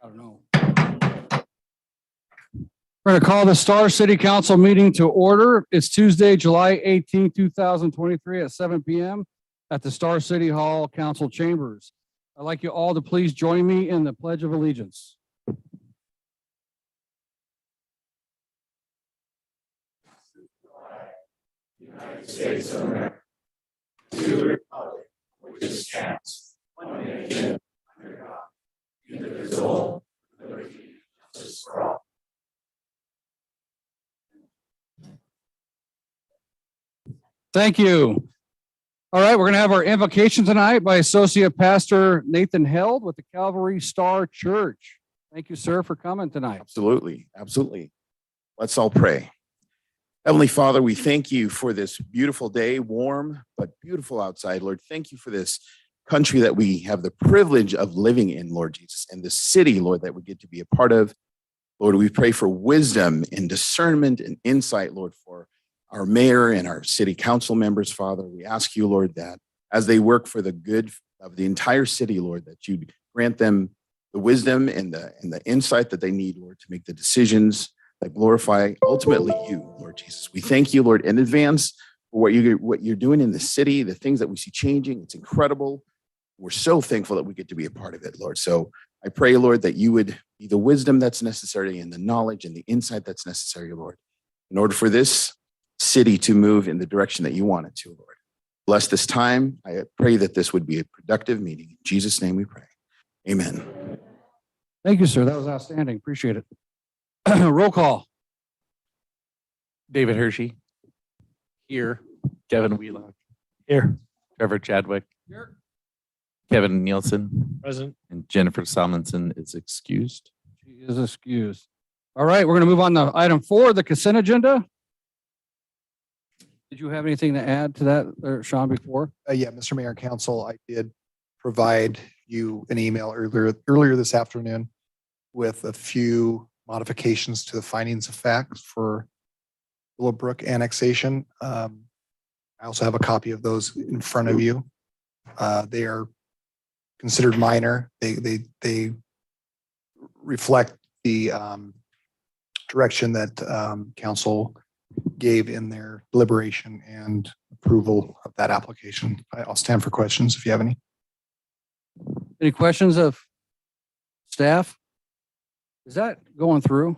I don't know. We're going to call the Star City Council meeting to order. It's Tuesday, July 18, 2023 at 7 p.m. at the Star City Hall Council Chambers. I'd like you all to please join me in the Pledge of Allegiance. United States of America, to the republic which stands one nation under God, indivisible, with liberty and justice for all. Thank you. All right, we're going to have our invocation tonight by Associate Pastor Nathan Held with the Calvary Star Church. Thank you, sir, for coming tonight. Absolutely. Absolutely. Let's all pray. Heavenly Father, we thank you for this beautiful day, warm, but beautiful outside. Lord, thank you for this country that we have the privilege of living in, Lord Jesus, and the city, Lord, that we get to be a part of. Lord, we pray for wisdom and discernment and insight, Lord, for our mayor and our city council members, Father. We ask you, Lord, that as they work for the good of the entire city, Lord, that you grant them the wisdom and the insight that they need, Lord, to make the decisions that glorify ultimately you, Lord Jesus. We thank you, Lord, in advance for what you're doing in the city, the things that we see changing. It's incredible. We're so thankful that we get to be a part of it, Lord. So I pray, Lord, that you would be the wisdom that's necessary and the knowledge and the insight that's necessary, Lord, in order for this city to move in the direction that you want it to, Lord. Bless this time. I pray that this would be a productive meeting. In Jesus' name we pray. Amen. Thank you, sir. That was outstanding. Appreciate it. Roll call. David Hershey. Here. Kevin Wheelock. Here. Trevor Chadwick. Here. Kevin Nielsen. Present. And Jennifer Salmonson is excused. She is excused. All right, we're going to move on to item 4, the consent agenda. Did you have anything to add to that, Sean, before? Yeah, Mr. Mayor and Council, I did provide you an email earlier this afternoon with a few modifications to the findings of facts for Willowbrook annexation. I also have a copy of those in front of you. They are considered minor. They reflect the direction that council gave in their deliberation and approval of that application. I'll stand for questions if you have any. Any questions of staff? Is that going through?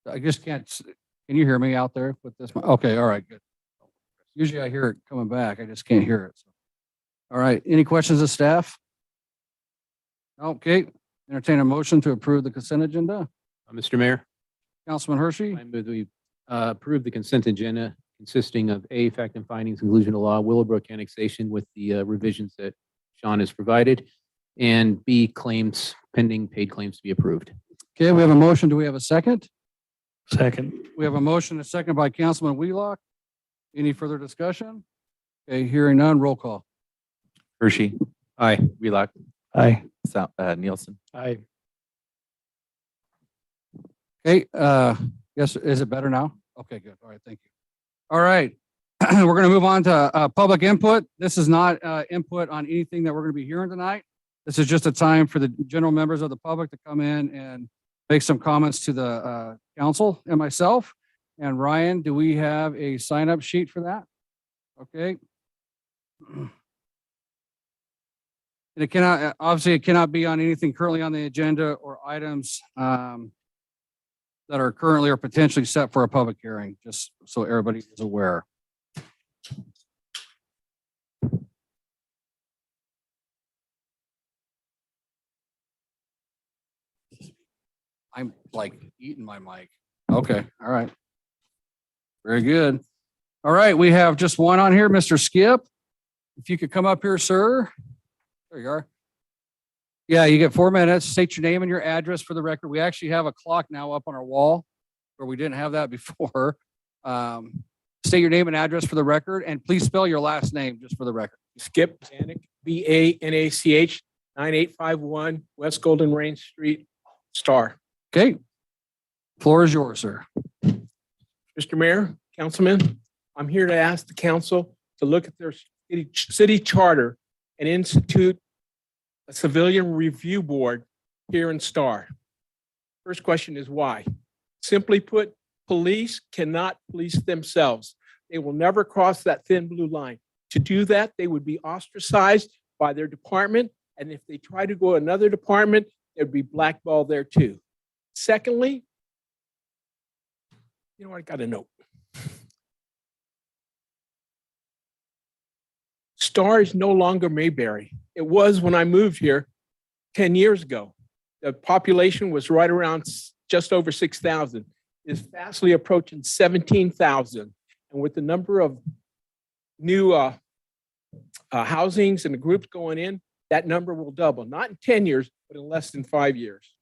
I just can't, can you hear me out there with this? Okay, all right, good. Usually I hear it coming back. I just can't hear it. So. All right, any questions of staff? Okay, entertain a motion to approve the consent agenda. Mr. Mayor, Councilman Hershey, I move that we approve the consent agenda consisting of A, fact and findings, inclusion of law, Willowbrook annexation with the revisions that Sean has provided, and B, claims pending, paid claims to be approved. okay, we have a motion. Do we have a second? Second. We have a motion, a second by Councilman Wheelock. Any further discussion? Okay, hearing none, roll call. Hershey. Aye. Wheelock. Aye. Nielsen. Aye. Okay, yes, is it better now? Okay, good. All right, thank you. All right, we're going to move on to public input. This is not input on anything that we're going to be hearing tonight. This is just a time for the general members of the public to come in and make some comments to the council and myself. And Ryan, do we have a sign-up sheet for that? Okay. And it cannot, obviously, it cannot be on anything currently on the agenda or items that are currently or potentially set for a public hearing, just so everybody is aware. I'm like eating my mic. Okay, all right. Very good. All right, we have just one on here, Mr. Skip. If you could come up here, sir. There you are. Yeah, you get 4 minutes. State your name and your address for the record. We actually have a clock now up on our wall where we didn't have that before. State your name and address for the record, and please spell your last name just for the record. Skip Banach, BANACH, 9851 West Golden Range Street, Star. Okay. Floor is yours, sir. Mr. Mayor, Councilman, I'm here to ask the council to look at their city charter and institute a civilian review board here in Star. First question is why? Simply put, police cannot police themselves. They will never cross that thin blue line. To do that, they would be ostracized by their department. And if they try to go another department, there'd be blackballed there too. Secondly, you know what, I got a note. Star is no longer Mayberry. It was when I moved here 10 years ago. The population was right around just over 6,000. It's fastly approaching 17,000. And with the number of new housings and the groups going in, that number will double, not in 10 years, but in less than 5 years.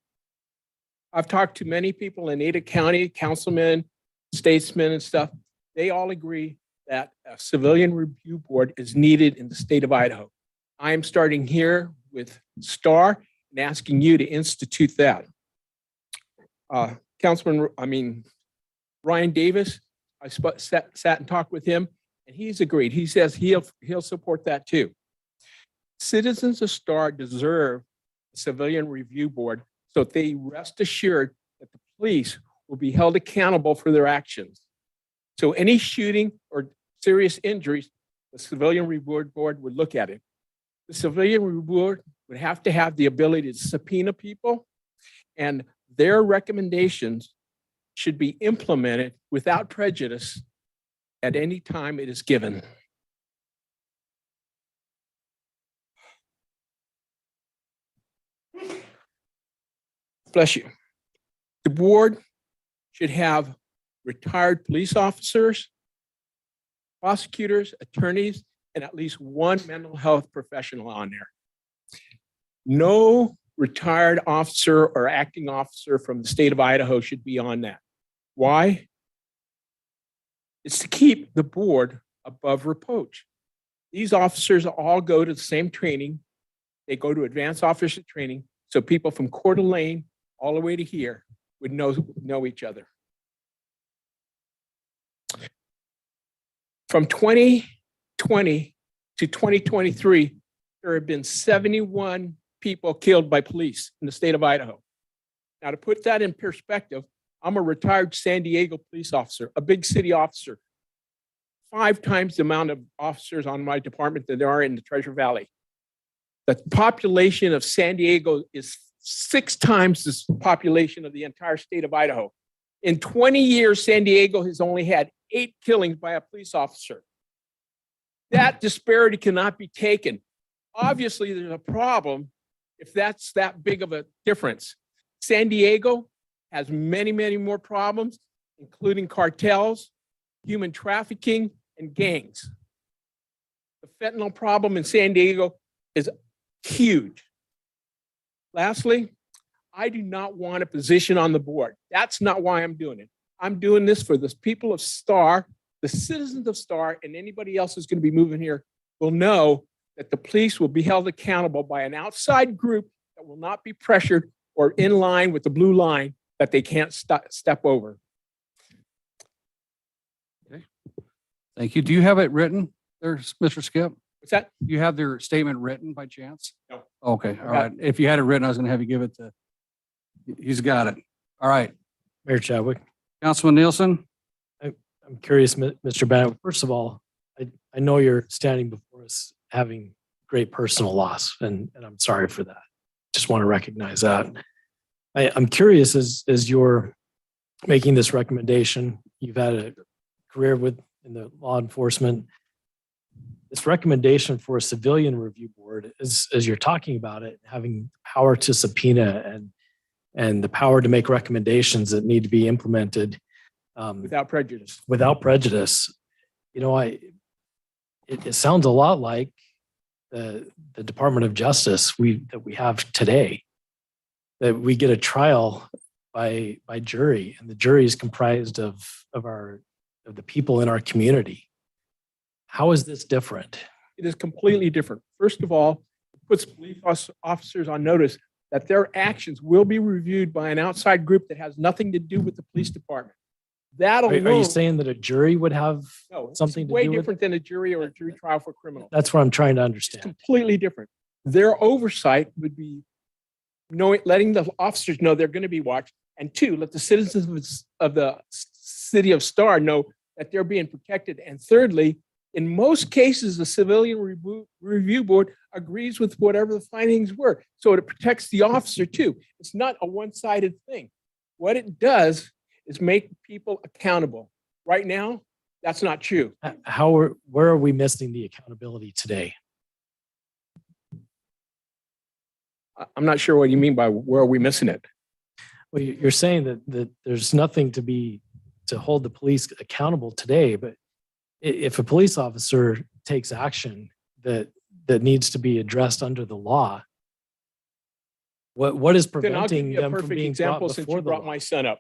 I've talked to many people in Ada County, councilmen, statesmen and stuff. They all agree that a civilian review board is needed in the state of Idaho. I am starting here with Star and asking you to institute that. Ryan Davis, I sat and talked with him, and he's agreed. He says he'll support that too. Citizens of Star deserve a civilian review board so they rest assured that the police will be held accountable for their actions. So any shooting or serious injuries, the civilian review board would look at it. The civilian review board would have to have the ability to subpoena people, and their recommendations should be implemented without prejudice at any time it is given. Bless you. The board should have retired police officers, prosecutors, attorneys, and at least one mental health professional on there. No retired officer or acting officer from the state of Idaho should be on that. Why? It's to keep the board above reproach. These officers all go to the same training. They go to advanced officer training, so people from Coeur d'Alene all the way to here would know each other. From 2020 to 2023, there have been 71 people killed by police in the state of Idaho. Now, to put that in perspective, I'm a retired San Diego police officer, a big city officer, 5 times the amount of officers on my department that there are in the Treasure Valley. The population of San Diego is 6 times the population of the entire state of Idaho. In 20 years, San Diego has only had 8 killings by a police officer. That disparity cannot be taken. Obviously, there's a problem if that's that big of a difference. San Diego has many, many more problems, including cartels, human trafficking, and gangs. The fentanyl problem in San Diego is huge. Lastly, I do not want a position on the board. That's not why I'm doing it. I'm doing this for the people of Star, the citizens of Star, and anybody else who's going to be moving here will know that the police will be held accountable by an outside group that will not be pressured or in line with the blue line that they can't step over. Thank you. Do you have it written there, Mr. Skip? What's that? Do you have their statement written by chance? No. Okay, all right. If you had it written, I was gonna have you give it to, he's got it. All right. Mayor Chadwick, Councilman Nielsen? I'm curious, Mr. Bennett, first of all, I know you're standing before us having great personal loss, and I'm sorry for that. Just want to recognize that. I'm curious as you're making this recommendation, you've had a career in the law enforcement. This recommendation for a civilian review board, as you're talking about it, having power to subpoena and the power to make recommendations that need to be implemented Without prejudice. without prejudice. You know, it sounds a lot like the Department of Justice that we have today, that we get a trial by jury, and the jury is comprised of the people in our community. How is this different? It is completely different. First of all, it puts police officers on notice that their actions will be reviewed by an outside group that has nothing to do with the police department. That Are alone. you saying that a jury would have No, it's something to way do with it? different than a jury or a jury trial for criminals. That's what I'm trying to It's understand. completely different. Their oversight would be letting the officers know they're going to be watched. And two, let the citizens of the city of Star know that they're being protected. And thirdly, in most cases, the Civilian Review Board agrees with whatever the findings were. So it protects the officer too. It's not a one-sided thing. What it does is make people accountable. Right now, that's not true. Where are we missing the accountability today? I'm not sure what you mean by where are we missing it. Well, you're saying that there's nothing to hold the police accountable today, but if a police officer takes action that needs to be addressed under the law, what is Then I'll give preventing you a them from perfect being example brought since before you the brought law? my son up.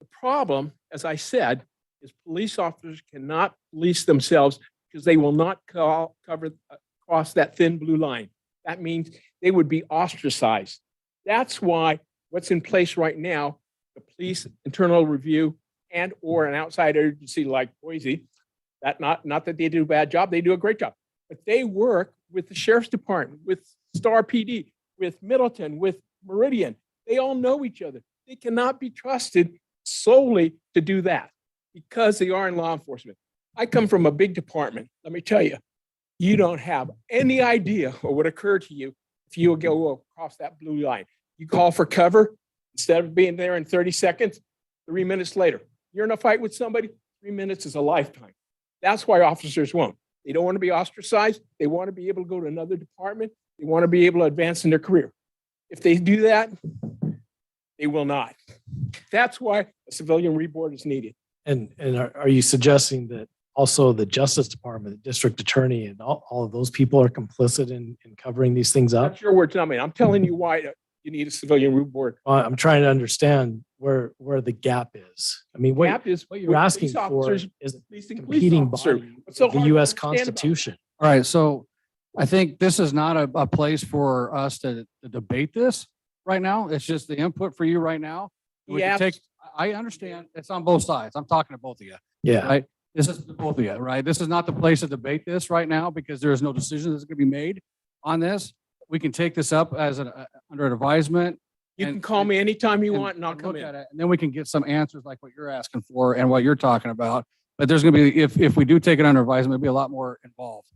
The problem, as I said, is police officers cannot police themselves because they will not cross that thin blue line. That means they would be ostracized. That's why what's in place right now, the police internal review and or an outside agency like Boise, not that they do a bad job, they do a great job, but they work with the sheriff's department, with Star PD, with Middleton, with Meridian. They all know each other. They cannot be trusted solely to do that because they are in law enforcement. I come from a big department. Let me tell you, you don't have any idea what would occur to you if you would go across that blue line. You call for cover, instead of being there in 30 seconds, 3 minutes later, you're in a fight with somebody, 3 minutes is a lifetime. That's why officers won't. They don't want to be ostracized. They want to be able to go to another department. They want to be able to advance in their career. If they do that, they will not. That's why a civilian reboard is needed. And are you suggesting that also the Justice Department, the district attorney, and all of those people are complicit in covering these things up? That's your words, not mine. I'm telling you why you need a civilian reboard. I'm trying to understand where the gap is. I mean, what Gap is you're asking police for officers is policing a police competing officer. body, What's so the hard to U.S. understand about it? Constitution. All right, so I think this is not a place for us to debate this right now. It's just the input for you right now. He We can asked- take, I understand, it's on both sides. I'm talking to both of you. Yeah. Right. This is to both of you, right? This is not the place to debate this right now because there is no decision that's going to be made on this. We can take this up as under an advisement. You and- can call me anytime you and- want and I'll and come look in. at it, and then we can get some answers like what you're asking for and what you're talking about. But there's going to be, if we do take it under advisement, there'll be a lot more involved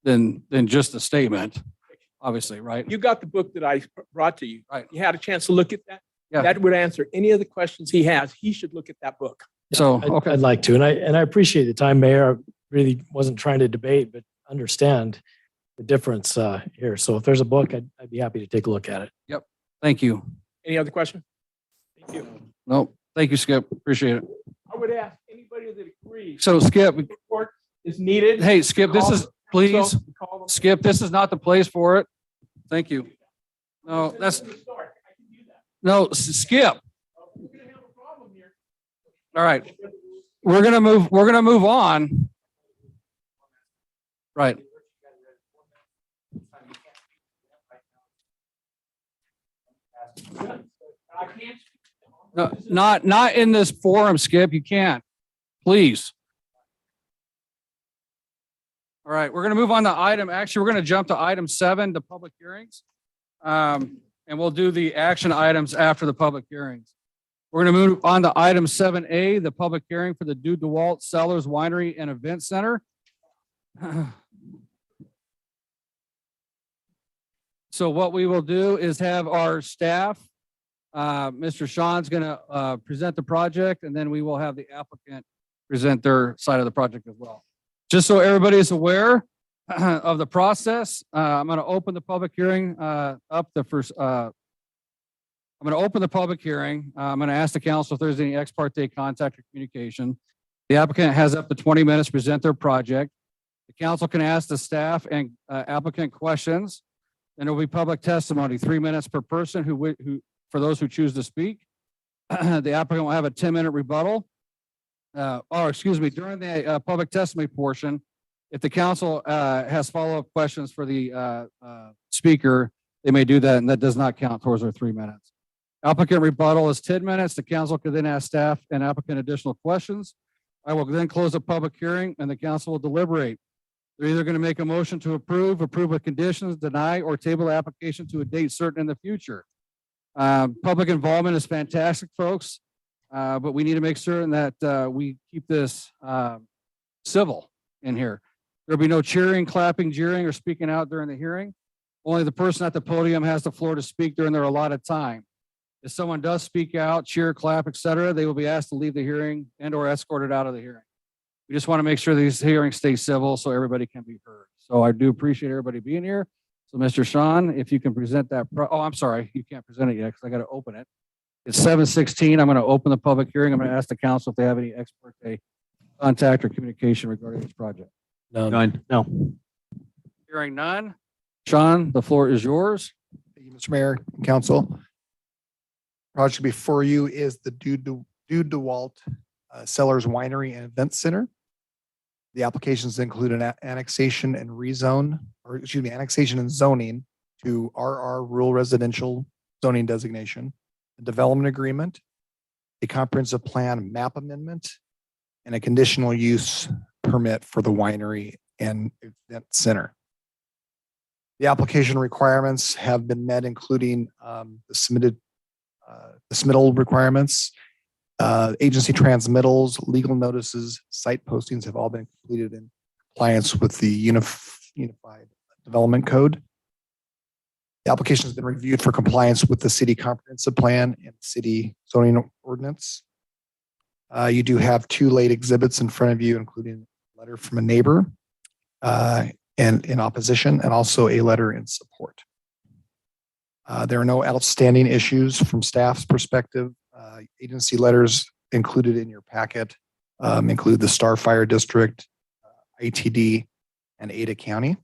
than just a statement, obviously, right? You got the book that I brought to you. Right. You had a chance to look at that? Yeah. That would answer any of the questions he has. He should look at that book. So, I'd okay. like to, and I appreciate the time, Mayor. I really wasn't trying to debate, but understand the difference here. So if there's a book, I'd be happy to take a look at it. Thank you. Any other question? Thank you. No, thank you, Skip. Appreciate it. I would ask anybody that agrees. So Skip, the report is needed. hey, Skip, this is, please, So, call them. Skip, this is not the place for it. Thank you. No, that's, I can do that. no, Skip. We're gonna have a problem here. All right. We're gonna move on. Right. I can't. No, not in this forum, Skip. You can't. Please. All right, we're gonna move on to actually, we're gonna jump to item 7, the public hearings. And we'll do the action items after the public hearings. We're gonna move on to item 7A, the public hearing for the Dude DeWalt Cellars Winery and Event Center. So what we will do is have our staff, Mr. Sean's gonna present the project, and then we will have the applicant present their side of the project as well. Just so everybody is aware of the process, I'm gonna open the public hearing up the first. I'm gonna open the public hearing. I'm gonna ask the council if there's any ex parte contact or communication. The applicant has up to 20 minutes to present their project. The council can ask the staff and applicant questions. And there will be public testimony, 3 minutes per person who for those who choose to speak. The applicant will have a 10-minute rebuttal. During the public testimony portion, if the council has follow-up questions for the speaker, they may do that, and that does not count towards their 3 minutes. Applicant rebuttal is 10 minutes. The council could then ask staff and applicant additional questions. I will then close the public hearing, and the council will deliberate. They're either going to make a motion to approve with conditions, deny, or table the application to a date certain in the future. Public involvement is fantastic, folks, but we need to make certain that we keep this civil in here. There'll be no cheering, clapping, jeering, or speaking out during the hearing. Only the person at the podium has the floor to speak during their allotted time. If someone does speak out, cheer, clap, etc., they will be asked to leave the hearing and or escorted out of the hearing. We just want to make sure these hearings stay civil so everybody can be heard. So I do appreciate everybody being here. So Mr. Sean, if you can present that, oh, I'm sorry, you can't present it yet because I got to open it. It's 7:16. I'm going to open the public hearing. I'm going to ask the council if they have any ex parte contact or communication regarding this project. None. No. Hearing none. Sean, the floor is yours. Thank you, Mr. Mayor and Council. Project before you is the Dude DeWalt Cellars Winery and Event Center. The applications include an annexation and rezone, or excuse me, annexation and zoning to RR rural residential zoning designation, a development agreement, a comprehensive plan map amendment, and a conditional use permit for the winery and event center. The application requirements have been met, including the submittal requirements, agency transmittals, legal notices, site postings have all been completed in compliance with the Unified Development Code. The application has been reviewed for compliance with the city comprehensive plan and city zoning ordinance. You do have 2 late exhibits in front of you, including a letter from a neighbor and in opposition, and also a letter in support. There are no outstanding issues from staff's perspective. Agency letters included in your packet include the Star Fire District, ATD, and Ada County.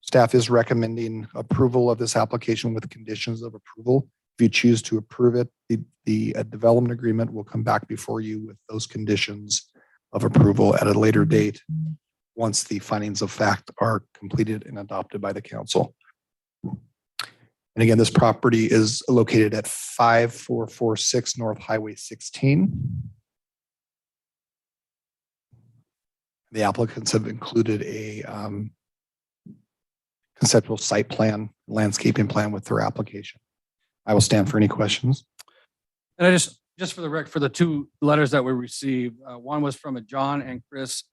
Staff is recommending approval of this application with conditions of approval. If you choose to approve it, the development agreement will come back before you with those conditions of approval at a later date once the findings of fact are completed and adopted by the council. And again, this property is located at 5446 North Highway 16. The applicants have included a conceptual site plan, landscaping plan with their application. I will stand for any questions. And I just for the record, for the 2 letters that we received, one was from a John and Chris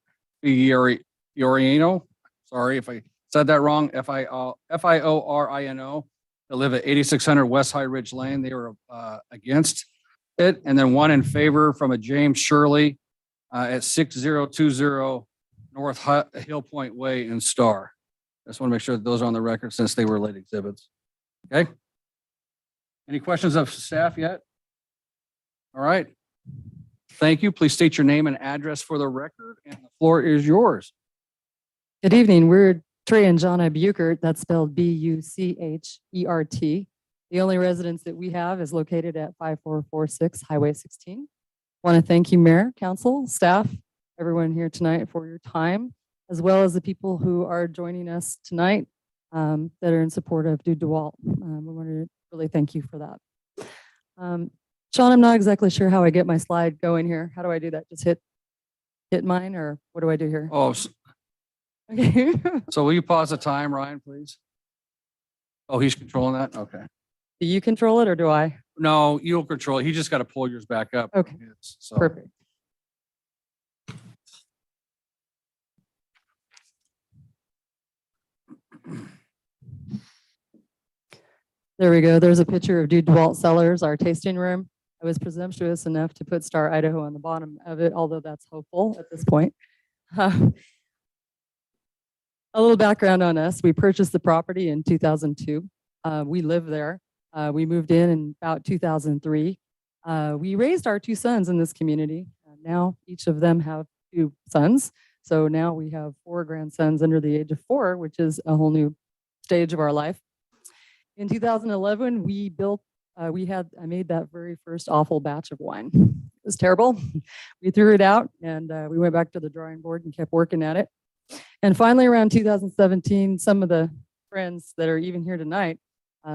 Fiorino. Sorry if I said that wrong. Fiorino. They live at 8600 West High Ridge Lane. They were against it. And then one in favor from a James Shirley at 6020 North Hill Point Way in Star. I just want to make sure that those are on the record since they were late exhibits. Okay. Any questions of staff yet? All right. Thank you. Please state your name and address for the record, and the floor is yours. Good evening. We're Trey and Jonna Buchert. That's spelled Buchert. The only residence that we have is located at 5446 Highway 16. Want to thank you, Mayor, Council, staff, everyone here tonight for your time, as well as the people who are joining us tonight that are in support of Dude DeWalt. We want to really thank you for that. Sean, I'm not exactly sure how I get my slide going here. How do I do that? Just hit mine, or what do I do here? Oh, Okay. so will you pause the time, Ryan, please? Oh, he's controlling that? Okay. Do you control it or do I? No, you'll control it. He just got to pull yours back up. Okay. So. Perfect. There we go. There's a picture of Dude DeWalt Cellars, our tasting room. I was presumptuous enough to put Star Idaho on the bottom of it, although that's hopeful at this point. A little background on us. We purchased the property in 2002. We live there. We moved in about 2003. We raised our 2 sons in this community. Now each of them have 2 sons. So now we have 4 grandsons under the age of 4, which is a whole new stage of our life. In 2011, I made that very first awful batch of wine. It was terrible. We threw it out and we went back to the drawing board and kept working at it. And finally, around 2017, some of the friends that are even here tonight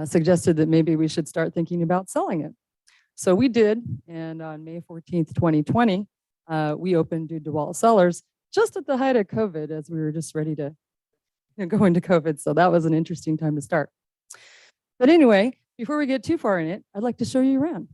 suggested that maybe we should start thinking about selling it. So we did. And on May 14th, 2020, we opened Dude DeWalt Cellars just at the height of COVID as we were just ready to go into COVID. So that was an interesting time to start. But anyway, before we get too far in it, I'd like to show you around.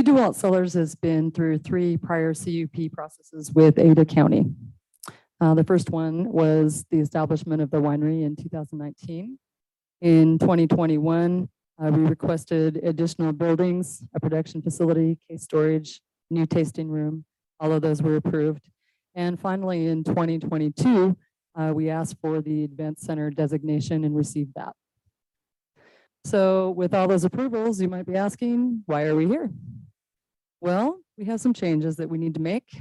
DeWalt Sellers has been through 3 prior CUP processes with Ada County. The first one was the establishment of the winery in 2019. In 2021, we requested additional buildings, a production facility, case storage, new tasting room. All of those were approved. And finally, in 2022, we asked for the Event Center designation and received that. So with all those approvals, you might be asking, why are we here? Well, we have some changes that we need to make,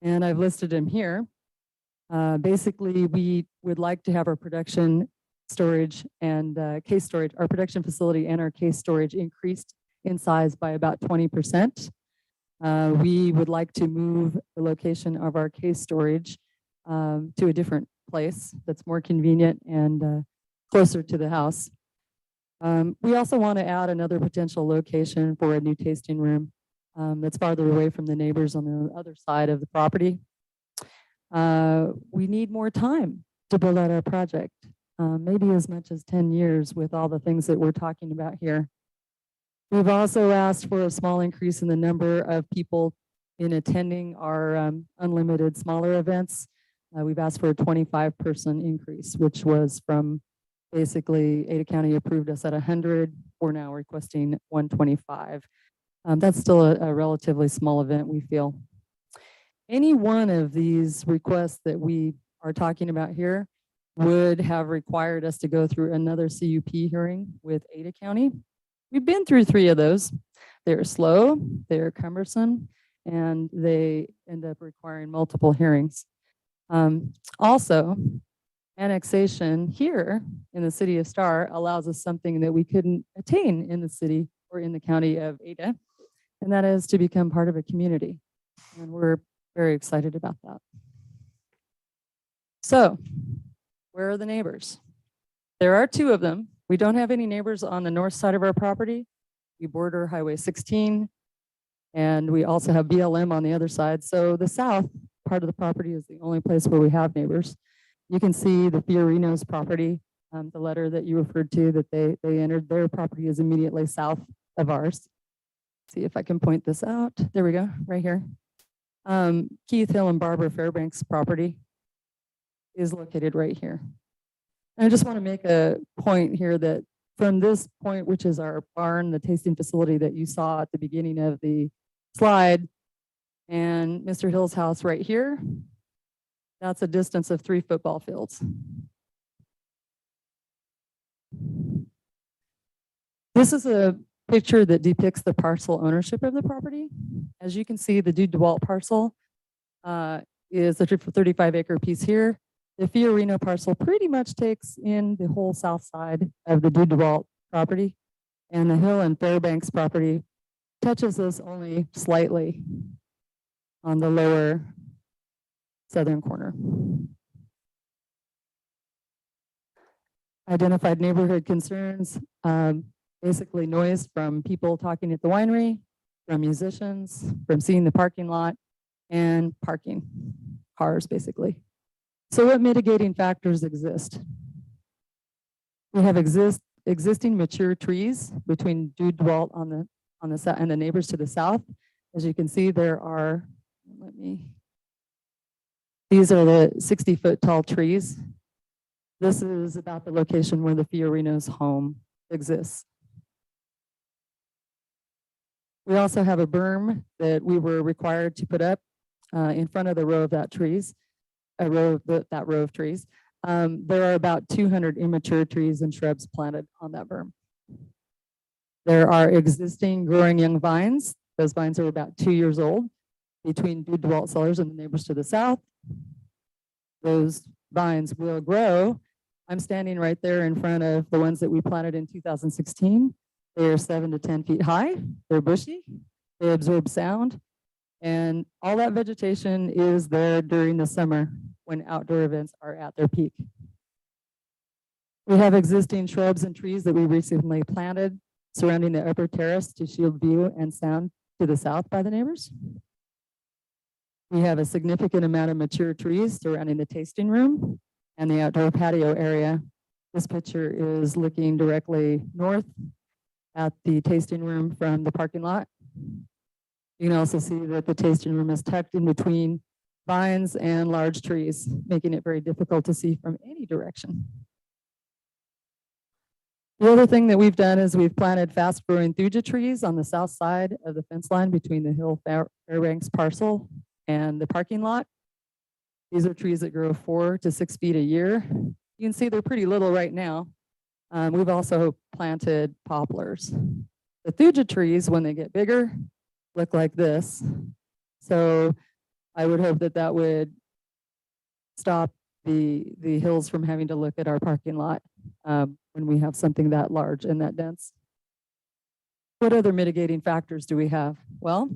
and I've listed them here. Basically, we would like to have our production storage and case storage, our production facility and our case storage increased in size by about 20%. We would like to move the location of our case storage to a different place that's more convenient and closer to the house. We also want to add another potential location for a new tasting room that's farther away from the neighbors on the other side of the property. We need more time to build out our project, maybe as much as 10 years with all the things that we're talking about here. We've also asked for a small increase in the number of people in attending our unlimited smaller events. We've asked for a 25-person increase, which was from basically Ada County approved us at 100. We're now requesting 125. That's still a relatively small event, we feel. Any one of these requests that we are talking about here would have required us to go through another CUP hearing with Ada County. We've been through 3 of those. They're slow, they're cumbersome, and they end up requiring multiple hearings. Also, annexation here in the city of Star allows us something that we couldn't attain in the city or in the county of Ada, and that is to become part of a community. And we're very excited about that. So, where are the neighbors? There are 2 of them. We don't have any neighbors on the north side of our property. We border Highway 16, and we also have BLM on the other side. So the south part of the property is the only place where we have neighbors. You can see the Fiorino's property, the letter that you referred to that they entered. Their property is immediately south of ours. See if I can point this out. There we go, right here. Keith Hill and Barbara Fairbanks property is located right here. And I just want to make a point here that from this point, which is our barn, the tasting facility that you saw at the beginning of the slide, and Mr. Hill's house right here, that's a distance of 3 football fields. This is a picture that depicts the parcel ownership of the property. As you can see, the DeWalt parcel is a 35-acre piece here. The Fiorino parcel pretty much takes in the whole south side of the DeWalt property, and the Hill and Fairbanks property touches us only slightly on the lower southern corner. Identified neighborhood concerns, basically noise from people talking at the winery, from musicians, from seeing the parking lot, and parking, cars basically. So what mitigating factors exist? We have existing mature trees between Dewdwalt on the south and the neighbors to the south. As you can see, there are, these are the 60-foot tall trees. This is about the location where the Fiorino's home exists. We also have a berm that we were required to put up in front of the row of that trees, that row of trees. There are about 200 immature trees and shrubs planted on that berm. There are existing growing young vines. Those vines are about 2 years old between Dewdwalt Cellars and the neighbors to the south. Those vines will grow. I'm standing right there in front of the ones that we planted in 2016. They are 7 to 10 feet high. They're bushy. They absorb sound. And all that vegetation is there during the summer when outdoor events are at their peak. We have existing shrubs and trees that we recently planted surrounding the upper terrace to shield view and sound to the south by the neighbors. We have a significant amount of mature trees surrounding the tasting room and the outdoor patio area. This picture is looking directly north at the tasting room from the parking lot. You can also see that the tasting room is tucked in between vines and large trees, making it very difficult to see from any direction. The other thing that we've done is we've planted fast-growing thuja trees on the south side of the fence line between the Hill Fairbanks parcel and the parking lot. These are trees that grow 4 to 6 feet a year. You can see they're pretty little right now. We've also planted poplars. The thuja trees, when they get bigger, look like this. So I would hope that that would stop the hills from having to look at our parking lot when we have something that large and that dense. What other mitigating factors do we have? Well,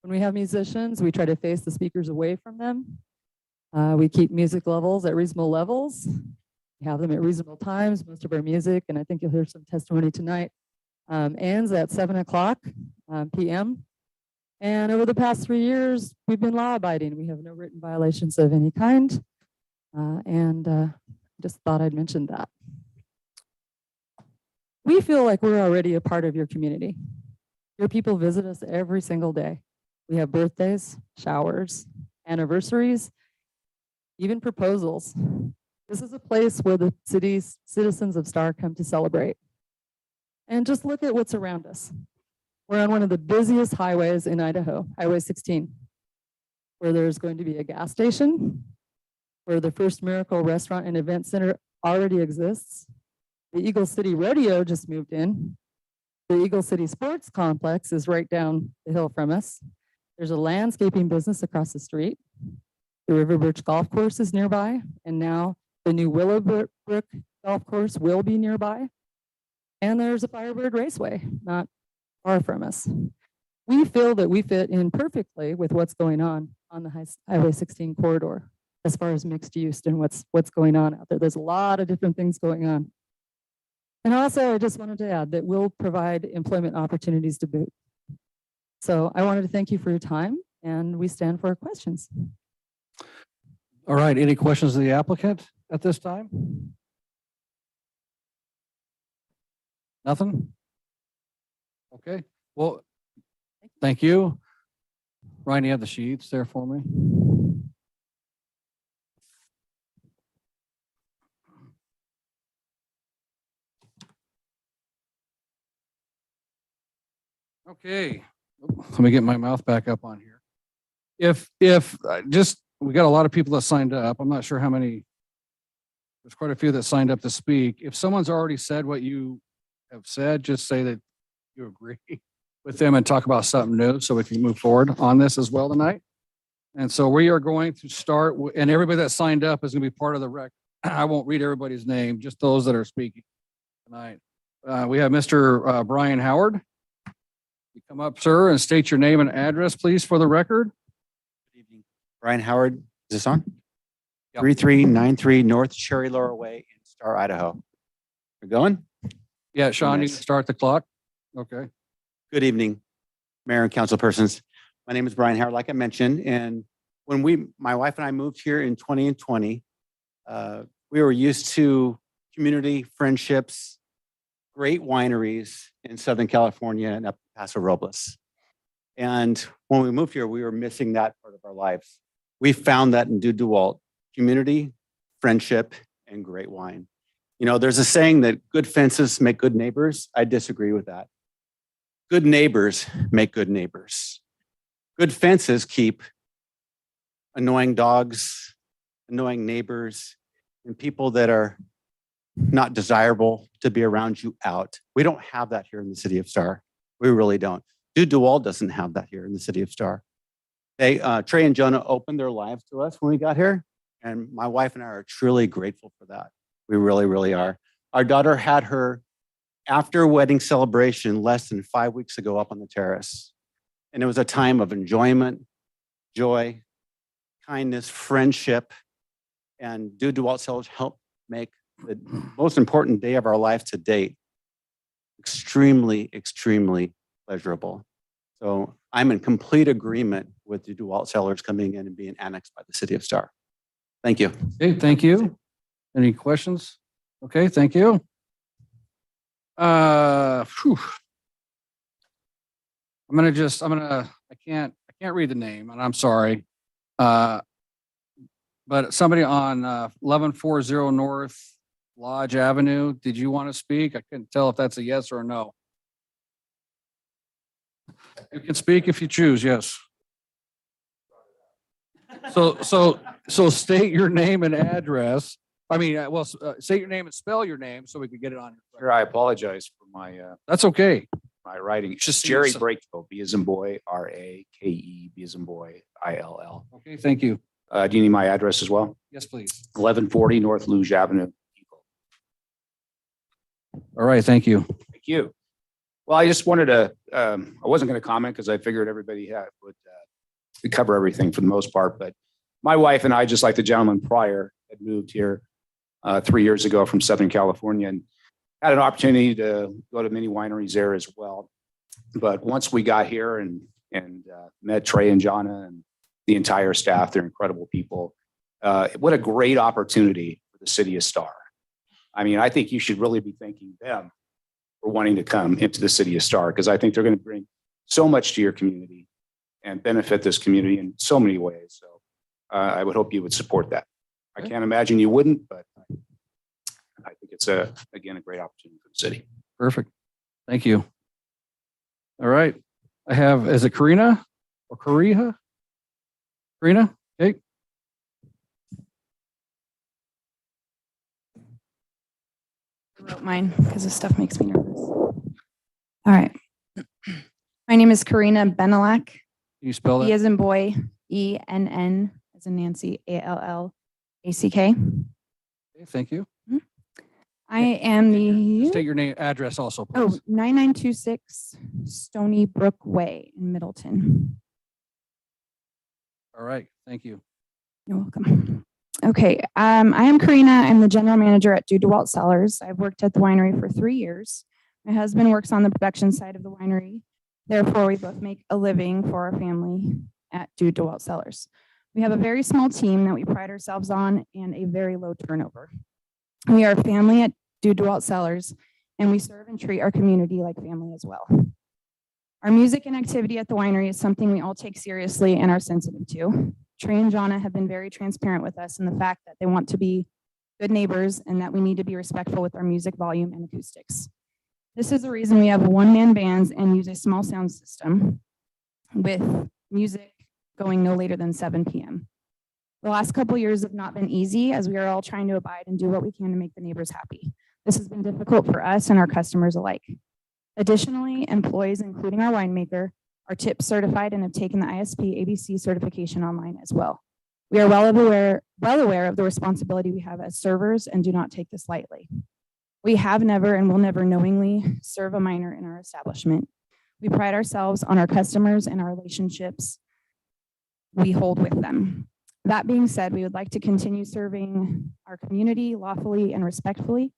when we have musicians, we try to face the speakers away from them. We keep music levels at reasonable levels. We have them at reasonable times. Most of our music, and I think you'll hear some testimony tonight, ends at 7 o'clock p.m. And over the past 3 years, we've been law abiding. We have no written violations of any kind. Just thought I'd mention that. We feel like we're already a part of your community. Your people visit us every single day. We have birthdays, showers, anniversaries, even proposals. This is a place where the city's citizens of Star come to celebrate. And just look at what's around us. We're on one of the busiest highways in Idaho, Highway 16, where there's going to be a gas station, where the First Miracle Restaurant and Event Center already exists. The Eagle City Rodeo just moved in. The Eagle City Sports Complex is right down the hill from us. There's a landscaping business across the street. The River Birch Golf Course is nearby, and now the new Willowbrook Golf Course will be nearby. And there's a Firebird Raceway, not far from us. We feel that we fit in perfectly with what's going on the Highway 16 corridor as far as mixed use and what's going on out there. There's a lot of different things going on. And also, I just wanted to add that we'll provide employment opportunities to boot. So I wanted to thank you for your time, and we stand for questions. All right, any questions of the applicant at this time? Nothing? Okay, well, thank you. Ryan, you have the sheets there for me? Okay, let me get my mouth back up on here. We got a lot of people that signed up. I'm not sure how many. There's quite a few that signed up to speak. If someone's already said what you have said, just say that you agree with them and talk about something new so we can move forward on this as well tonight. And so we are going to start, and everybody that signed up is going to be part of the rec. I won't read everybody's name, just those that are speaking tonight. We have Mr. Brian Howard. You come up, sir, and state your name and address, please, for the record. Good evening. Brian Howard, is this on? Yep. 3393 North Cherry Laurel Way in Star, Idaho. We're going? Yeah, Sean, you Nice. can start the clock. Okay. Good evening, Mayor and council persons. My name is Brian Howard, like I mentioned, and when my wife and I moved here in 2020, we were used to community, friendships, great wineries in Southern California and up Paso Robles. And when we moved here, we were missing that part of our lives. We found that in DeWalt, community, friendship, and great wine. You know, there's a saying that good fences make good neighbors. I disagree with that. Good neighbors make good neighbors. Good fences keep annoying dogs, annoying neighbors, and people that are not desirable to be around you out. We don't have that here in the city of Star. We really don't. DeWalt doesn't have that here in the city of Star. They, Trey and Jonah opened their lives to us when we got here, and my wife and I are truly grateful for that. We really, really are. Our daughter had her after wedding celebration less than 5 weeks ago up on the terrace. And it was a time of enjoyment, joy, kindness, friendship, and DeWalt Cellars helped make the most important day of our life to date extremely, extremely pleasurable. So I'm in complete agreement with the DeWalt Cellars coming in and being annexed by the city of Star. Thank you. Okay, thank you. Any questions? Okay, thank you. Phew. I can't read the name and I'm sorry. But somebody on 1140 North Lodge Avenue, did you want to speak? I couldn't tell if that's a yes or a no. You can speak if you choose, yes. So state your name and address. I mean, state your name and spell your name so we could get it on. Sure, I apologize for my That's okay. my writing. It's just See, Jerry so- Brakeville, B as in boy, Rake, B as in boy, ILL. Okay, thank you. Do you need my address as well? Yes, please. 1140 North Luge Avenue. All right, thank you. Thank you. Well, I just wanted to, I wasn't going to comment because I figured everybody would cover everything for the most part, but my wife and I, just like the gentleman prior, had moved here 3 years ago from Southern California and had an opportunity to go to many wineries there as well. But once we got here and met Trey and Jonna and the entire staff, they're incredible people. What a great opportunity for the city of Star. I mean, I think you should really be thanking them for wanting to come into the city of Star, because I think they're going to bring so much to your community and benefit this community in so many ways. So I would hope you would support that. I can't imagine you wouldn't, but I think it's again, a great opportunity for the city. Perfect. Thank you. All right. I have, is it Karina or Kariha? Karina? Okay. I wrote mine because this stuff makes me nervous. All right. My name is Karina Benelak. Can you spell E that? as in boy, ENN as in Nancy, ALLACK. Okay, thank you. I am State the, your name, address also, oh, please. 9926 Stony Brook Way in Middleton. All right, thank you. You're welcome. Okay, I am Karina. I'm the general manager at DeWalt Cellars. I've worked at the winery for 3 years. My husband works on the production side of the winery. Therefore, we both make a living for our family at DeWalt Cellars. We have a very small team that we pride ourselves on and a very low turnover. We are a family at DeWalt Cellars, and we serve and treat our community like family as well. Our music and activity at the winery is something we all take seriously and are sensitive to. Trey and Jonna have been very transparent with us in the fact that they want to be good neighbors and that we need to be respectful with our music volume and acoustics. This is the reason we have one-man bands and use a small sound system with music going no later than 7 p.m. The last couple of years have not been easy as we are all trying to abide and do what we can to make the neighbors happy. This has been difficult for us and our customers alike. Additionally, employees, including our winemaker, are TIP certified and have taken the ISP ABC certification online as well. We are well aware of the responsibility we have as servers and do not take this lightly. We have never and will never knowingly serve a minor in our establishment. We pride ourselves on our customers and our relationships we hold with them. That being said, we would like to continue serving our community lawfully and respectfully.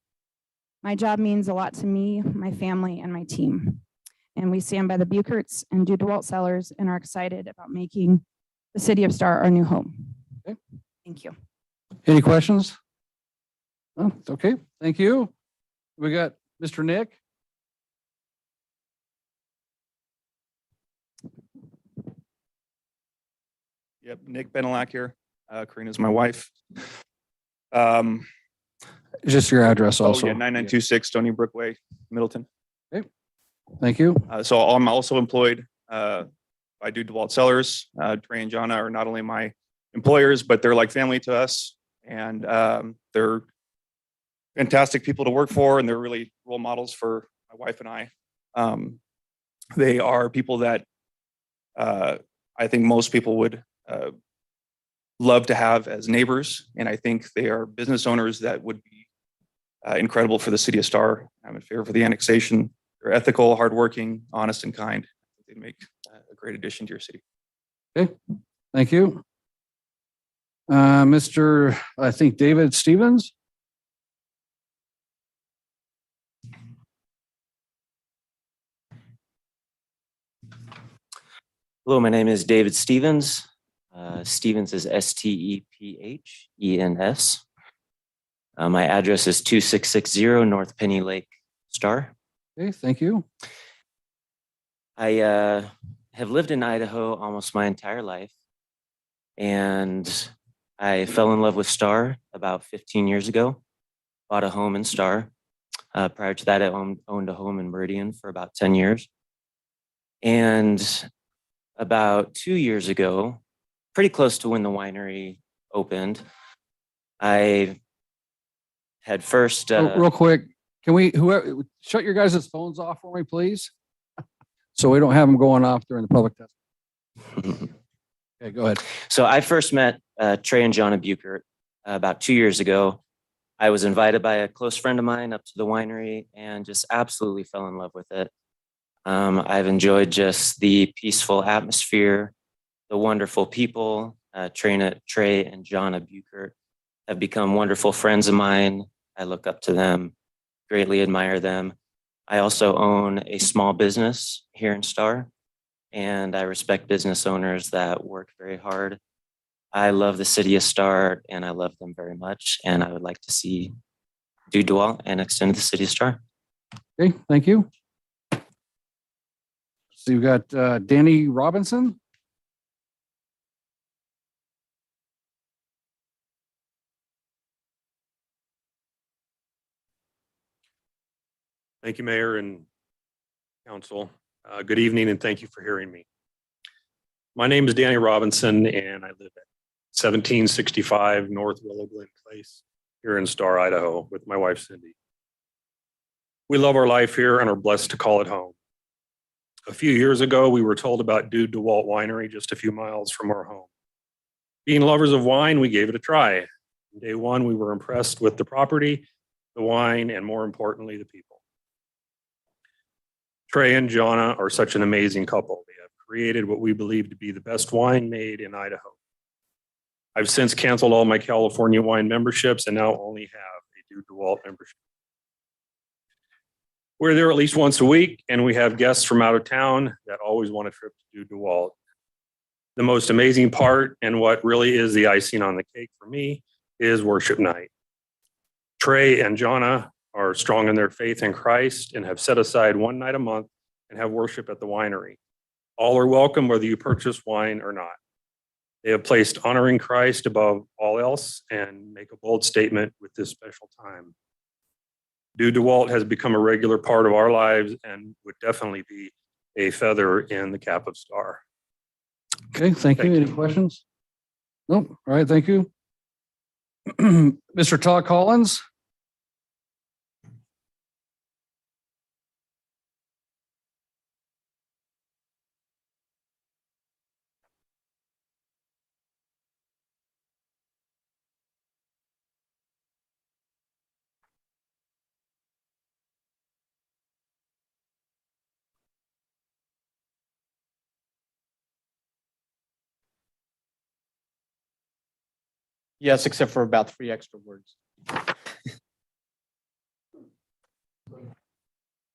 My job means a lot to me, my family, and my team. And we stand by the Bucherts and DeWalt Cellars and are excited about making the city of Star our new home. Okay. Thank you. Any questions? Oh, okay, thank you. We got Mr. Nick. Yep, Nick Benelak here. Karina's my wife. Um, Just your address oh also. yeah, 9926 Stony Brook Way, Middleton. Thank you. So I'm also employed by Dude DeWalt Sellers. Trey and Jonna are not only my employers, but they're like family to us. And they're fantastic people to work for, and they're really role models for my wife and I. They are people that I think most people would love to have as neighbors. And I think they are business owners that would be incredible for the city of Star. I'm in favor for the annexation. They're ethical, hardworking, honest, and kind. They make a great addition to your city. Okay, thank you. Mr. I think David Stevens. Hello, my name is David Stevens. Stevens is Stepheens. My address is 2660 North Penny Lake, Star. Okay, thank you. I have lived in Idaho almost my entire life, and I fell in love with Star about 15 years ago. Bought a home in Star. Prior to that, I owned a home in Meridian for about 10 years. And about 2 years ago, pretty close to when the winery opened, I had first. Real quick, can we, whoever, shut your guys' phones off for me, please? So we don't have them going off during the public test. Okay, go ahead. So I first met Trey and Jonna Buchert about 2 years ago. I was invited by a close friend of mine up to the winery and just absolutely fell in love with it. I've enjoyed just the peaceful atmosphere, the wonderful people. Trey and Jonna Buchert have become wonderful friends of mine. I look up to them, greatly admire them. I also own a small business here in Star, and I respect business owners that work very hard. I love the city of Star, and I love them very much, and I would like to see Dude DeWalt annexed into the city of Star. Okay, thank you. So you've got Danny Robinson. Thank you, Mayor and Council. Good evening, and thank you for hearing me. My name is Danny Robinson, and I live at 1765 North Willow Glen Place here in Star, Idaho, with my wife, Cindy. We love our life here and are blessed to call it home. A few years ago, we were told about Dude DeWalt Winery just a few miles from our home. Being lovers of wine, we gave it a try. Day one, we were impressed with the property, the wine, and more importantly, the people. Trey and Jonna are such an amazing couple. They have created what we believe to be the best wine made in Idaho. I've since canceled all my California wine memberships and now only have a Dude DeWalt membership. We're there at least once a week, and we have guests from out of town that always want a trip to Dude DeWalt. The most amazing part, and what really is the icing on the cake for me, is worship night. Trey and Jonna are strong in their faith in Christ and have set aside one night a month and have worship at the winery. All are welcome whether you purchase wine or not. They have placed honoring Christ above all else and make a bold statement with this special time. Dude DeWalt has become a regular part of our lives and would definitely be a feather in the cap of Star. Okay, thank you. Any questions? Nope. All right, thank you. Mr. Todd Collins. Yes, except for about 3 extra words.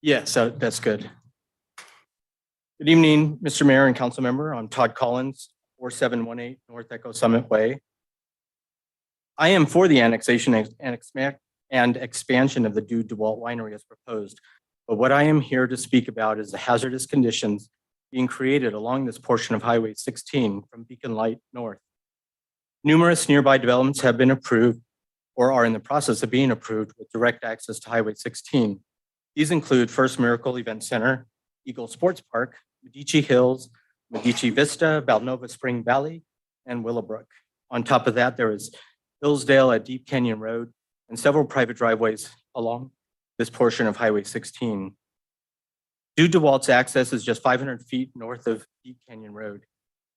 Yes, that's good. Good evening, Mr. Mayor and council member. I'm Todd Collins, 4718 North Echo Summit Way. I am for the annexation and expansion of the Dew DeWalt Winery as proposed. But what I am here to speak about is the hazardous conditions being created along this portion of Highway 16 from Beacon Light north. Numerous nearby developments have been approved or are in the process of being approved with direct access to Highway 16. These include First Miracle Event Center, Eagle Sports Park, Medici Hills, Medici Vista, Balnova Spring Valley, and Willowbrook. On top of that, there is Hillsdale at Deep Canyon Road and several private driveways along this portion of Highway 16. Dew DeWalt's access is just 500 feet north of Deep Canyon Road.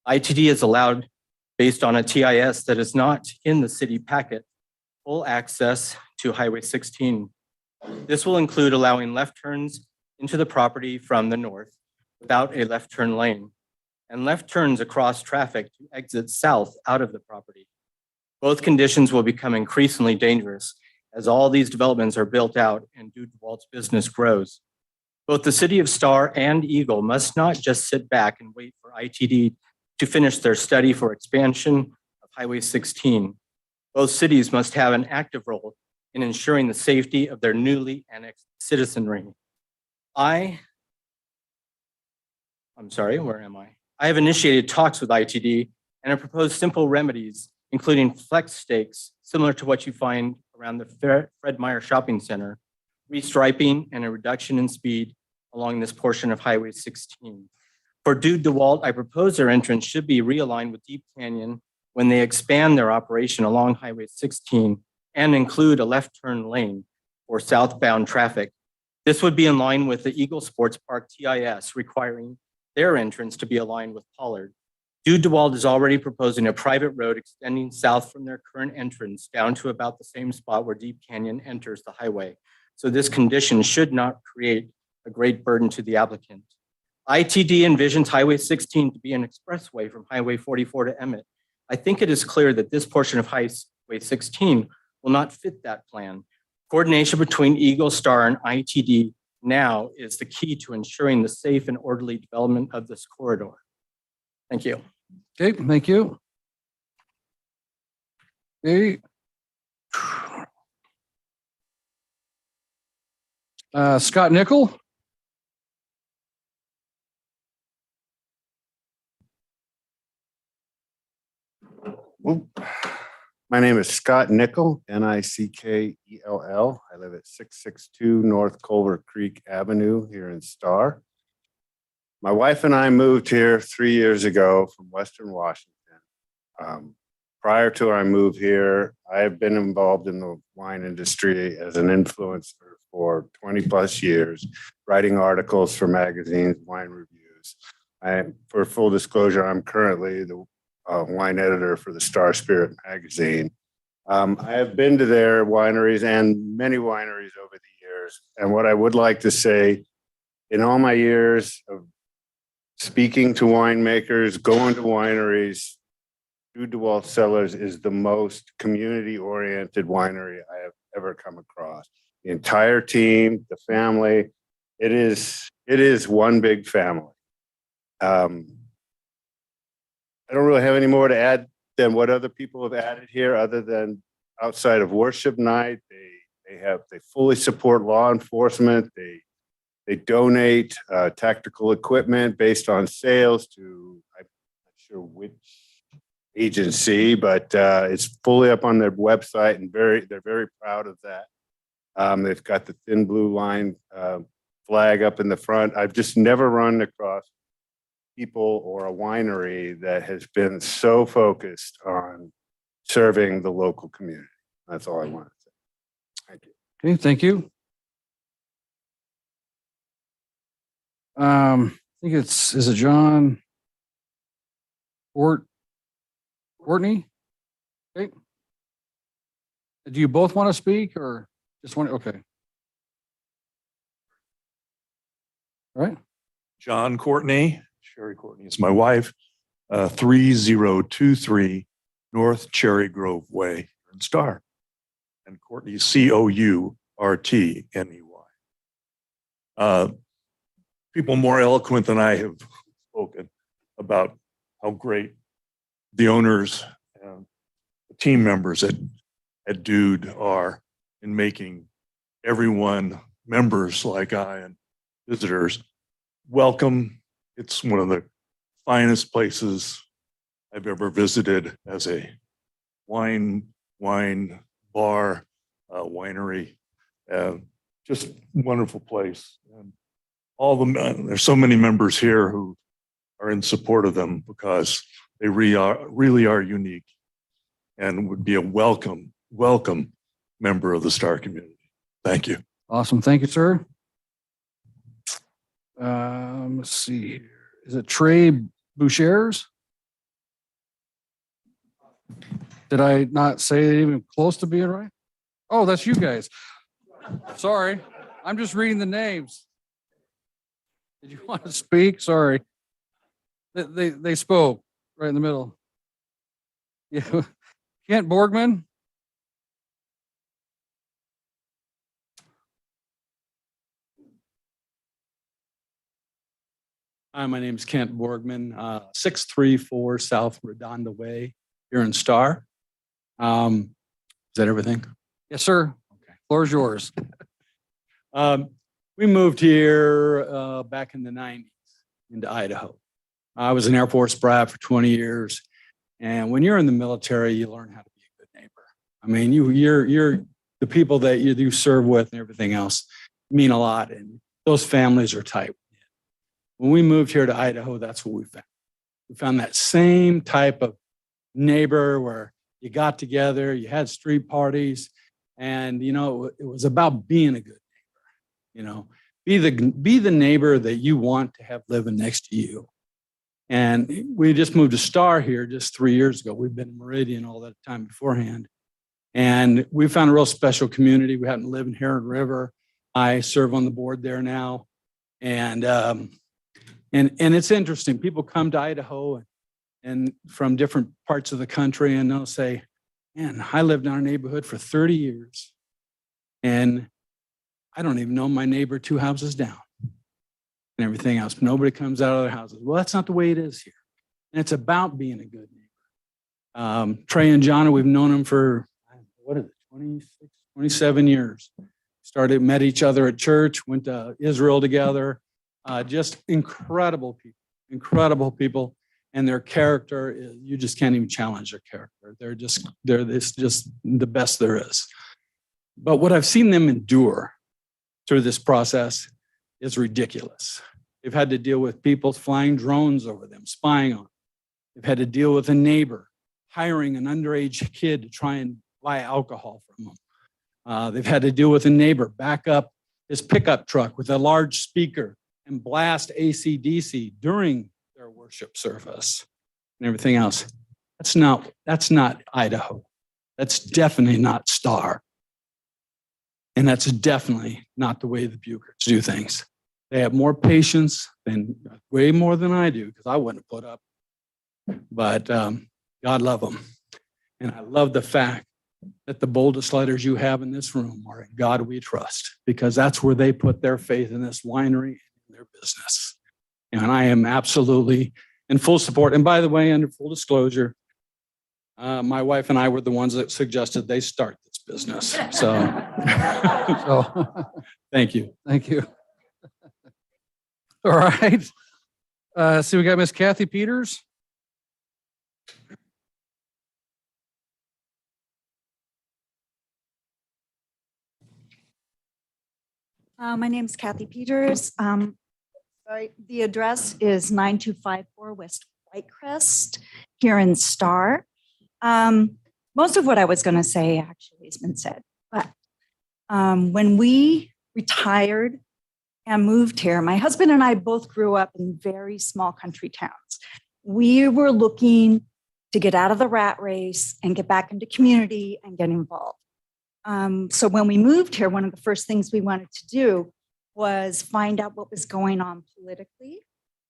ITD is allowed, based on a TIS that is not in the city packet, full access to Highway 16. This will include allowing left turns into the property from the north without a left turn lane, and left turns across traffic to exit south out of the property. Both conditions will become increasingly dangerous as all these developments are built out and Dew DeWalt's business grows. Both the city of Star and Eagle must not just sit back and wait for ITD to finish their study for expansion of Highway 16. Both cities must have an active role in ensuring the safety of their newly annexed citizenry. I'm sorry, where am I? I have initiated talks with ITD and have proposed simple remedies, including flex stakes, similar to what you find around the Fred Meyer Shopping Center, restriping, and a reduction in speed along this portion of Highway 16. For Dew DeWalt, I propose their entrance should be realigned with Deep Canyon when they expand their operation along Highway 16 and include a left turn lane for southbound traffic. This would be in line with the Eagle Sports Park TIS requiring their entrance to be aligned with Pollard. Dew DeWalt is already proposing a private road extending south from their current entrance down to about the same spot where Deep Canyon enters the highway. So this condition should not create a great burden to the applicant. ITD envisions Highway 16 to be an expressway from Highway 44 to Emmett. I think it is clear that this portion of Highway 16 will not fit that plan. Coordination between Eagle, Star, and ITD now is the key to ensuring the safe and orderly development of this corridor. Thank you. Okay, thank you. Okay. Scott Nickel. My name is Scott Nickel, Nickell. I live at 662 North Culver Creek Avenue here in Star. My wife and I moved here 3 years ago from Western Washington. Prior to our move here, I have been involved in the wine industry as an influencer for 20 plus years, writing articles for magazines, wine reviews. For full disclosure, I'm currently the wine editor for the Star Spirit magazine. I have been to their wineries and many wineries over the years. And what I would like to say, in all my years of speaking to winemakers, going to wineries, Dew DeWalt Cellars is the most community-oriented winery I have ever come across. The entire team, the family, it is one big family. I don't really have any more to add than what other people have added here, other than outside of worship night, they fully support law enforcement. They donate tactical equipment based on sales to, I'm not sure which agency, but it's fully up on their website, and they're very proud of that. They've got the thin blue line flag up in the front. I've just never run across people or a winery that has been so focused on serving the local community. That's all I want to say. Thank you. Okay, thank you. I think is it John Courtney? Okay. Do you both want to speak or just one? Okay. All right. John Courtney, Sherry Courtney is my wife, 3023 North Cherry Grove Way in Star. And Courtney, Courtney. People more eloquent than I have spoken about how great the owners and the team members at Dude are. in making everyone, members like I and visitors, welcome. It's one of the finest places I've ever visited as a wine bar, winery. Just wonderful place. And there's so many members here who are in support of them because they really are unique and would be a welcome member of the Star community. Thank you. Awesome. Thank you, sir. Let's see here. Is it Trey Bouchers? Did I not say it even close to being right? Oh, that's you guys. Sorry. I'm just reading the names. Did you want to speak? Sorry. They spoke right in the middle. Yeah. Kent Borgman. Hi, my name is Kent Borgman, 634 South Redonda Way here in Star. Is that everything? Yes, sir. Okay. Floor is yours. We moved here back in the 90s into Idaho. I was an Air Force brat for 20 years. And when you're in the military, you learn how to be a good neighbor. I mean, you're the people that you serve with and everything else mean a lot. And those families are tight. When we moved here to Idaho, that's what we found. We found that same type of neighbor where you got together, you had street parties, and it was about being a good neighbor. Be the neighbor that you want to have living next to you. And we just moved to Star here just 3 years ago. We've been in Meridian all that time beforehand. And we found a real special community. We happen to live in Heron River. I serve on the board there now. And it's interesting. People come to Idaho and from different parts of the country, and they'll say, man, I lived in our neighborhood for 30 years. And I don't even know my neighbor 2 houses down and everything else. Nobody comes out of their houses. Well, that's not the way it is here. And it's about being a good neighbor. Trey and Jonna, we've known them for, 26, 27 years. Met each other at church, went to Israel together. Just incredible people. And their character is, you just can't even challenge their character. It's just the best there is. But what I've seen them endure through this process is ridiculous. They've had to deal with people flying drones over them, spying on them. They've had to deal with a neighbor hiring an underage kid to try and buy alcohol from them. They've had to deal with a neighbor back up his pickup truck with a large speaker and blast AC/DC during their worship service and everything else. That's not Idaho. That's definitely not Star. And that's definitely not the way the Bucherts do things. They have more patience way more than I do, because I wouldn't have put up. But God love them. And I love the fact that the boldest letters you have in this room are in God we trust, because that's where they put their faith in this winery and their business. And I am absolutely in full support. And by the way, under full disclosure, my wife and I were the ones that suggested they start this business. So thank you. Thank you. All right. So we got Miss Kathy Peters. My name is Kathy Peters. The address is 9254 West Whitecrest here in Star. Most of what I was going to say actually has been said. But when we retired and moved here, my husband and I both grew up in very small country towns. We were looking to get out of the rat race and get back into community and get involved. So when we moved here, one of the first things we wanted to do was find out what was going on politically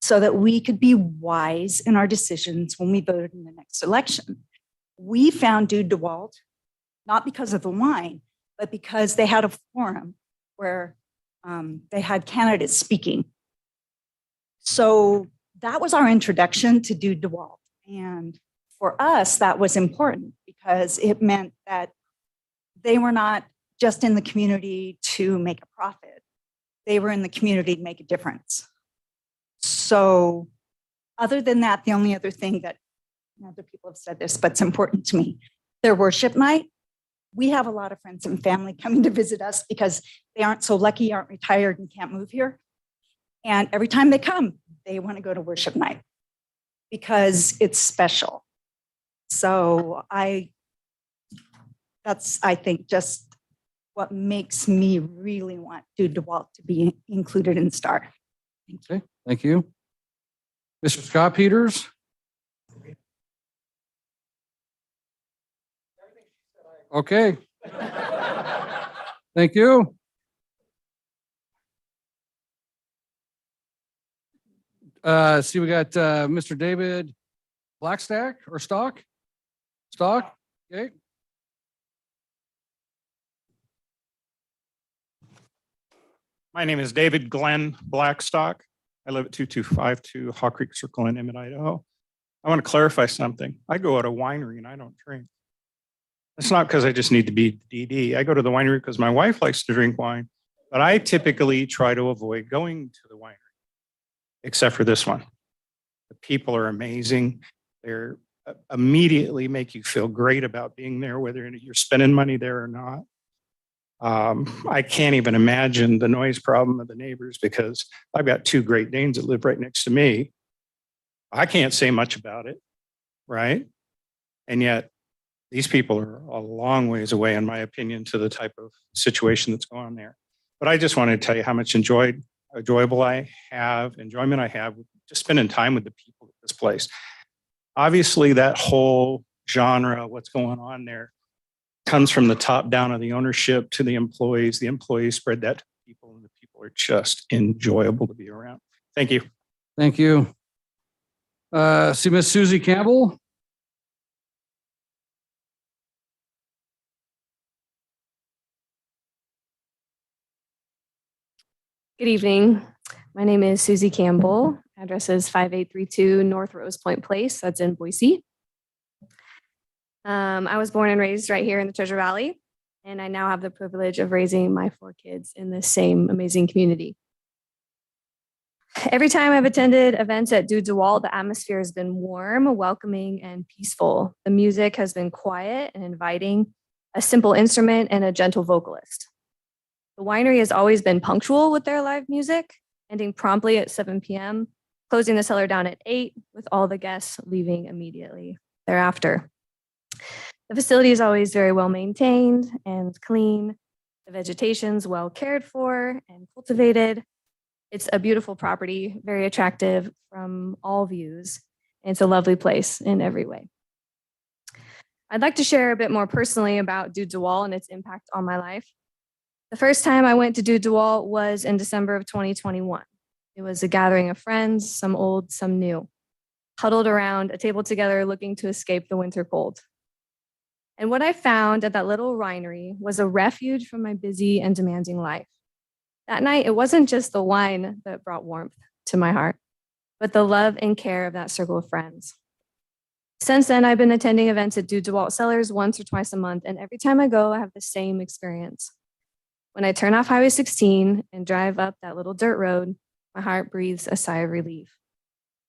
so that we could be wise in our decisions when we voted in the next election. We found Dude DeWalt, not because of the wine, but because they had a forum where they had candidates speaking. So that was our introduction to Dude DeWalt. And for us, that was important because it meant that they were not just in the community to make a profit. They were in the community to make a difference. So other than that, the only other thing that other people have said this, but it's important to me, their worship night. We have a lot of friends and family coming to visit us because they aren't so lucky, aren't retired, and can't move here. And every time they come, they want to go to worship night because it's special. So that's, I think, just what makes me really want Dude DeWalt to be included in STAR. Okay, thank you. Mr. Scott Peters? Okay. Thank you. See, we got Mr. David Blackstack or Stock? Stock, okay. My name is David Glenn Blackstock. I live at 2252 Hawk Creek Circle in Emmett, Idaho. I want to clarify something. I go at a winery and I don't drink. It's not because I just need to be DD. I go to the winery because my wife likes to drink wine, but I typically try to avoid going to the winery, except for this one. The people are amazing. They're immediately make you feel great about being there, whether you're spending money there or not. I can't even imagine the noise problem of the neighbors because I've got two Great Danes that live right next to me. I can't say much about it, right? And yet these people are a long ways away, in my opinion, to the type of situation that's going on there. But I just wanted to tell you how much enjoyment I have just spending time with the people at this place. Obviously, that whole genre, what's going on there, comes from the top down of the ownership to the employees. The employees spread that to people, and the people are just enjoyable to be around. Thank you. Thank you. See Miss Susie Campbell. Good evening. My name is Susie Campbell. Address is 5832 North Rose Point Place. That's in Boise. I was born and raised right here in the Treasure Valley, and I now have the privilege of raising my 4 kids in this same amazing community. Every time I've attended events at Dude DeWalt, the atmosphere has been warm, welcoming, and peaceful. The music has been quiet and inviting, a simple instrument, and a gentle vocalist. The winery has always been punctual with their live music, ending promptly at 7 p.m., closing the cellar down at 8, with all the guests leaving immediately thereafter. The facility is always very well maintained and clean. The vegetation's well cared for and cultivated. It's a beautiful property, very attractive from all views. And it's a lovely place in every way. I'd like to share a bit more personally about Dude DeWalt and its impact on my life. The first time I went to Dude DeWalt was in December of 2021. It was a gathering of friends, some old, some new, huddled around a table together looking to escape the winter cold. And what I found at that little winery was a refuge from my busy and demanding life. That night, it wasn't just the wine that brought warmth to my heart, but the love and care of that circle of friends. Since then, I've been attending events at Dude DeWalt Cellars once or twice a month, and every time I go, I have the same experience. When I turn off Highway 16 and drive up that little dirt road, my heart breathes a sigh of relief.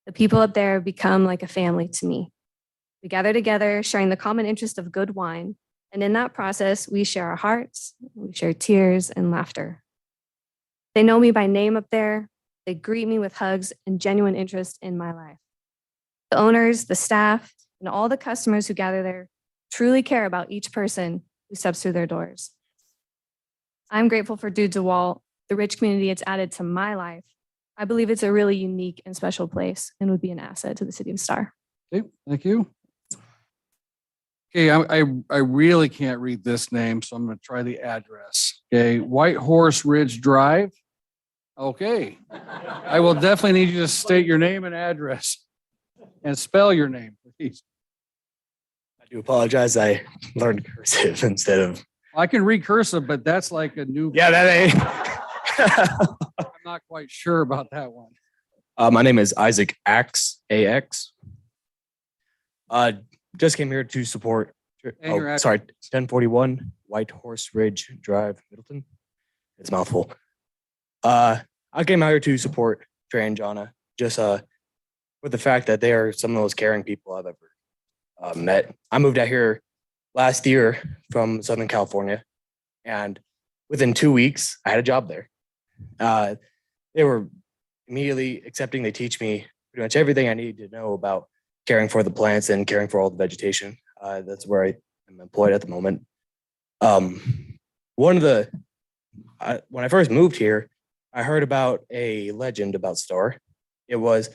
The people up there become like a family to me. We gather together, sharing the common interest of good wine, and in that process, we share our hearts, we share tears and laughter. They know me by name up there. They greet me with hugs and genuine interest in my life. The owners, the staff, and all the customers who gather there truly care about each person who steps through their doors. I'm grateful for Dude DeWalt, the rich community it's added to my life. I believe it's a really unique and special place and would be an asset to the city of Star. Okay, thank you. Okay, I really can't read this name, so I'm going to try the address. Okay, White Horse Ridge Drive. Okay, I will definitely need you to state your name and address and spell your name, please. I do apologize. I learned cursive instead of. I can read cursive, but that's like a new. Yeah, that ain't. I'm not quite sure about that one. My name is Isaac Ax, AX. Just came here to support. And your address. Sorry, 1041 White Horse Ridge Drive, Middleton. It's a mouthful. I came out here to support Trey and Jonna, just with the fact that they are some of the most caring people I've ever met. I moved out here last year from Southern California, and within 2 weeks, I had a job there. They were immediately accepting. They teach me pretty much everything I need to know about caring for the plants and caring for all the vegetation. That's where I am employed at the moment. When I first moved here, I heard about a legend about Star. It was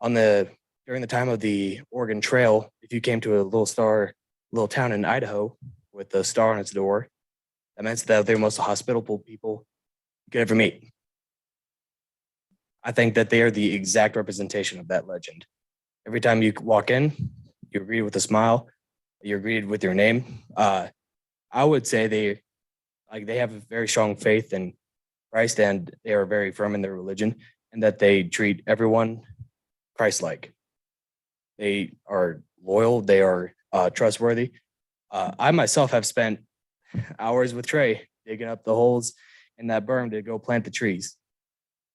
during the time of the Oregon Trail. If you came to a little town in Idaho with a star on its door, that meant that they're the most hospitable people you could ever meet. I think that they are the exact representation of that legend. Every time you walk in, you're greeted with a smile. You're greeted with your name. I would say they have a very strong faith in Christ, and they are very firm in their religion, and that they treat everyone Christ-like. They are loyal. They are trustworthy. I myself have spent hours with Trey digging up the holes in that berm to go plant the trees.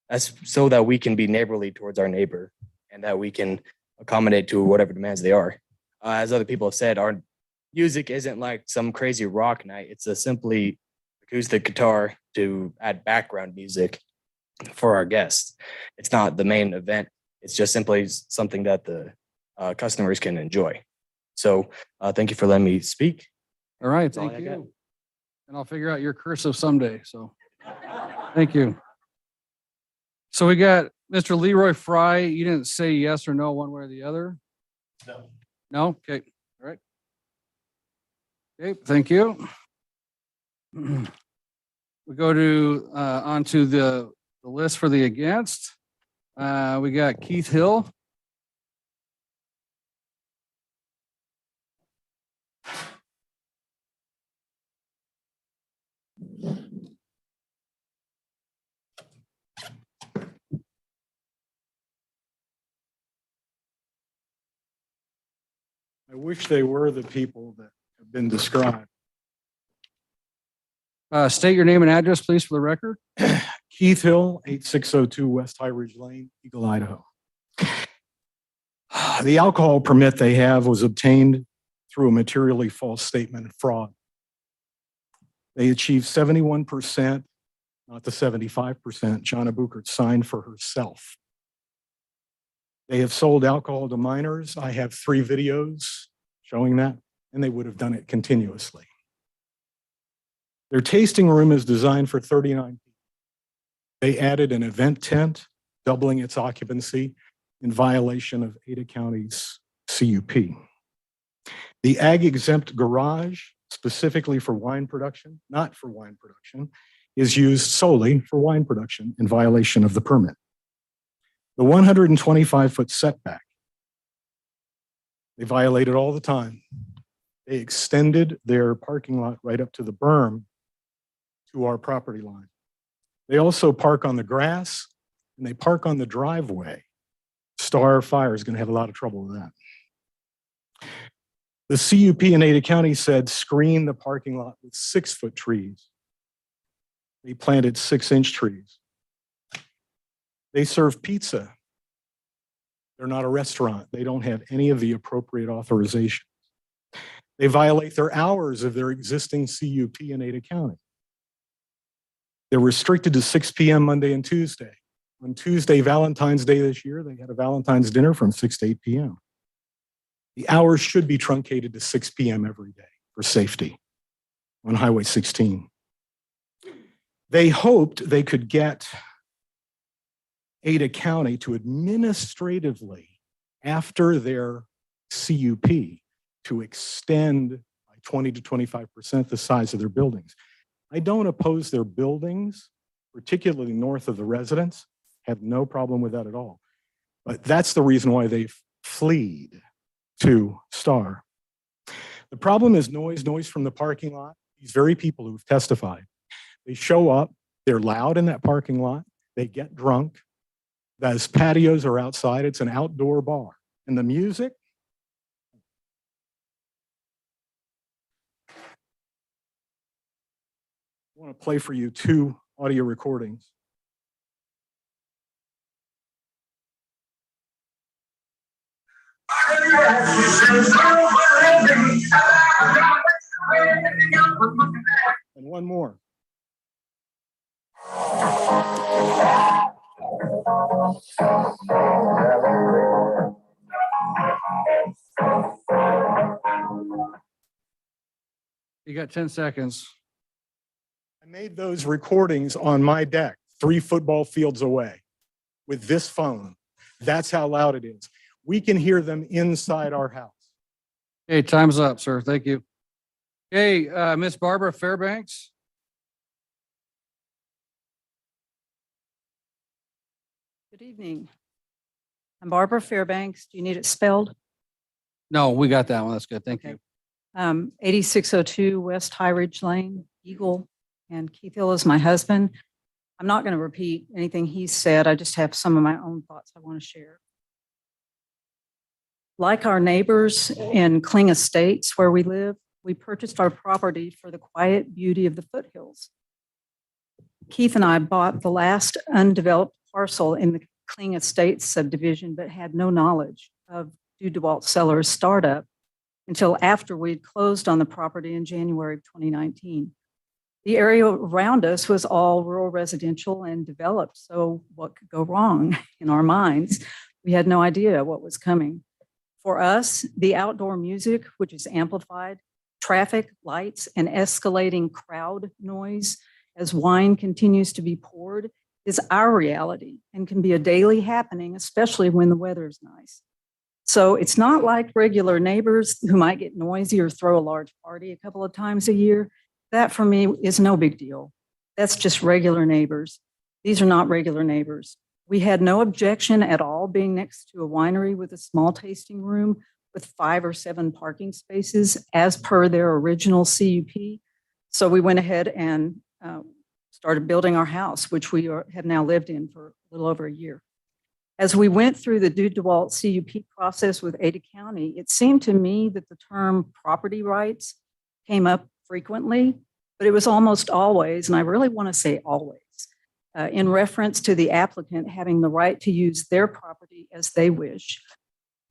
That's so that we can be neighborly towards our neighbor and that we can accommodate to whatever demands they are. As other people have said, our music isn't like some crazy rock night. It's a simply acoustic guitar to add background music for our guests. It's not the main event. It's just simply something that the customers can enjoy. So thank you for letting me speak. All right, That's all thank I got. you. And I'll figure out your cursive someday, so. Thank you. So we got Mr. Leroy Fry. You didn't say yes or no one way or the other? No. No? Okay, all right. Okay, thank you. We go to, onto the list for the against. We got Keith Hill. I wish they were the people that have been described. State your name and address, please, for the record. Keith Hill, 8602 West High Ridge Lane, Eagle, Idaho. The alcohol permit they have was obtained through a materially false statement of fraud. They achieved 71%, not the 75% Jonna Buchert signed for herself. They have sold alcohol to minors. I have 3 videos showing that, and they would have done it continuously. Their tasting room is designed for 39 people. They added an event tent, doubling its occupancy in violation of Ada County's CUP. The ag exempt garage, specifically for wine production, not for wine production, is used solely for wine production in violation of the permit. The 125-foot setback, they violate it all the time. They extended their parking lot right up to the berm to our property line. They also park on the grass and they park on the driveway. Star Fire is going to have a lot of trouble with that. The CUP in Ada County said screen the parking lot with 6-foot trees. They planted 6-inch trees. They serve pizza. They're not a restaurant. They don't have any of the appropriate authorizations. They violate their hours of their existing CUP in Ada County. They're restricted to 6 p.m. Monday and Tuesday. On Tuesday, Valentine's Day this year, they had a Valentine's dinner from 6 to 8 p.m. The hours should be truncated to 6 p.m. every day for safety on Highway 16. They hoped they could get Ada County to administratively, after their CUP, to extend by 20 to 25% the size of their buildings. I don't oppose their buildings, particularly north of the residence, have no problem with that at all. But that's the reason why they fled to Star. The problem is noise from the parking lot. These very people who've testified, they show up, they're loud in that parking lot, they get drunk. Those patios are outside, it's an outdoor bar. And the music, I want to play for you 2 audio recordings. And one more. You got 10 seconds. I made those recordings on my deck, 3 football fields away with this phone. That's how loud it is. We can hear them inside our house. Okay, time's up, sir. Thank you. Okay, Miss Barbara Fairbanks. Good evening. I'm Barbara Fairbanks. Do you need it spelled? No, we got that one. That's good. Thank you. 8602 West High Ridge Lane, Eagle, and Keith Hill is my husband. I'm not going to repeat anything he said. I just have some of my own thoughts I want to share. Like our neighbors in Kling Estates where we live, we purchased our property for the quiet beauty of the foothills. Keith and I bought the last undeveloped parcel in the Kling Estates subdivision, but had no knowledge of Du DeWalt Sellers startup until after we'd closed on the property in January of 2019. The area around us was all rural residential and developed, so what could go wrong in our minds? We had no idea what was coming. For us, the outdoor music, which is amplified, traffic, lights, and escalating crowd noise as wine continues to be poured is our reality and can be a daily happening, especially when the weather is nice. So it's not like regular neighbors who might get noisy or throw a large party a couple of times a year. That for me is no big deal. That's just regular neighbors. These are not regular neighbors. We had no objection at all being next to a winery with a small tasting room with 5 or 7 parking spaces as per their original CUP. So we went ahead and started building our house, which we have now lived in for a little over a year. As we went through the Du DeWalt CUP process with Ada County, it seemed to me that the term property rights came up frequently, but it was almost always, and I really want to say always, in reference to the applicant having the right to use their property as they wish,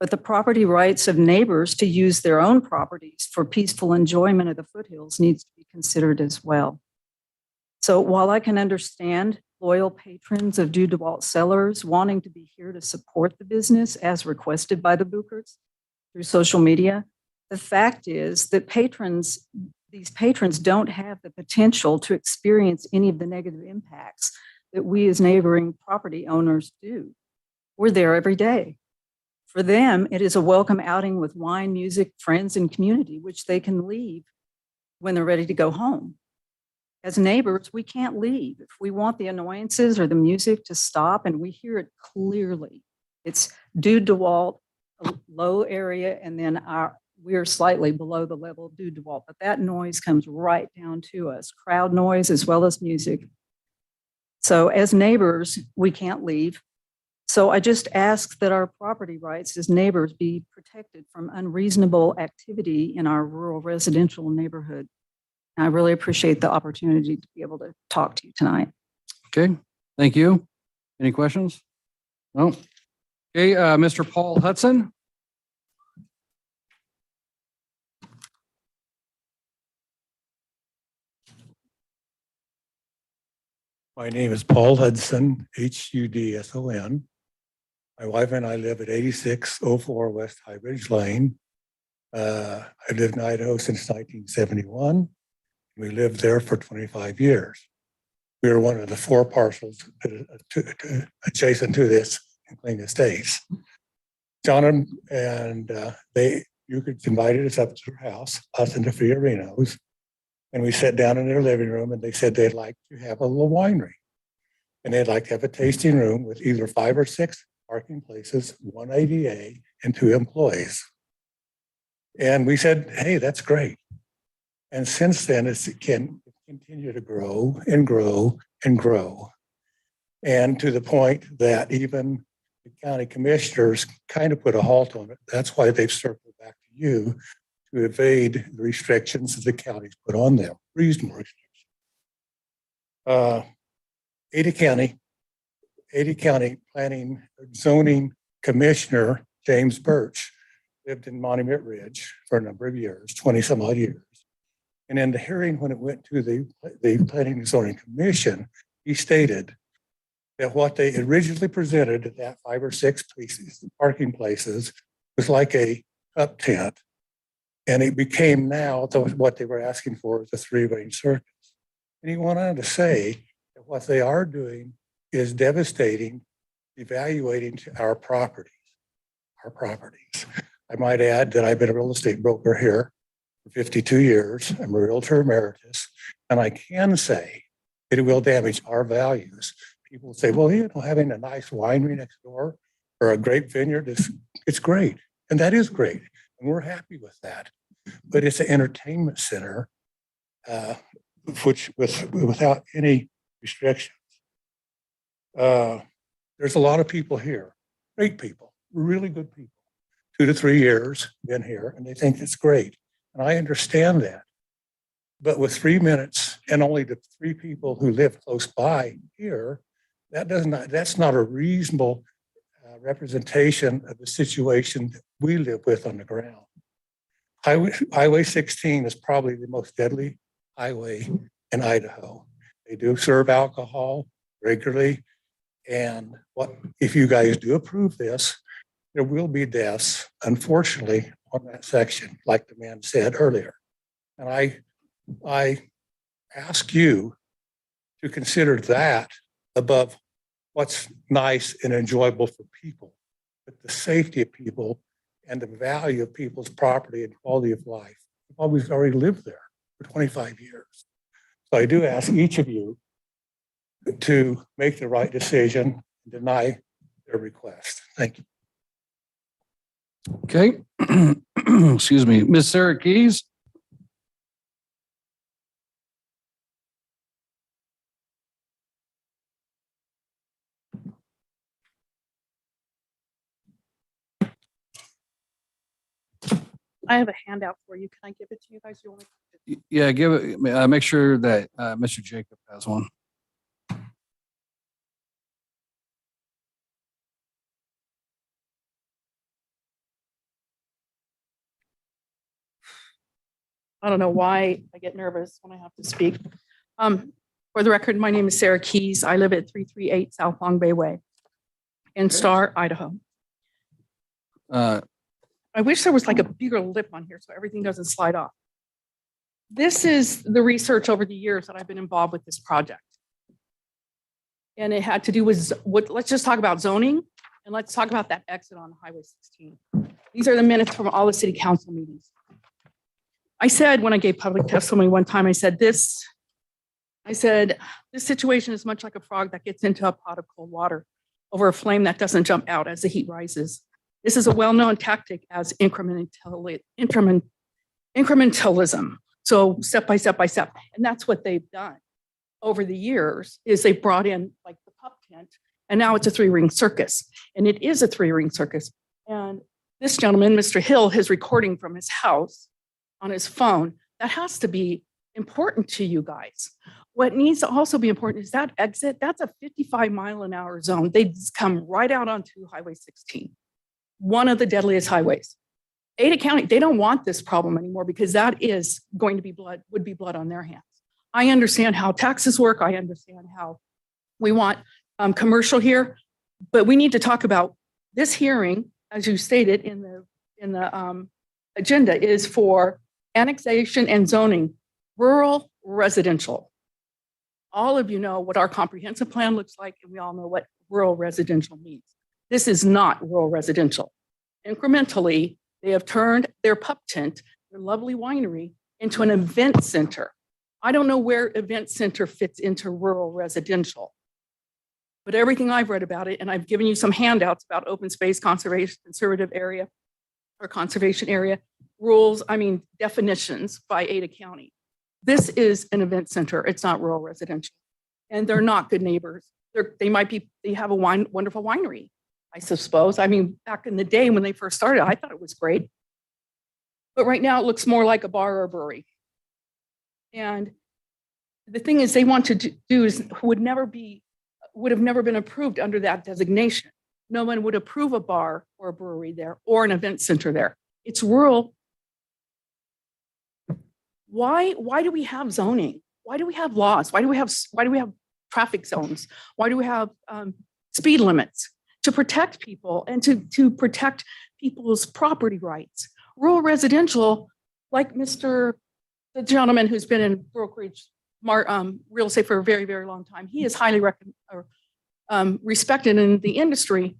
but the property rights of neighbors to use their own properties for peaceful enjoyment of the foothills needs to be considered as well. So while I can understand loyal patrons of Du DeWalt Sellers wanting to be here to support the business as requested by the Bookerts through social media, the fact is that these patrons don't have the potential to experience any of the negative impacts that we as neighboring property owners do. We're there every day. For them, it is a welcome outing with wine, music, friends, and community, which they can leave when they're ready to go home. As neighbors, we can't leave. If we want the annoyances or the music to stop, and we hear it clearly, it's Du DeWalt, a low area, and then we're slightly below the level of Du DeWalt, but that noise comes right down to us, crowd noise as well as music. So as neighbors, we can't leave. So I just ask that our property rights as neighbors be protected from unreasonable activity in our rural residential neighborhood. And I really appreciate the opportunity to be able to talk to you tonight. Okay, thank you. Any questions? No. Okay, Mr. Paul Hudson. My name is Paul Hudson, Hudson. My wife and I live at 8604 West High Ridge Lane. I've lived in Idaho since 1971. We lived there for 25 years. We are one of the 4 parcels adjacent to this in Kling Estates. John and you could invited us up to their house, us and the Fiorinos, and we sat down in their living room and they said they'd like to have a little winery. And they'd like to have a tasting room with either 5 or 6 parking places, 1 ADA, and 2 employees. And we said, hey, that's great. And since then, it's continued to grow and grow and grow. And to the point that even the county commissioners kind of put a halt on it. That's why they've circled back to you to evade the restrictions that the county's put on them, reasonable restrictions. Ada County Planning Zoning Commissioner James Birch lived in Monument Ridge for a number of years, 20 some odd years. And in the hearing, when it went to the Planning and Zoning Commission, he stated that what they originally presented at that 5 or 6 places, parking places, was like a up tent. And it became now what they were asking for was a 3-ring circus. And he went on to say that what they are doing is devastating, evaluating to our properties. I might add that I've been a real estate broker here for 52 years. I'm a realtor emeritus, and I can say it will damage our values. People say, well, having a nice winery next door or a grape vineyard it's great. And that is great. And we're happy with that. But it's an entertainment center, without any restrictions. There's a lot of people here, great people, really good people. 2 to 3 years been here, and they think it's great. And I understand that. But with 3 minutes and only the 3 people who live close by here, that's not a reasonable representation of the situation that we live with on the ground. Highway 16 is probably the most deadly highway in Idaho. They do serve alcohol regularly. And if you guys do approve this, there will be deaths, unfortunately, on that section, like the man said earlier. And I ask you to consider that above what's nice and enjoyable for people, but the safety of people and the value of people's property and quality of life. We've always already lived there for 25 years. So I do ask each of you to make the right decision and deny their request. Thank you. Okay. Excuse me. Ms. Sarah Keys? I have a handout for you. Can I give it to you guys? You want me Yeah, give it, make sure that Mr. Jacob has one. I don't know why I get nervous when I have to speak. For the record, my name is Sarah Keys. I live at 338 South Long Bay Way in Star, Idaho. I wish there was like a bigger lip on here so everything doesn't slide off. This is the research over the years that I've been involved with this project. And it had to do with let's just talk about zoning and let's talk about that exit on Highway 16. These are the minutes from all the city council meetings. I said when I gave public testimony one time, I said this situation is much like a frog that gets into a pot of cold water over a flame that doesn't jump out as the heat rises. This is a well-known tactic as incrementalism. So step by step by step. And that's what they've done over the years is they brought in like the pup tent and now it's a 3-ring circus. And it is a 3-ring circus. And this gentleman, Mr. Hill, his recording from his house on his phone, that has to be important to you guys. What needs to also be important is that exit, that's a 55-mile-an-hour zone. They just come right out onto Highway 16, one of the deadliest highways. Ada County, they don't want this problem anymore because that is going to be would be blood on their hands. I understand how taxes work. I understand how we want commercial here, but we need to talk about this hearing, as you stated in the agenda, is for annexation and zoning, rural residential. All of you know what our comprehensive plan looks like, and we all know what rural residential means. This is not rural residential. Incrementally, they have turned their pup tent, their lovely winery, into an event center. I don't know where event center fits into rural residential, but everything I've read about it, and I've given you some handouts about open space conservation, conservative area, or conservation area, rules, definitions by Ada County. This is an event center. It's not rural residential. And they're not good neighbors. They have a wonderful winery, I suppose. Back in the day when they first started, I thought it was great. But right now it looks more like a bar or a brewery. And the thing is they want to do is would have never been approved under that designation. No one would approve a bar or a brewery there or an event center there. It's rural. Why do we have zoning? Why do we have laws? Why do we have traffic zones? Why do we have speed limits? To protect people and to protect people's property rights. Rural residential, like the gentleman who's been in brokerage real estate for a very, very long time, he is highly respected in the industry.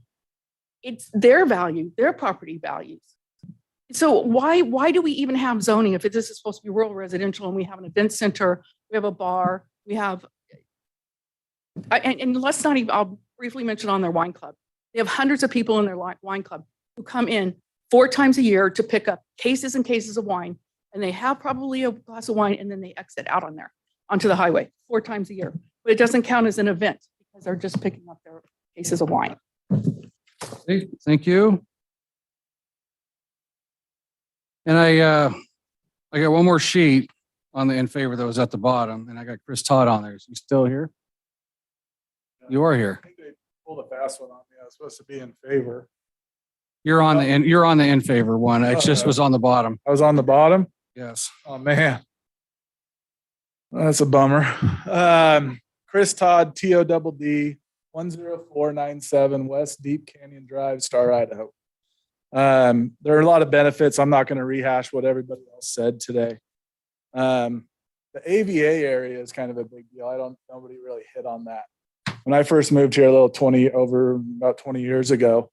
It's their value, their property values. So why do we even have zoning if this is supposed to be rural residential and we have an event center, we have a bar, we have, and let's not even, I'll briefly mention on their wine club. They have hundreds of people in their wine club who come in 4 times a year to pick up cases and cases of wine, and they have probably a glass of wine and then they exit out onto the highway 4 times a year. But it doesn't count as an event because they're just picking up their cases of wine. Thank you. And I got one more sheet on the in favor that was at the bottom, and I got Chris Todd on there. Is he still here? You are here. I think they pulled a fast one on me. I was supposed to be in favor. You're on the in favor one. It just was on the bottom. I was on the bottom? Yes. Oh, man. That's a bummer. Chris Todd, TODD, 10497 West Deep Canyon Drive, Star, Idaho. There are a lot of benefits. I'm not going to rehash what everybody else said today. The AVA area is kind of a big deal. Nobody really hit on that. When I first moved here about 20 years ago,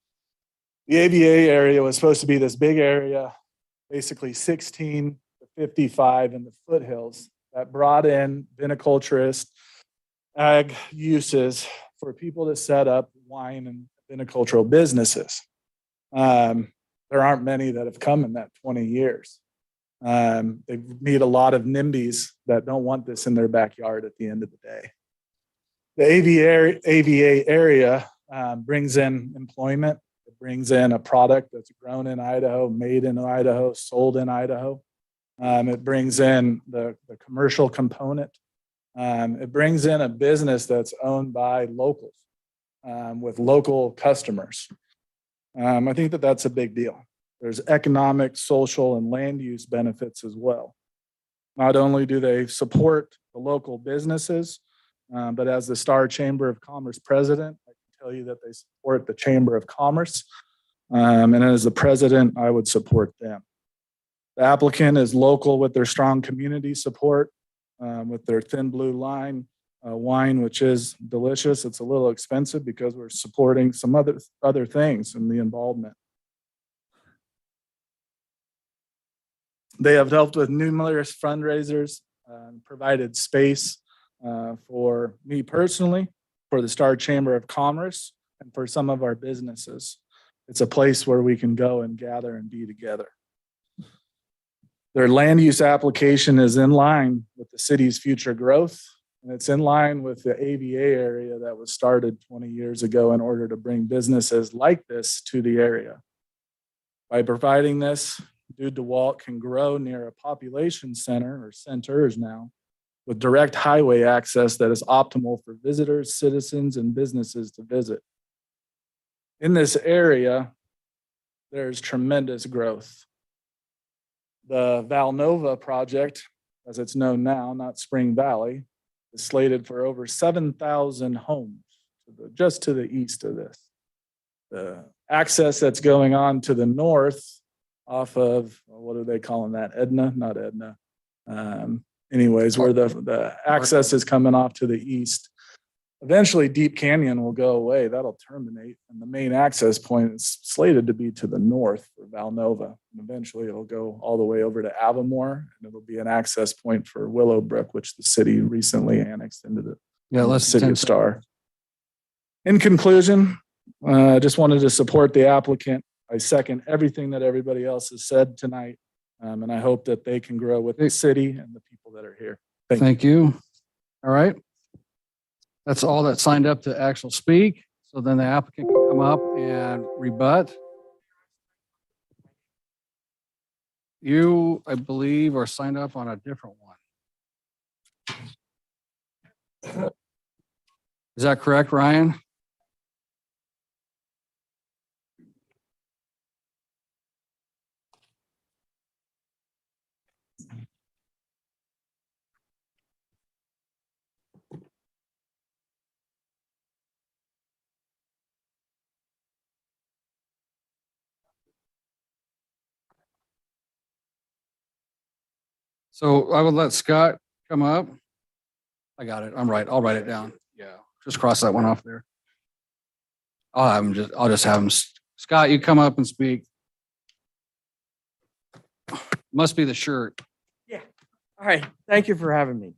the AVA area was supposed to be this big area, basically 16 to 55 in the foothills that brought in viniculturist ag uses for people to set up wine and vinicultural businesses. There aren't many that have come in that 20 years. They meet a lot of NIMBYs that don't want this in their backyard at the end of the day. The AVA area brings in employment. It brings in a product that's grown in Idaho, made in Idaho, sold in Idaho. It brings in the commercial component. It brings in a business that's owned by locals with local customers. I think that that's a big deal. There's economic, social, and land use benefits as well. Not only do they support the local businesses, but as the Star Chamber of Commerce president, I can tell you that they support the Chamber of Commerce. And as the president, I would support them. The applicant is local with their strong community support, with their Thin Blue Line wine, which is delicious. It's a little expensive because we're supporting some other things in the involvement. They have helped with numerous fundraisers, provided space for me personally, for the Star Chamber of Commerce, and for some of our businesses. It's a place where we can go and gather and be together. Their land use application is in line with the city's future growth, and it's in line with the AVA area that was started 20 years ago in order to bring businesses like this to the area. By providing this, Dude DeWalt can grow near a population center or centers now with direct highway access that is optimal for visitors, citizens, and businesses to visit. In this area, there's tremendous growth. The Valnova project, as it's known now, not Spring Valley, is slated for over 7,000 homes just to the east of this. The access that's going on to the north off of, what are they calling that? Edna? Not Edna. Anyways, where the access is coming off to the east. Eventually, Deep Canyon will go away. That'll terminate. And the main access point is slated to be to the north for Valnova. And eventually, it'll go all the way over to Avamore, and it'll be an access point for Willowbrook, which the city recently annexed into the city of Star. In conclusion, I just wanted to support the applicant. I second everything that everybody else has said tonight. And I hope that they can grow with the city and the people that are here. Thank you. All right. That's all that signed up to actually speak. So then the applicant can come up and rebut. You, I believe, are signed up on a different one. Is that correct, Ryan? So I would let Scott come up. I got it. I'm right. I'll write it down. Yeah, just cross that one off there. I'll just have him. Scott, you come up and speak. Must be the shirt. All right, thank you for having me.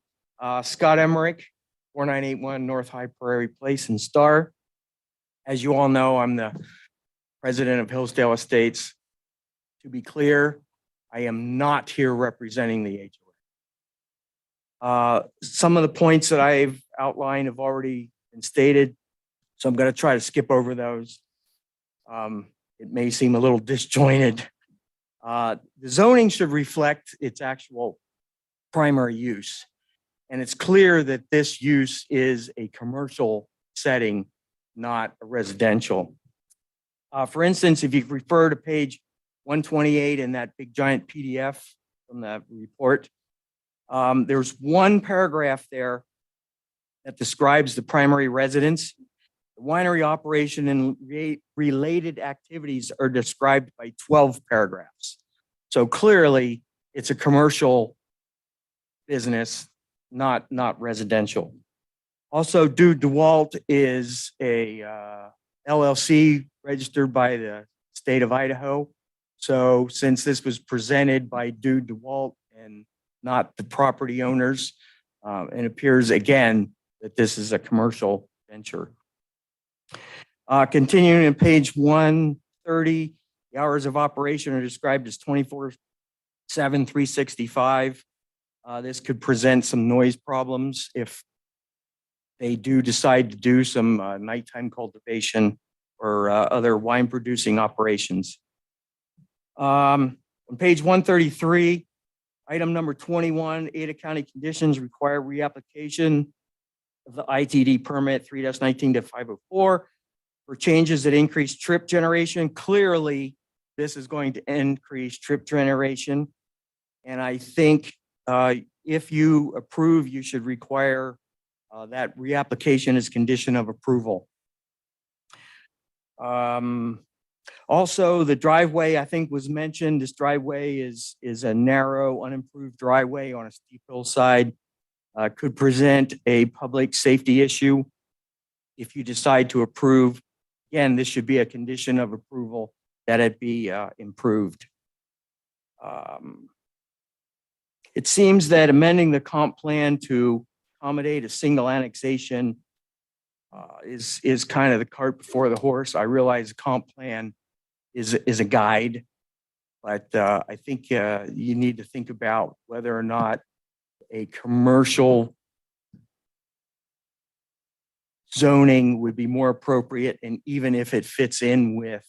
Scott Emmerich, 4981 North High Prairie Place in Star. As you all know, I'm the president of Hillsdale Estates. To be clear, I am not here representing the HOA. Some of the points that I've outlined have already been stated, so I'm going to try to skip over those. It may seem a little disjointed. The zoning should reflect its actual primary use. And it's clear that this use is a commercial setting, not a residential. For instance, if you refer to page 128 in that big giant PDF from the report, there's one paragraph there that describes the primary residence. The winery operation and related activities are described by 12 paragraphs. So clearly, it's a commercial business, not residential. Also, Dude DeWalt is a LLC registered by the state of Idaho. So since this was presented by Dude DeWalt and not the property owners, it appears again that this is a commercial venture. Continuing in page 130, the hours of operation are described as 24/7, 365. This could present some noise problems if they do decide to do some nighttime cultivation or other wine producing operations. On page 133, item number 21, Ada County conditions require reapplication of the ITD permit 3-19-504 for changes that increase trip generation. Clearly, this is going to increase trip generation. And I think if you approve, you should require that reapplication as condition of approval. Also, the driveway, I think, was mentioned. This driveway is a narrow, unimproved driveway on a steep hillside. Could present a public safety issue if you decide to approve. Again, this should be a condition of approval that it be improved. It seems that amending the comp plan to accommodate a single annexation is kind of the cart before the horse. I realize the comp plan is a guide, but I think you need to think about whether or not a commercial zoning would be more appropriate, and even if it fits in with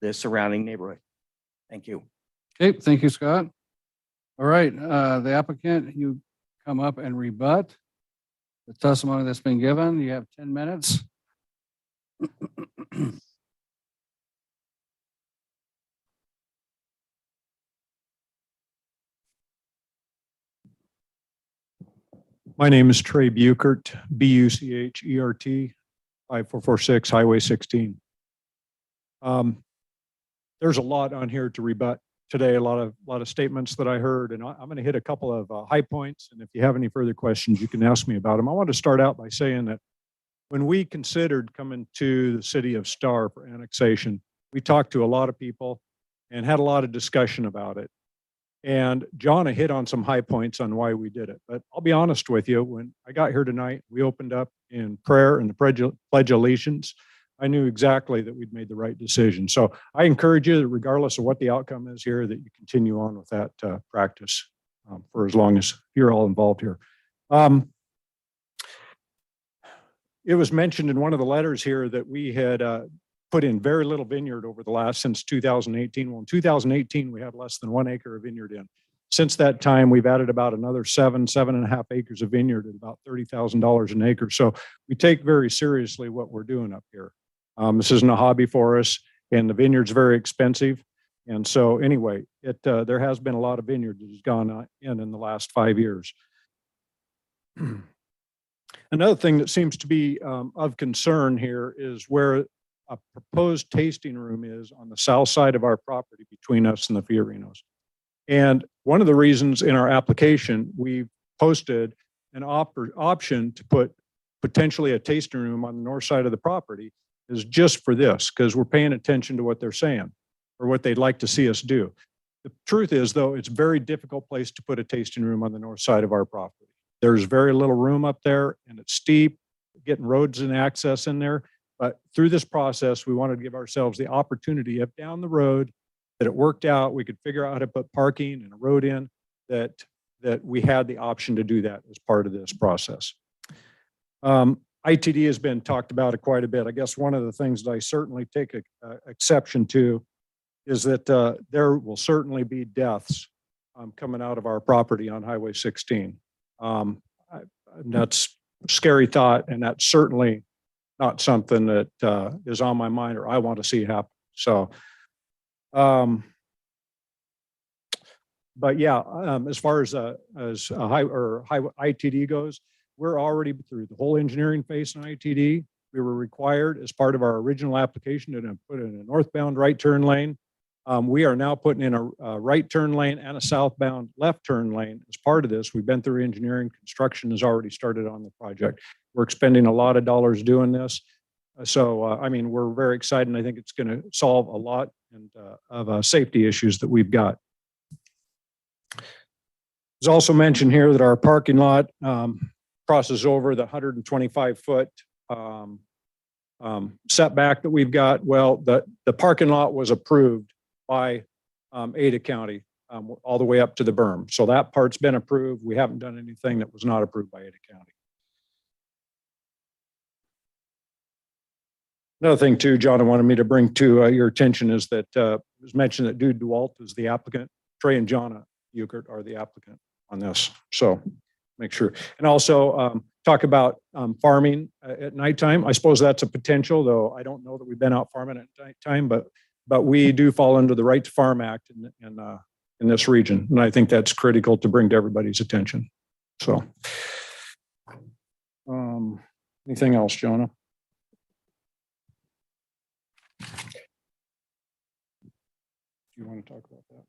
the surrounding neighborhood. Thank you. Okay, thank you, Scott. All right, the applicant, you come up and rebut the testimony that's been given. You have 10 minutes. My name is Trey Buchert, Buchert, 5446 Highway 16. There's a lot on here to rebut today, a lot of statements that I heard, and I'm going to hit a couple of high points. And if you have any further questions, you can ask me about them. I want to start out by saying that when we considered coming to the city of Star for annexation, we talked to a lot of people and had a lot of discussion about it. And John hit on some high points on why we did it. But I'll be honest with you, when I got here tonight, we opened up in prayer and the Pledge of Allegiance. I knew exactly that we'd made the right decision. So I encourage you that regardless of what the outcome is here, that you continue on with that practice for as long as you're all involved here. It was mentioned in one of the letters here that we had put in very little vineyard over the since 2018. Well, in 2018, we had less than 1 acre of vineyard in. Since that time, we've added about another 7.5 acres of vineyard at about $30,000 an acre. So we take very seriously what we're doing up here. This isn't a hobby for us, and the vineyard's very expensive. And so anyway, there has been a lot of vineyard that has gone in the last 5 years. Another thing that seems to be of concern here is where a proposed tasting room is on the south side of our property between us and the Fiorinos. And one of the reasons in our application, we posted an option to put potentially a tasting room on the north side of the property is just for this, because we're paying attention to what they're saying or what they'd like to see us do. The truth is, though, it's a very difficult place to put a tasting room on the north side of our property. There's very little room up there, and it's steep, getting roads and access in there. But through this process, we wanted to give ourselves the opportunity, if down the road that it worked out, we could figure out how to put parking and a road in, that we had the option to do that as part of this process. ITD has been talked about quite a bit. I guess one of the things that I certainly take exception to is that there will certainly be deaths coming out of our property on Highway 16. That's a scary thought, and that's certainly not something that is on my mind or I want to see happen. So, but yeah, as far as high ITD goes, we're already through the whole engineering phase in ITD. We were required as part of our original application to put in a northbound right turn lane. We are now putting in a right turn lane and a southbound left turn lane as part of this. We've been through engineering. Construction has already started on the project. We're expending a lot of dollars doing this. So, I mean, we're very excited, and I think it's going to solve a lot of safety issues that we've got. There's also mentioned here that our parking lot crosses over the 125-foot setback that we've got. Well, the parking lot was approved by Ada County all the way up to the berm. So that part's been approved. We haven't done anything that was not approved by Ada County. Another thing too, John, wanted me to bring to your attention is that it was mentioned that Dude DeWalt is the applicant. Trey and Jonna Buchert are the applicant on this. So make sure. And also talk about farming at nighttime. I suppose that's a potential, though I don't know that we've been out farming at nighttime, but we do fall under the Right to Farm Act in this region. And I think that's critical to bring to everybody's attention. So anything else, Jonah? Do you want to talk about that?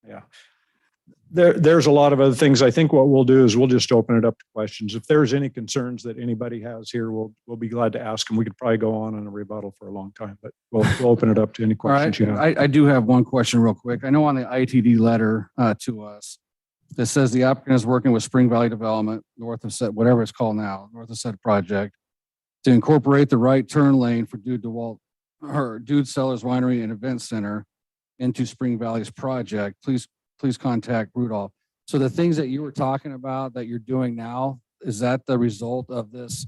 Yeah. There's a lot of other things. I think what we'll do is we'll just open it up to questions. If there's any concerns that anybody has here, we'll be glad to ask them. We could probably go on a rebuttal for a long time, but we'll open it up to any questions you have. I do have one question real quick. I know on the ITD letter to us, that says the applicant is working with Spring Valley Development, north of said, whatever it's called now, north of said project, to incorporate the right turn lane for Dude DeWalt or Dude Cellars Winery and Event Center into Spring Valley's project. Please contact Rudolph. So the things that you were talking about that you're doing now, is that the result of this?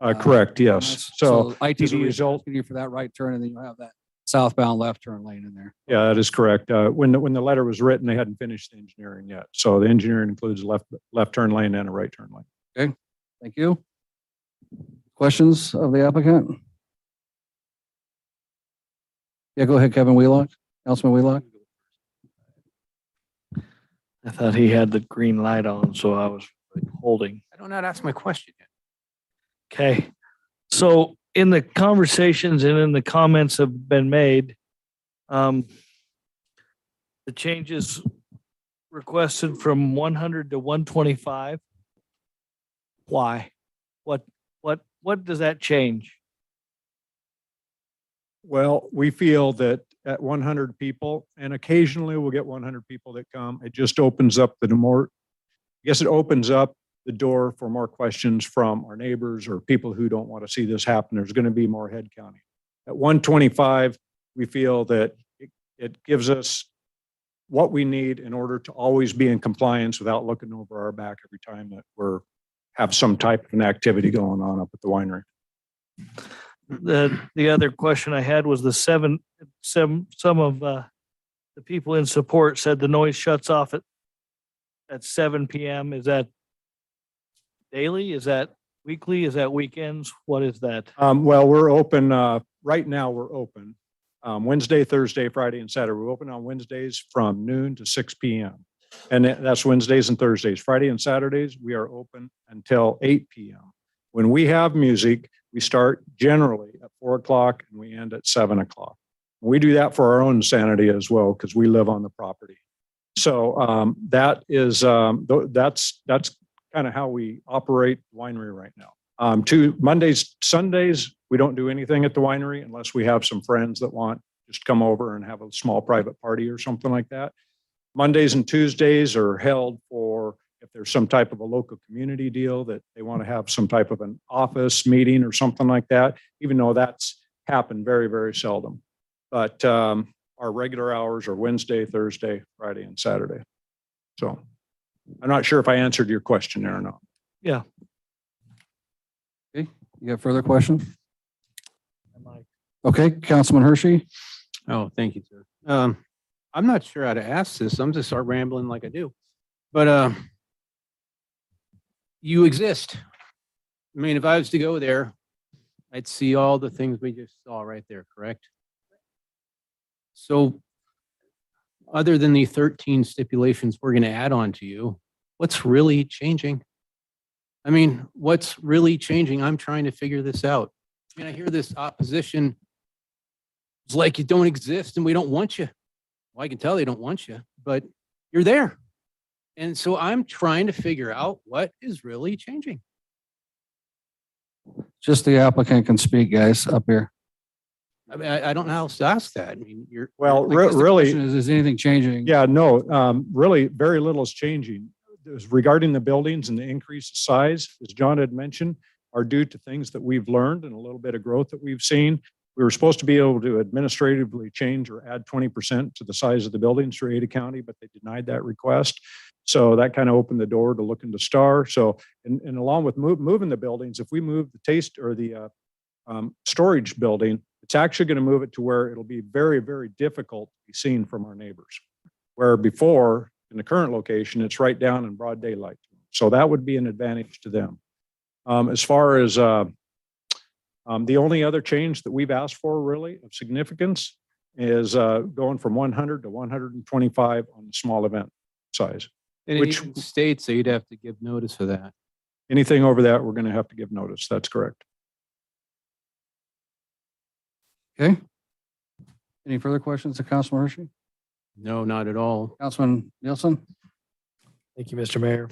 Correct. Yes. So ITD is asking you for that right turn, and then you have that southbound left turn lane in there. Yeah, that is correct. When the letter was written, they hadn't finished the engineering yet. So the engineering includes a left turn lane and a right turn lane. Okay. Thank you. Questions of the applicant? Yeah, go ahead, Kevin Wheelock. Councilman Wheelock. I thought he had the green light on, so I was holding. I don't know how to ask my question yet. Okay. So in the conversations and in the comments have been made, the changes requested from 100 to 125. Why? What does that change? Well, we feel that at 100 people, and occasionally we'll get 100 people that come, it just opens up it opens up the door for more questions from our neighbors or people who don't want to see this happen. There's going to be more head counting. At 125, we feel that it gives us what we need in order to always be in compliance without looking over our back every time that have some type of an activity going on up at the winery. The other question I had was some of the people in support said the noise shuts off at 7 PM. Is that daily? Is that weekly? Is that weekends? What is that? Well, we're open, right now, we're open. Wednesday, Thursday, Friday, and Saturday. We're open on Wednesdays from noon to 6 PM. And that's Wednesdays and Thursdays. Friday and Saturdays, we are open until 8 PM. When we have music, we start generally at 4 o'clock and we end at 7 o'clock. We do that for our own sanity as well, because we live on the property. So that is, that's kind of how we operate the winery right now. Mondays, Sundays, we don't do anything at the winery unless we have some friends that want just come over and have a small private party or something like that. Mondays and Tuesdays are held for if there's some type of a local community deal that they want to have some type of an office meeting or something like that, even though that's happened very, very seldom. But our regular hours are Wednesday, Thursday, Friday, and Saturday. So I'm not sure if I answered your question there or not. Yeah. Okay, you got further questions? Okay, Councilman Hershey? Oh, thank you, sir. I'm not sure how to ask this. I'm just start rambling like I do. But you exist. I mean, if I was to go there, I'd see all the things we just saw right there, correct? So other than the 13 stipulations we're going to add on to you, what's really changing? I mean, what's really changing? I'm trying to figure this out. I mean, I hear this opposition. It's like you don't exist and we don't want you. Well, I can tell they don't want you, but you're there. And so I'm trying to figure out what is really changing. Just the applicant can speak, guys, up here. I mean, I don't know how else to ask that. I mean, you're. Well, I guess the really, question is anything changing? yeah, no, really, very little is changing. Regarding the buildings and the increase of size, as John had mentioned, are due to things that we've learned and a little bit of growth that we've seen. We were supposed to be able to administratively change or add 20% to the size of the buildings for Ada County, but they denied that request. So that kind of opened the door to look into Star. So, and along with moving the buildings, if we move the taste or the storage building, it's actually going to move it to where it'll be very, very difficult to be seen from our neighbors. Where before, in the current location, it's right down in broad daylight. So that would be an advantage to them. As far as the only other change that we've asked for really of significance is going from 100 to 125 on the small event size. And Which- it even states that you'd have to give notice of that. Anything over that, we're going to have to give notice. That's correct. Okay. Any further questions to Councilman Hershey? No, not at all. Councilman Nielsen? Thank you, Mr. Mayor.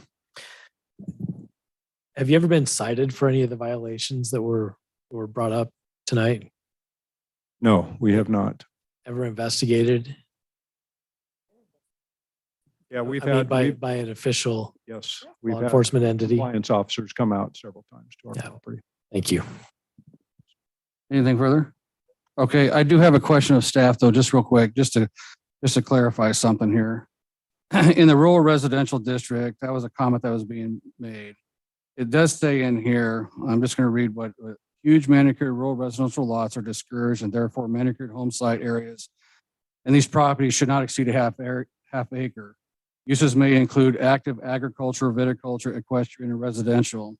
Have you ever been cited for any of the violations that were brought up tonight? No, we have not. Ever investigated? Yeah, we've I mean, had by an official yes, law we've had enforcement entity? compliance officers come out several times to our property. Thank you. Anything further? Okay, I do have a question of staff though, just real quick, just to clarify something here. In the rural residential district, that was a comment that was being made. It does say in here, I'm just going to read what huge manicured rural residential lots are discouraged and therefore manicured home site areas. And these properties should not exceed a half acre. Uses may include active agriculture, viticulture, equestrian, and residential.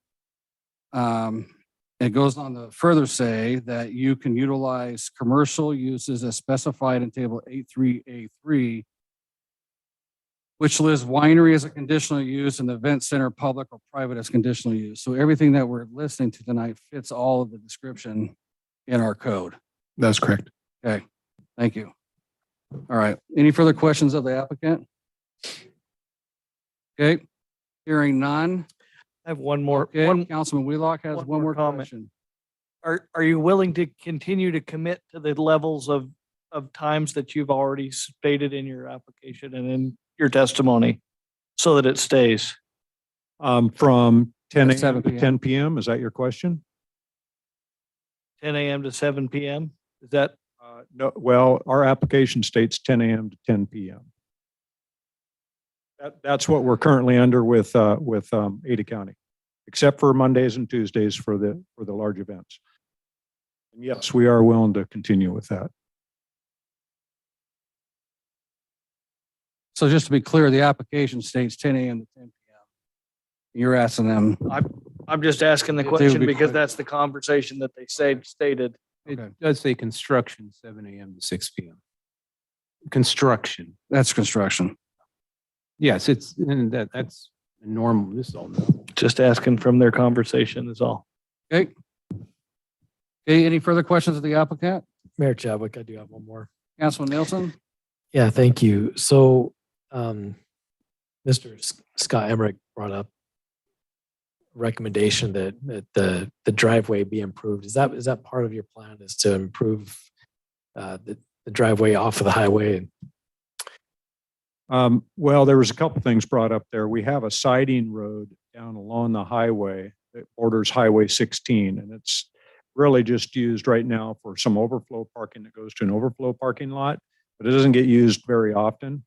It goes on to further say that you can utilize commercial uses as specified in table 83A3, which lists winery as a conditional use and the event center, public or private as conditional use. So everything that we're listening to tonight fits all of the description in our code. That's correct. Okay, thank you. All right, any further questions of the applicant? Okay, hearing none. I have one more. Okay, Councilman Wheelock has one more comment. question. Are you willing to continue to commit to the levels of times that you've already stated in your application and in your testimony so that it stays? From 10 At 7 a.m. to 10 p.m. Is that your question? 10 a.m. to 7 p.m.? Is that? No, well, our application states 10 a.m. to 10 p.m. That's what we're currently under with Ada County, except for Mondays and Tuesdays for the large events. And yes, we are willing to continue with that. So just to be clear, the application states 10 a.m. to 10 p.m. You're asking them, I'm just asking the If they would question be because quick. that's the conversation that they stated. It Okay. does say construction, 7 a.m. to 6 p.m. Construction. that's construction. Yes, and that's normal. This is all normal. Just asking from their conversation is all. Okay. Okay, any further questions of the applicant? Mayor Chadwick, I do have one more. Councilman Nielsen? Yeah, thank you. So, Mr. Scott Emmerich brought up recommendation that the driveway be improved. Is that part of your plan, is to improve the driveway off of the highway? Well, there was a couple things brought up there. We have a siding road down along the highway that borders Highway 16, and it's really just used right now for some overflow parking that goes to an overflow parking lot, but it doesn't get used very often.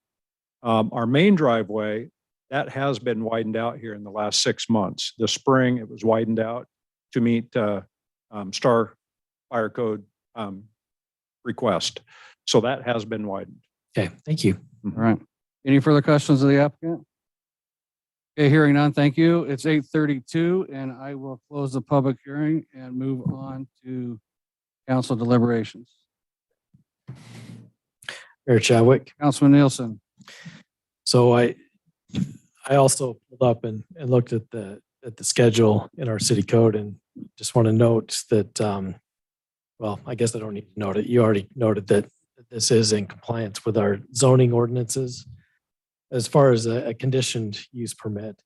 Our main driveway, that has been widened out here in the last 6 months. This spring, it was widened out to meet Star Fire Code request. So that has been widened. Okay, thank you. All right. Any further questions of the applicant? Okay, hearing none, thank you. It's 8:32 and I will close the public hearing and move on to council deliberations. Mayor Chadwick. Councilman Nielsen. So I also pulled up and looked at the schedule in our city code, and just want to note that, well, I guess I don't need to note it. You already noted that this is in compliance with our zoning ordinances. As far as a conditioned use permit,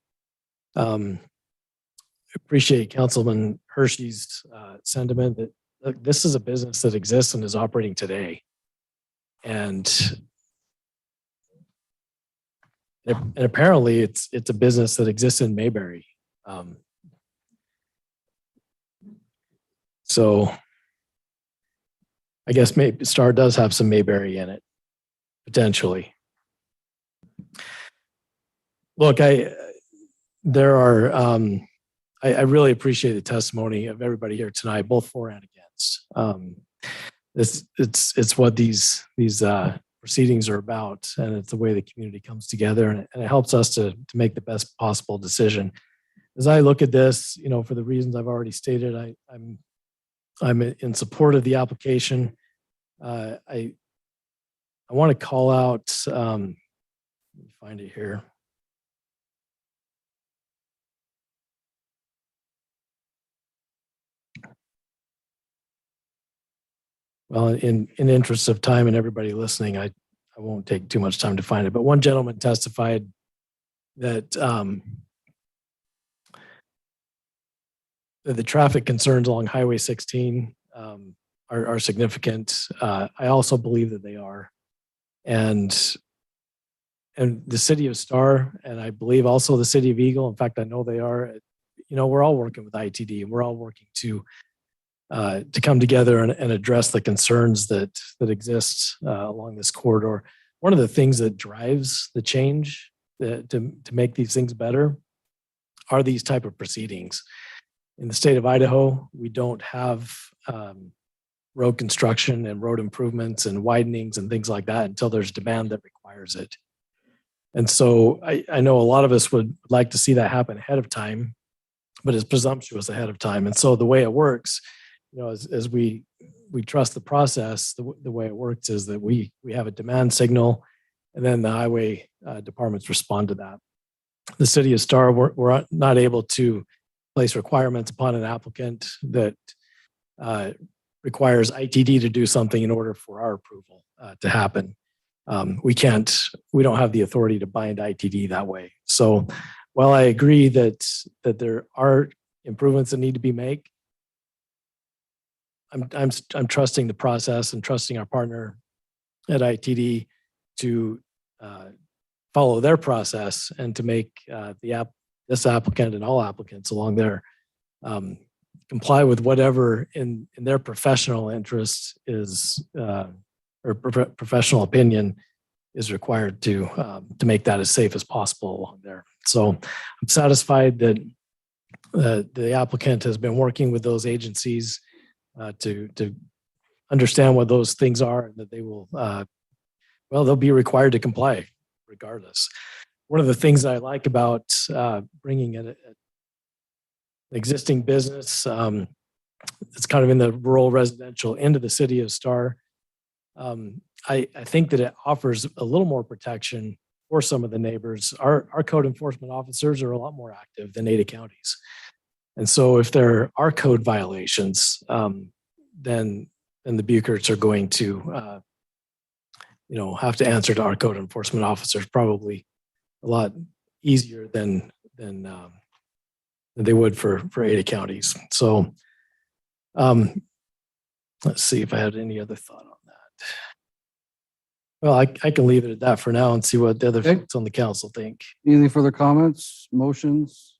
appreciate Councilman Hershey's sentiment that, look, this is a business that exists and is operating today. And apparently it's a business that exists in Mayberry. So I guess maybe Star does have some Mayberry in it, potentially. Look, I really appreciate the testimony of everybody here tonight, both for and against. It's what these proceedings are about, and it's the way the community comes together, and it helps us to make the best possible decision. As I look at this, for the reasons I've already stated, I'm in support of the application. I want to call out. Let me find it here. Well, in interest of time and everybody listening, I won't take too much time to find it. But one gentleman testified that the traffic concerns along Highway 16 are significant. I also believe that they are, and the city of Star, and I believe also the city of Eagle. In fact, I know they are. We're all working with ITD, and we're all working to come together and address the concerns that exist along this corridor. One of the things that drives the change to make these things better are these type of proceedings. In the state of Idaho, we don't have road construction and road improvements and widenings and things like that until there's demand that requires it. And so I know a lot of us would like to see that happen ahead of time, but it's presumptuous ahead of time. And so the way it works, as we trust the process, the way it works is that we have a demand signal, and then the highway departments respond to that. The city of Star, we're not able to place requirements upon an applicant that requires ITD to do something in order for our approval to happen. We don't have the authority to bind ITD that way. So while I agree that there are improvements that need to be made, I'm trusting the process and trusting our partner at ITD to follow their process and to make this applicant and all applicants along there comply with whatever in their professional interest is or professional opinion is required to make that as safe as possible along there. So I'm satisfied that the applicant has been working with those agencies to understand what those things are, and that they will, they'll be required to comply regardless. One of the things I like about bringing an existing business, it's kind of in the rural residential into the city of Star. I think that it offers a little more protection for some of the neighbors. Our code enforcement officers are a lot more active than Ada counties. And so if there are code violations, then the Bucherts are going to, have to answer to our code enforcement officers probably a lot easier than they would for Ada counties. So let's see if I had any other thought on that. Well, I can leave it at that for now and see what the other folks on the council think. Any further comments, motions?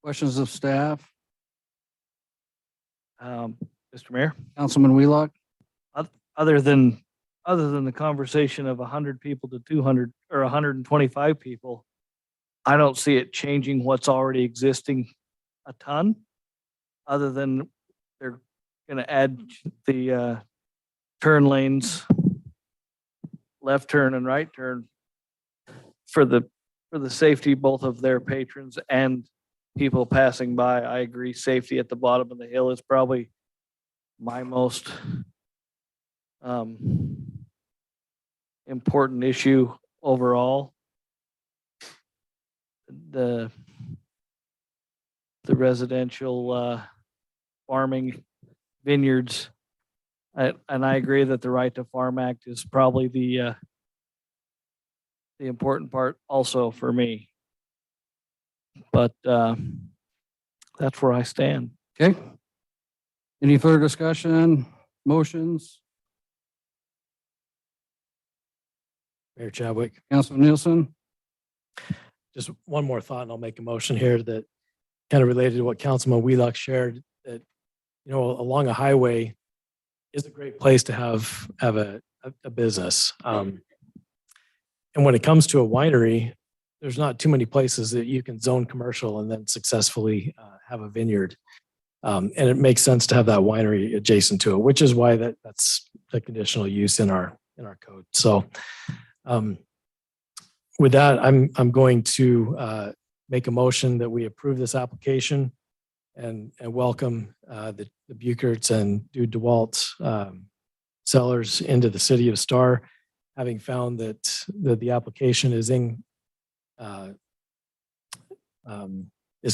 Questions of staff? Mr. Mayor, Councilman Wheelock? other than the conversation of 100 people to 200 or 125 people, I don't see it changing what's already existing a ton, other than they're going to add the turn lanes, left turn and right turn for the safety both of their patrons and people passing by. I agree, safety at the bottom of the hill is probably my most important issue overall. The residential farming vineyards, and I agree that the Right to Farm Act is probably the important part also for me. But that's where I stand. Okay. Any further discussion, motions? Mayor Chadwick. Councilman Nielsen? Just one more thought, and I'll make a motion here that kind of related to what Councilman Wheelock shared, that, along a highway is a great place to have a business. And when it comes to a winery, there's not too many places that you can zone commercial and then successfully have a vineyard. And it makes sense to have that winery adjacent to it, which is why that's the conditional use in our code. So with that, I'm going to make a motion that we approve this application and welcome the Bucherts and Dude DeWalt sellers into the city of Star, having found that the application is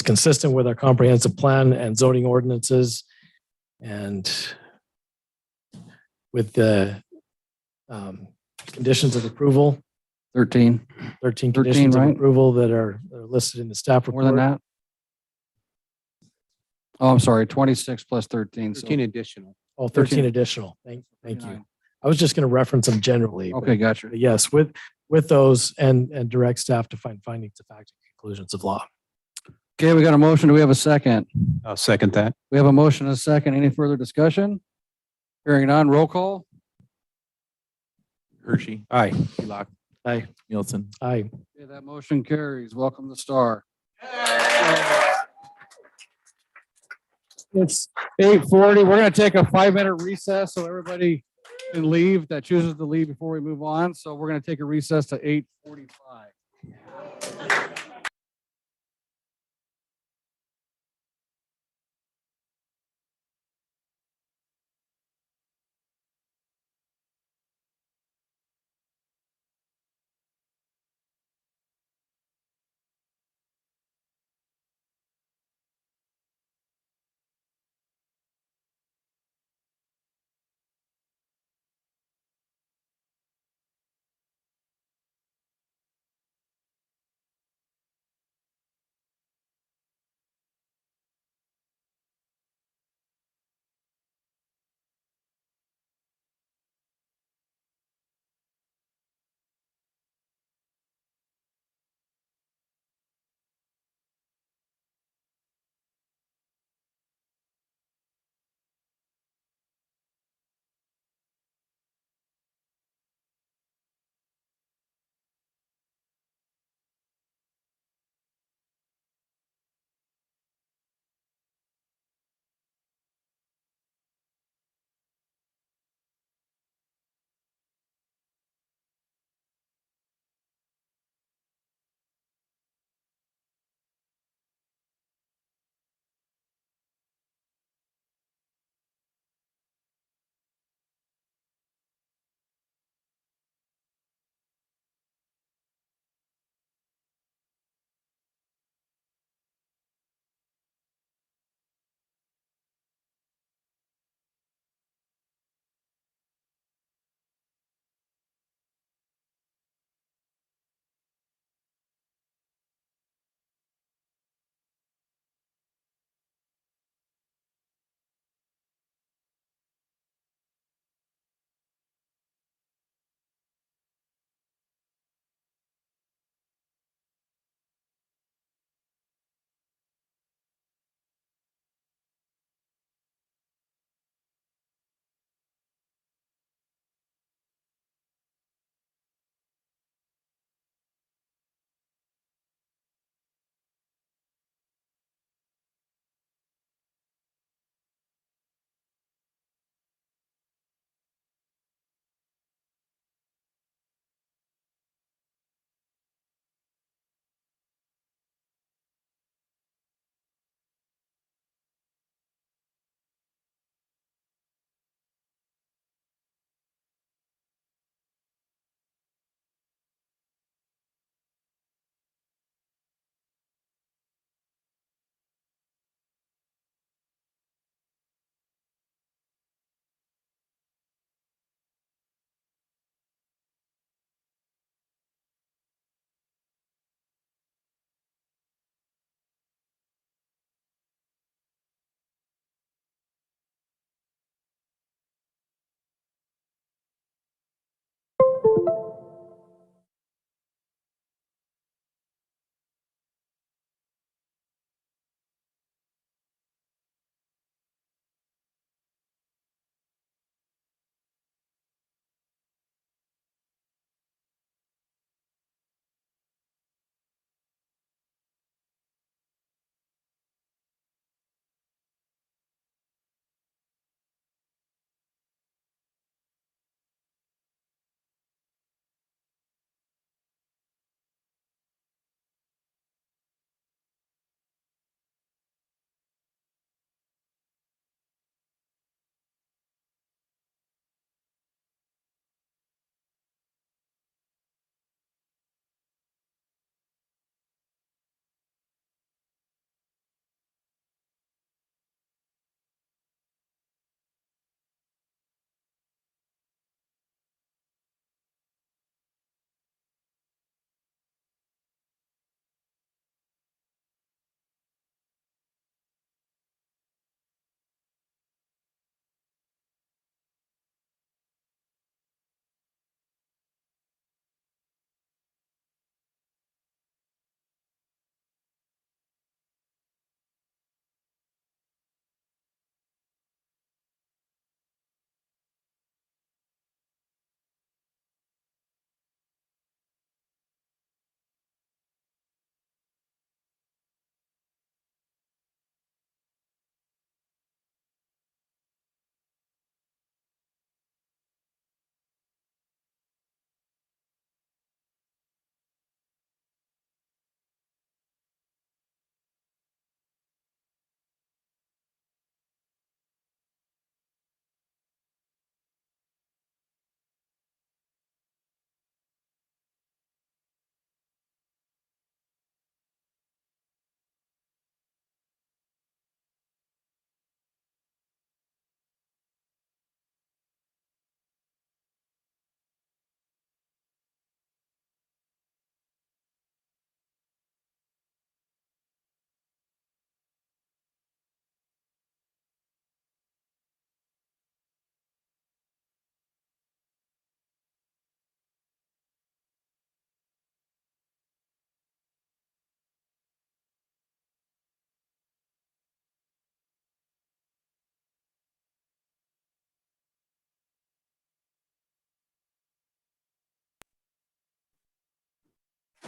consistent with our comprehensive plan and zoning ordinances, and with the conditions of approval. 13 conditions of right? approval that are listed in the staff report. More than that? Oh, I'm sorry, 26 plus 13. 13 additional. Oh, 13 additional. Thank you. I was just going to reference them generally. Okay, gotcha. But yes, with those and direct staff to find findings of fact and conclusions of law. Okay, we got a motion. Do we have a second? I'll second that. We have a motion and a second. Any further discussion? Hearing none, roll call. Hershey. Aye. Wheelock. Aye. Nielsen. Aye. Okay, that motion carries. Welcome to Star. It's 8:40. We're going to take a 5-minute recess so everybody can leave that chooses to leave before we move on. So we're going to take a recess to 8:45.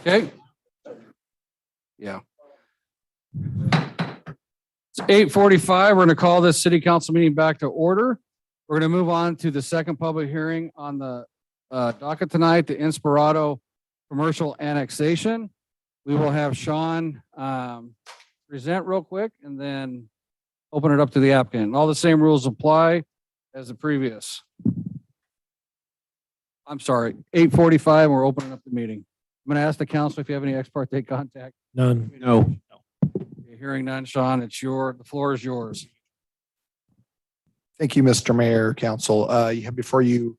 Okay. Yeah. It's 8:45. We're going to call this city council meeting back to order. We're going to move on to the second public hearing on the docket tonight, the Inspirato commercial annexation. We will have Sean present real quick and then open it up to the applicant. All the same rules apply as the previous. I'm sorry, 8:45, we're opening up the meeting. I'm going to ask the council if you have any ex parte contact. None. No. Hearing none, Sean, the floor is yours. Thank you, Mr. Mayor, Council. You have before you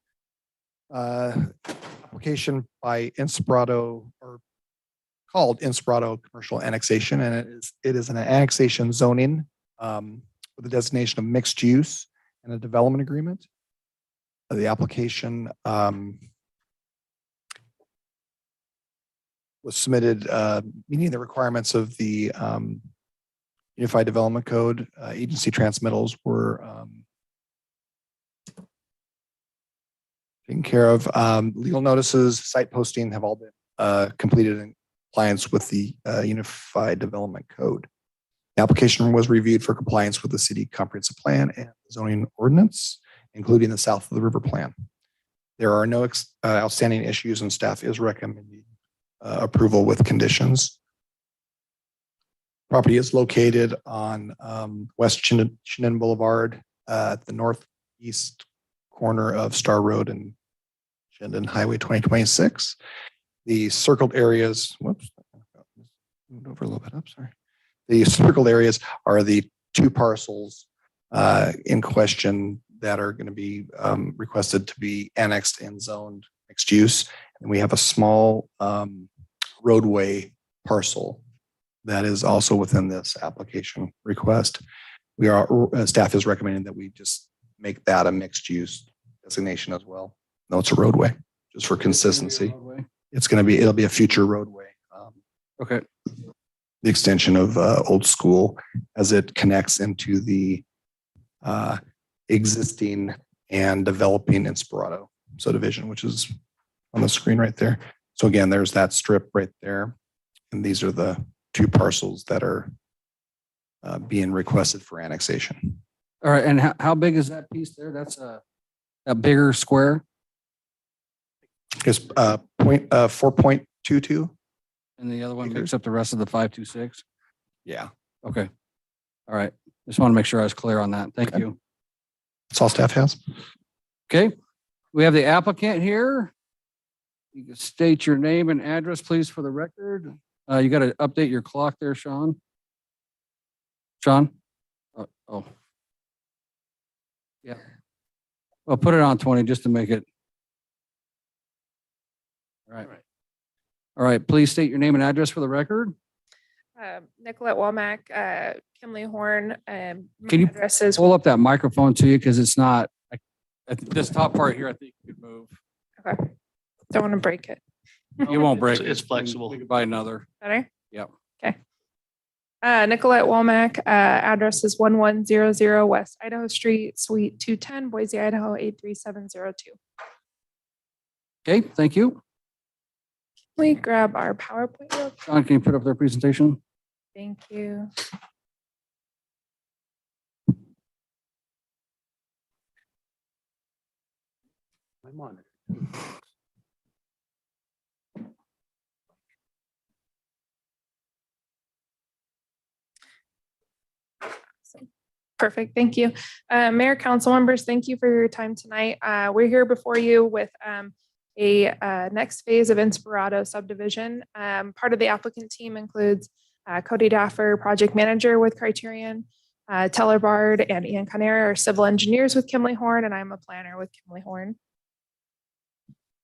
application by Inspirato, or called Inspirato Commercial Annexation, and it is an annexation zoning with a designation of mixed use and a development agreement. The application was submitted meeting the requirements of the Unified Development Code. Agency transmittals were taken care of. Legal notices, site posting have all been completed in compliance with the Unified Development Code. The application was reviewed for compliance with the city comprehensive plan and zoning ordinance, including the south of the river plan. There are no outstanding issues, and staff is recommending approval with conditions. Property is located on West Chinden Boulevard at the northeast corner of Star Road and Chinden Highway 2026. The circled areas, whoops, moved over a little bit up, sorry. The circled areas are the two parcels in question that are going to be requested to be annexed and zoned mixed use. And we have a small roadway parcel that is also within this application request. Staff is recommending that we just make that a mixed use designation as well. No, it's a roadway, just for consistency. It'll be a future roadway. Okay. The extension of Old School as it connects into the existing and developing Inspirato subdivision, which is on the screen right there. So again, there's that strip right there. And these are the two parcels that are being requested for annexation. All right, and how big is that piece there? That's a bigger square? It's 4.22. And the other one makes up the rest of the 526? Yeah. Okay. All right. Just want to make sure I was clear on that. Thank you. That's all staff has. Okay. We have the applicant here. You can state your name and address, please, for the record. You got to update your clock there, Sean. Sean? Oh. Yeah. Well, put it on 20 just to make it. All right. All right. Please state your name and address for the record. Nicolette Womack, Kimley Horn. Can you pull up that microphone to you? Because it's not, this top part here, I think you could move. Okay. Don't want to break it. You won't break it. It's flexible. We could buy another. Better? Yep. Okay. Nicolette Womack, address is 1100 West Idaho Street, Suite 210, Boise, Idaho 83702. Okay, thank you. Can we grab our PowerPoint real quick? Sean, can you put up their presentation? Thank you. My monitor. Perfect. Thank you. Mayor, council members, thank you for your time tonight. We're here before you with a next phase of Inspirato subdivision. Part of the applicant team includes Cody Daffer, project manager with Criterion, Teller Bard and Ian Conera are civil engineers with Kimley Horn, and I'm a planner with Kimley Horn.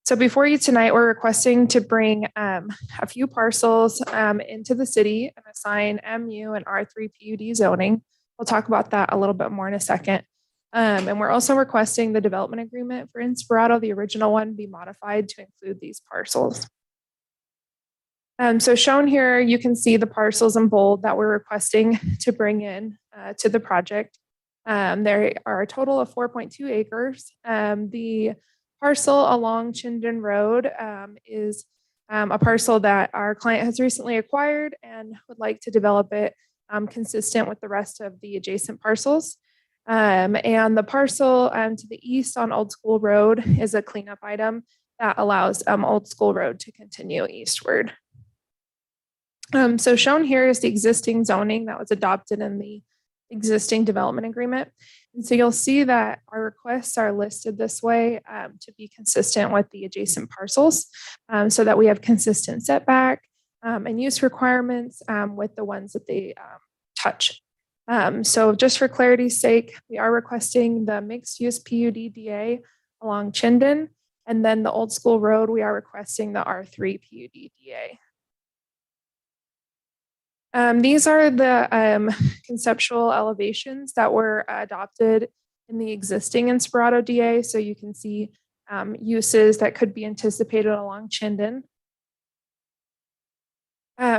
So before you tonight, we're requesting to bring a few parcels into the city and assign MU and R3 PUD zoning. We'll talk about that a little bit more in a second. And we're also requesting the development agreement for Inspirato, the original one, be modified to include these parcels. So shown here, you can see the parcels in bold that we're requesting to bring in to the project. There are a total of 4.2 acres. The parcel along Chinden Road is a parcel that our client has recently acquired and would like to develop it consistent with the rest of the adjacent parcels. And the parcel to the east on Old School Road is a cleanup item that allows Old School Road to continue eastward. So shown here is the existing zoning that was adopted in the existing development agreement. And so you'll see that our requests are listed this way to be consistent with the adjacent parcels so that we have consistent setback and use requirements with the ones that they touch. So just for clarity's sake, we are requesting the mixed use PUD DA along Chinden, and then the Old School Road, we are requesting the R3 PUD DA. These are the conceptual elevations that were adopted in the existing Inspirato DA. So you can see uses that could be anticipated along Chinden.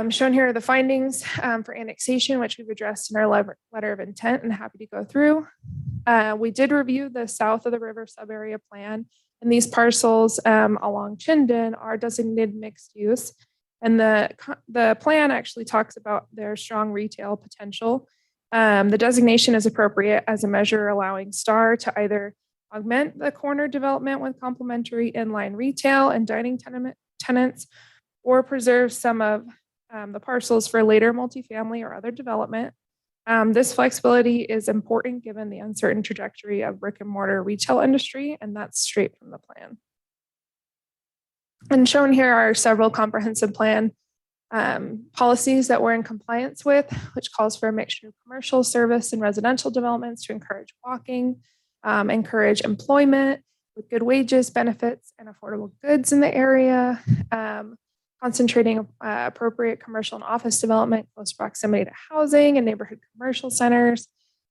Shown here are the findings for annexation, which we've addressed in our letter of intent and happy to go through. We did review the south of the river subarea plan, and these parcels along Chinden are designated mixed use. And the plan actually talks about their strong retail potential. The designation is appropriate as a measure allowing STAR to either augment the corner development with complementary inline retail and dining tenants, or preserve some of the parcels for later multifamily or other development. This flexibility is important given the uncertain trajectory of brick and mortar retail industry, and that's straight from the plan. And shown here are several comprehensive plan policies that we're in compliance with, which calls for a mixture of commercial, service, and residential developments to encourage walking, encourage employment with good wages, benefits, and affordable goods in the area, concentrating appropriate commercial and office development, close proximity to housing and neighborhood commercial centers,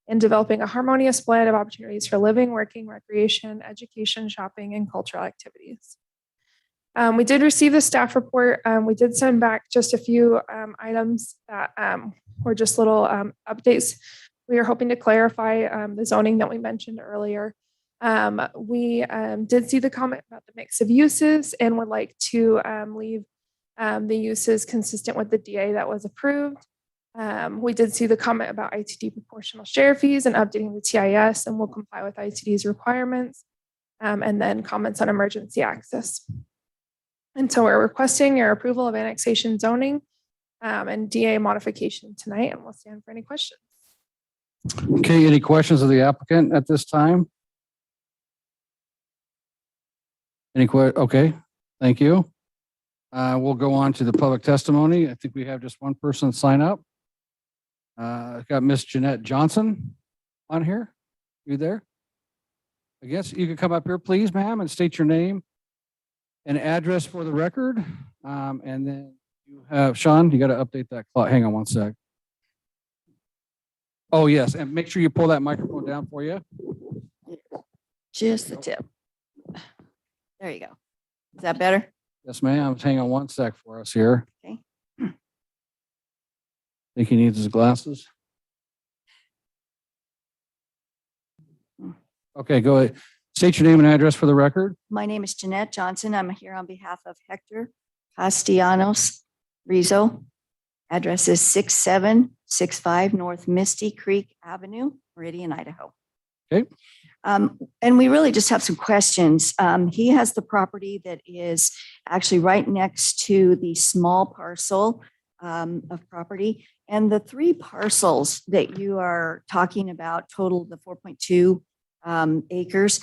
and developing a harmonious blend of opportunities for living, working, recreation, education, shopping, and cultural activities. We did receive the staff report. We did send back just a few items that were just little updates. We are hoping to clarify the zoning that we mentioned earlier. We did see the comment about the mix of uses and would like to leave the uses consistent with the DA that was approved. We did see the comment about ITD proportional share fees and updating the TIS, and will comply with ITD's requirements, and then comments on emergency access. And so we're requesting your approval of annexation zoning and DA modification tonight, and we'll stand for any questions. Okay, any questions of the applicant at this time? Okay, thank you. We'll go on to the public testimony. I think we have just one person sign up. I've got Miss Jeanette Johnson on here. You there? I guess you could come up here, please, ma'am, and state your name and address for the record. And then you have, Sean, you got to update that clock. Hang on one sec. Oh, yes. And make sure you pull that microphone down for you. Just the tip. There you go. Is that better? Yes, ma'am. Hang on one sec for us here. Okay. Think he needs his glasses. Okay, go ahead. State your name and address for the record. My name is Jeanette Johnson. I'm here on behalf of Hector Castellanos Rizzo. Address is 6765 North Misty Creek Avenue, Meridian, Idaho. Okay. And we really just have some questions. He has the property that is actually right next to the small parcel of property. And the three parcels that you are talking about total the 4.2 acres,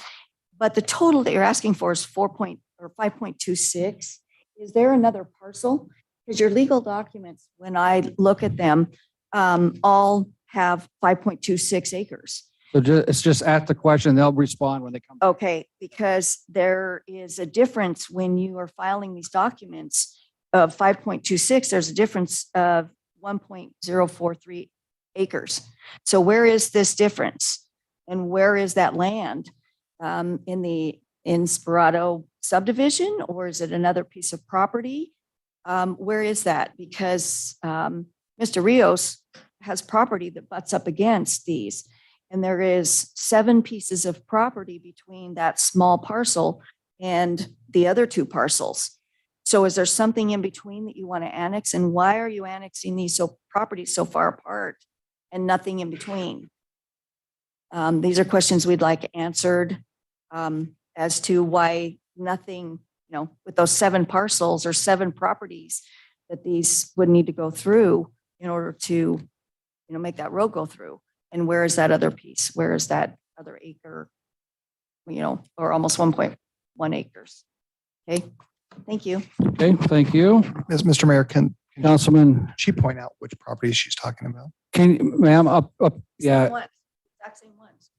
but the total that you're asking for is 5.26. Is there another parcel? Because your legal documents, when I look at them, all have 5.26 acres. So it's just ask the question. They'll respond when they come. Okay, because there is a difference when you are filing these documents of 5.26, there's a difference of 1.043 acres. So where is this difference? And where is that land? In the Inspirato subdivision, or is it another piece of property? Where is that? Because Mr. Rios has property that butts up against these. And there is 7 pieces of property between that small parcel and the other 2 parcels. So is there something in between that you want to annex? And why are you annexing these properties so far apart and nothing in between? These are questions we'd like answered as to why nothing, with those 7 parcels or 7 properties that these would need to go through in order to, make that road go through. And where is that other piece? Where is that other acre, or almost 1.1 acres? Okay, thank you. Okay, thank you. Mr. Mayor, can Councilman, she point out which properties she's talking about? ma'am, up, yeah. Same ones, exact same ones.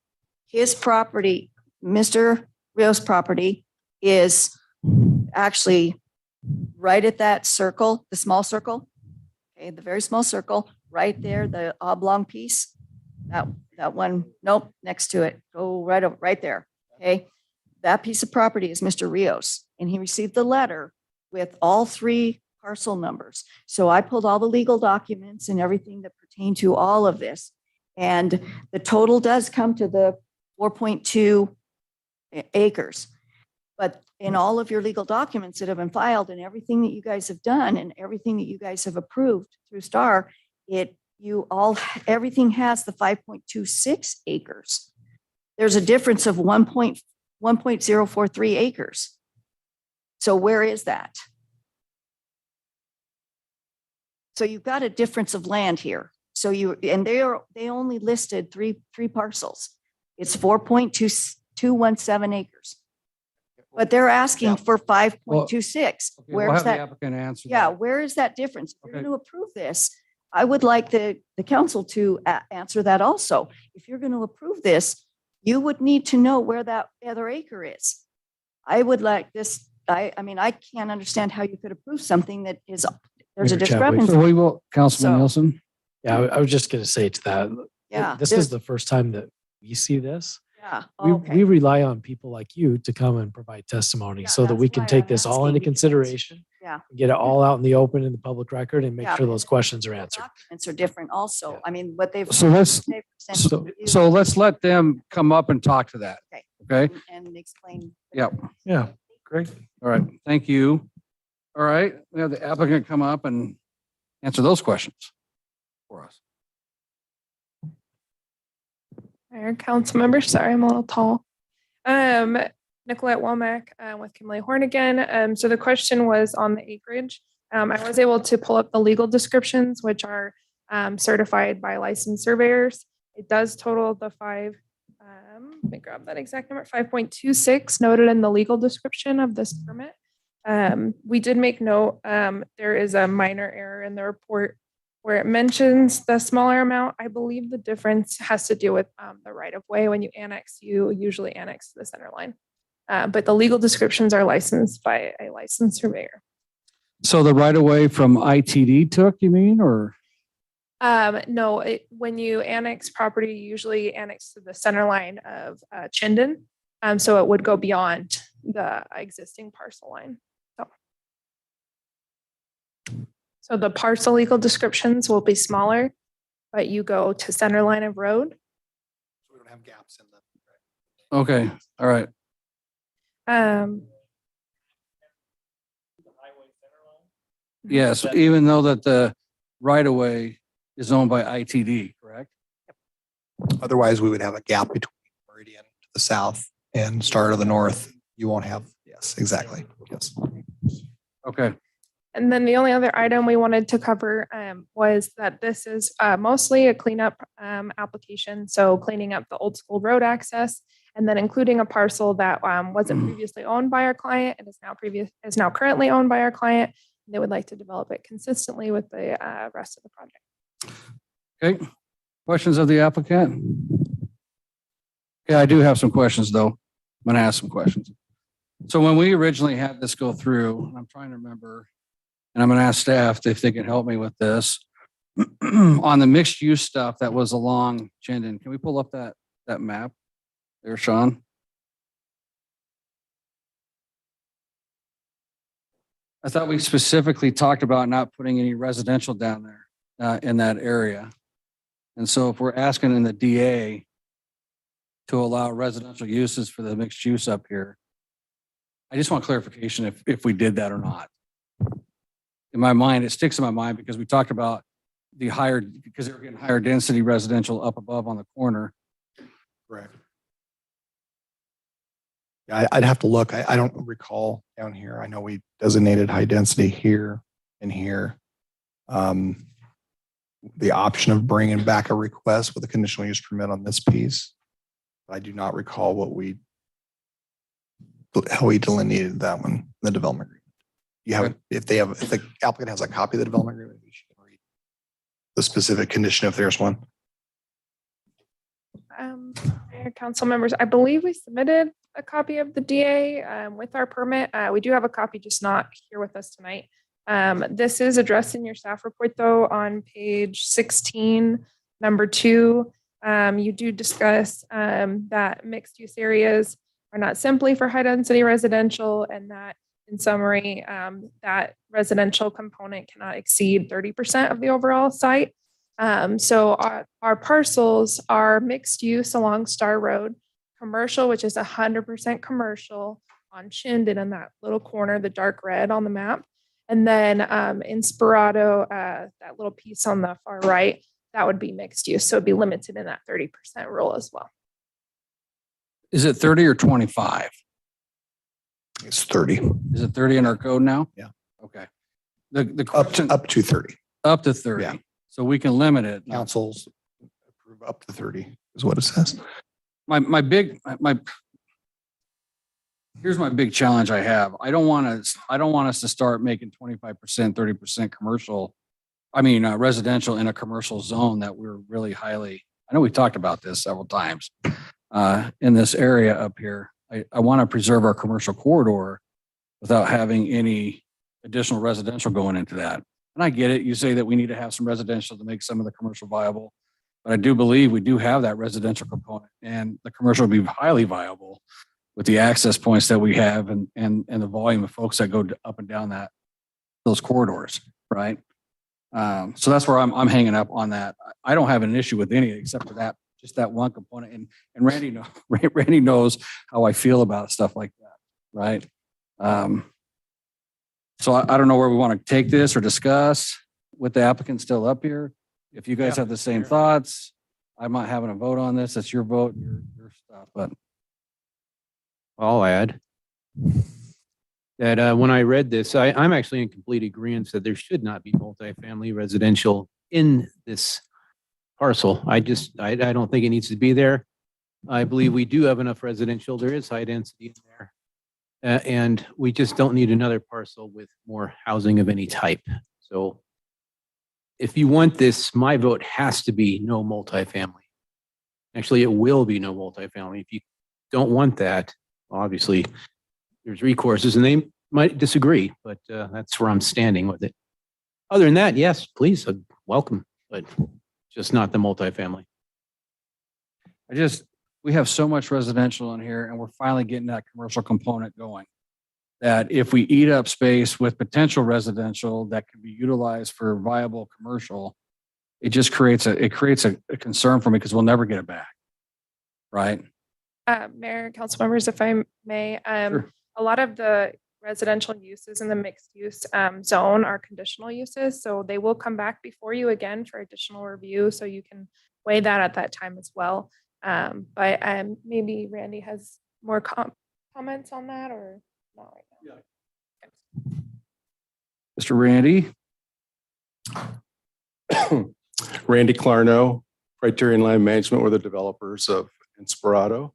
His property, Mr. Rios' property is actually right at that circle, the small circle. Okay, the very small circle, right there, the oblong piece. That one, nope, next to it. Go right over, right there. Okay. That piece of property is Mr. Rios, and he received the letter with all 3 parcel numbers. So I pulled all the legal documents and everything that pertain to all of this. And the total does come to the 4.2 acres. But in all of your legal documents that have been filed and everything that you guys have done and everything that you guys have approved through STAR, everything has the 5.26 acres. There's a difference of 1.043 acres. So where is that? So you've got a difference of land here. So they only listed three parcels. It's 4.217 acres. But they're asking for 5.26. Okay, we'll have the applicant answer. Yeah, that. where is that difference? If you're Okay. going to approve this, I would like the council to answer that also. If you're going to approve this, you would need to know where that other acre is. I would like this, I can't understand how you could approve something that is, there's a Mayor Chadwick. discrepancy. So we will, Councilman So- Nielsen. Yeah, I was just going to say to that, Yeah, this there's- is the first time that we see this. Yeah, We okay. rely on people like you to come and provide testimony so that we that's can why take I'm this all asking into because- consideration, Yeah. get it all out in the open in the public record and make Yeah, sure but those questions are answered. Documents are different also. I mean, what they've. So let's, they've presented so, to you so let's let them come up and talk to that. Okay. Okay? And explain. Yep. Yeah, great. All right. Thank you. All right. We have the applicant come up and answer those questions for us. Mayor, council members, sorry, I'm a little tall. Nicolette Womack with Kimberly Horn again. So the question was on the acreage. I was able to pull up the legal descriptions, which are certified by licensed surveyors. It does total the let me grab that exact number, 5.26 noted in the legal description of this permit. We did make note, there is a minor error in the report where it mentions the smaller amount. I believe the difference has to do with the right of way. When you annex, you usually annex to the center line. But the legal descriptions are licensed by a licensed surveyor. So the right of way from ITD took, you mean, or? No, when you annex property, you usually annex to the center line of Chinden. So it would go beyond the existing parcel line. So the parcel legal descriptions will be smaller, but you go to center line of road. We don't have gaps in them. Okay. All right. Yes, even though that the right of way is owned by ITD, correct? Otherwise, we would have a gap between Meridian to the south and Star to the north. You won't have, yes, exactly. Yes. Okay. And then the only other item we wanted to cover was that this is mostly a cleanup application. So cleaning up the old school road access and then including a parcel that wasn't previously owned by our client and is now currently owned by our client. They would like to develop it consistently with the rest of the project. Okay. Questions of the applicant? Yeah, I do have some questions though. I'm going to ask some questions. So when we originally had this go through, I'm trying to remember, and I'm going to ask staff if they can help me with this. On the mixed use stuff that was along Chinden, can we pull up that map there, Sean? I thought we specifically talked about not putting any residential down there in that area. And so if we're asking in the DA to allow residential uses for the mixed use up here, I just want clarification if we did that or not. in my mind, it sticks in my mind because we talked about the higher, because they were getting higher density residential up above on the corner. Correct. Yeah, I'd have to look. I don't recall down here. I know we designated high density here and here. The option of bringing back a request with a conditional use permit on this piece. I do not recall how we delineated that one in the development agreement. You have, if the applicant has a copy of the development agreement, we should read the specific condition if there's one. Mayor, council members, I believe we submitted a copy of the DA with our permit. We do have a copy, just not here with us tonight. This is addressed in your staff report, though, on page 16, number 2. You do discuss that mixed use areas are not simply for high density residential, and that in summary, that residential component cannot exceed 30% of the overall site. So our parcels are mixed use along Star Road, commercial, which is 100% commercial on Chinden in that little corner, the dark red on the map. And then Inspirato, that little piece on the far right, that would be mixed use. So it'd be limited in that 30% rule as well. Is it 30 or 25? It's 30. Is it 30 in our code now? Yeah. Okay. The question, Up to 30. up to 30. Yeah. So we can limit it. Councils approve up to 30 is what it says. Here's my big challenge I have. I don't want us to start making 25%, 30% commercial. Residential in a commercial zone that we're really highly, I know we talked about this several times in this area up here. I want to preserve our commercial corridor without having any additional residential going into that. And I get it. You say that we need to have some residential to make some of the commercial viable, but I do believe we do have that residential component, and the commercial will be highly viable with the access points that we have and the volume of folks that go up and down those corridors, right? So that's where I'm hanging up on that. I don't have an issue with any except for that, just that one component. And Randy knows how I feel about stuff like that, right? So I don't know where we want to take this or discuss with the applicant still up here. If you guys have the same thoughts, I'm not having a vote on this. That's your vote, your stuff, but. I'll add that when I read this, I'm actually in complete agreement that there should not be multifamily residential in this parcel. I don't think it needs to be there. I believe we do have enough residential. There is high density in there. And we just don't need another parcel with more housing of any type. So if you want this, my vote has to be no multifamily. Actually, it will be no multifamily. If you don't want that, obviously there's recourses and they might disagree, but that's where I'm standing with it. Other than that, yes, please, welcome, but just not the multifamily. We have so much residential in here and we're finally getting that commercial component going. That if we eat up space with potential residential that can be utilized for viable commercial, it just creates a concern for me because we'll never get it back. Right? Mayor, council members, if I may, Sure. A lot of the residential uses in the mixed use zone are conditional uses. So they will come back before you again for additional review. So you can weigh that at that time as well. But maybe Randy has more comments on that or not right now. Mr. Randy? Randy Clarno, Criterion Land Management, we're the developers of Inspirato.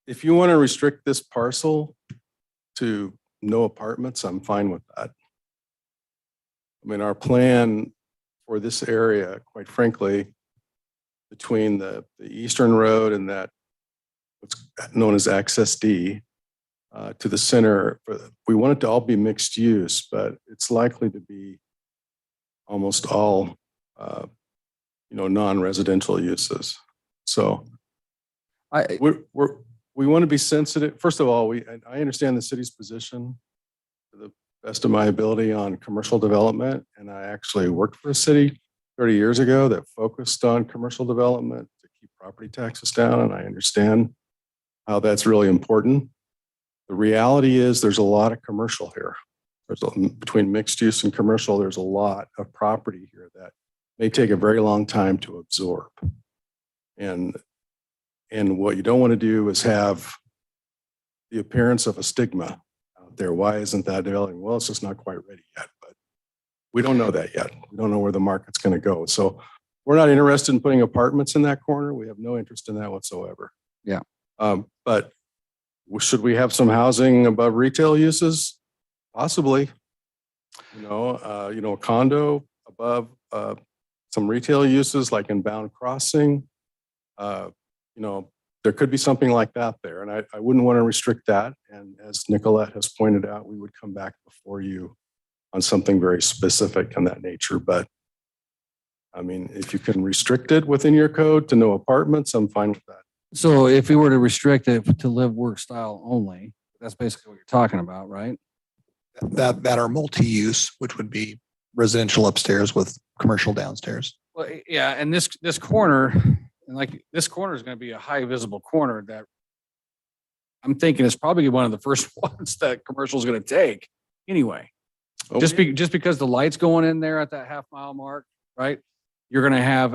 If you want to restrict this parcel to no apartments, I'm fine with that. Our plan for this area, quite frankly, between the Eastern Road and that what's known as Access D to the center, we want it to all be mixed use, but it's likely to be almost all non-residential uses. So we want to be sensitive. First of all, I understand the city's position to the best of my ability on commercial development. And I actually worked for a city 30 years ago that focused on commercial development to keep property taxes down. And I understand how that's really important. The reality is there's a lot of commercial here. Between mixed use and commercial, there's a lot of property here that may take a very long time to absorb. And what you don't want to do is have the appearance of a stigma out there. Why isn't that developing? Well, it's just not quite ready yet, but we don't know that yet. We don't know where the market's going to go. So we're not interested in putting apartments in that corner. We have no interest in that whatsoever. Yeah. But should we have some housing above retail uses? Possibly. A condo above some retail uses like in Bound Crossing. There could be something like that there. And I wouldn't want to restrict that. And as Nicolette has pointed out, we would come back before you on something very specific in that nature. But I mean, if you can restrict it within your code to no apartments, I'm fine with that. So if we were to restrict it to live work style only, that's basically what you're talking about, right? That are multi-use, which would be residential upstairs with commercial downstairs. Well, yeah, and this corner, and like this corner is going to be a high visible corner that I'm thinking is probably one of the first ones that commercial is going to take anyway. Just because the light's going in there at that half-mile mark, right? You're going to have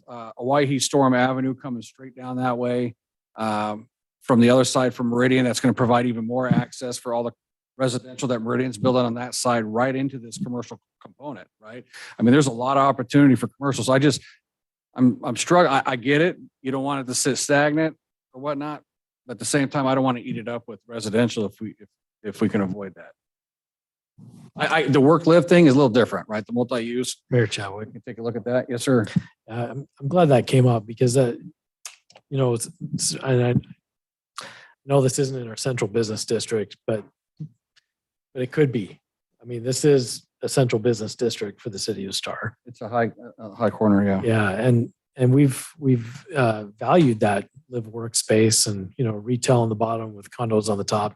a Owyhee Storm Avenue coming straight down that way from the other side from Meridian. That's going to provide even more access for all the residential that Meridian's built on that side right into this commercial component, right? I mean, there's a lot of opportunity for commercial. So I'm struggling. I get it. You don't want it to sit stagnant or whatnot, but at the same time, I don't want to eat it up with residential if we can avoid that. The work-live thing is a little different, right? The multi-use. Mayor Chadwick. We can take a look at that. Yes, sir. I'm glad that came up because and I know this isn't in our central business district, but it could be. I mean, this is a central business district for the city of Star. It's a high corner, yeah. Yeah, and we've valued that live workspace and retail on the bottom with condos on the top.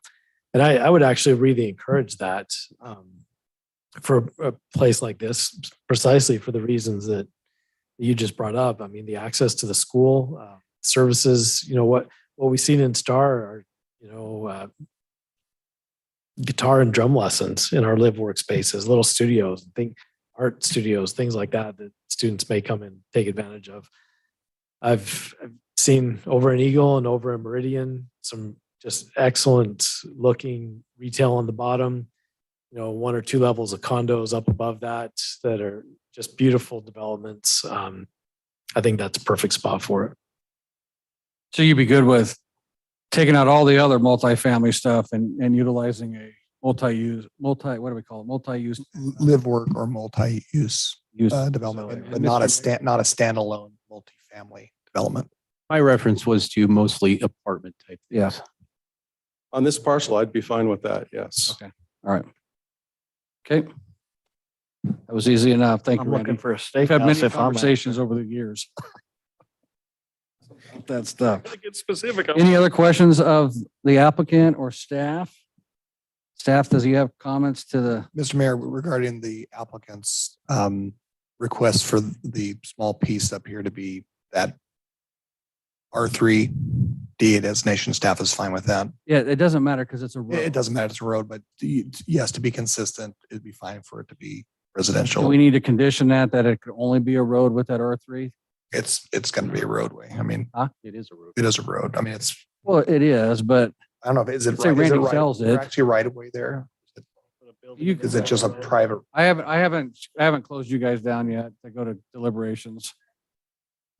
And I would actually really encourage that for a place like this, precisely for the reasons that you just brought up. I mean, the access to the school services. What we've seen in Star are guitar and drum lessons in our live workspaces, little studios, art studios, things like that students may come and take advantage of. I've seen over in Eagle and over in Meridian some just excellent looking retail on the bottom, 1 or 2 levels of condos up above that are just beautiful developments. I think that's a perfect spot for it. So you'd be good with taking out all the other multifamily stuff and utilizing a multi-use, what do we call it? Multi-use. Live work or multi-use development, but not a standalone multifamily development. My reference was to mostly apartment type. Yes. On this parcel, I'd be fine with that. Yes. Okay. All right. Okay. That was easy enough. Thank you, I'm Randy. looking for a We've had many steakhouse if I'm conversations over the years. That stuff. Get specific. Any other questions of the applicant or staff? Staff, does he have comments to the? Mr. Mayor, regarding the applicant's request for the small piece up here to be that R3 D designation, staff is fine with that. Yeah, it doesn't matter because it's a road. It doesn't matter, it's a road, but yes, to be consistent, it'd be fine for it to be residential. Do we need to condition that it could only be a road with that R3? It's going to be a roadway. I mean, It is a road. it is a road. I mean, it's, Well, it is, but I don't know if is it Let's say right? Is it Randy right? sells Is there it. actually right of way there? Is it just a private? I haven't closed you guys down yet to go to deliberations.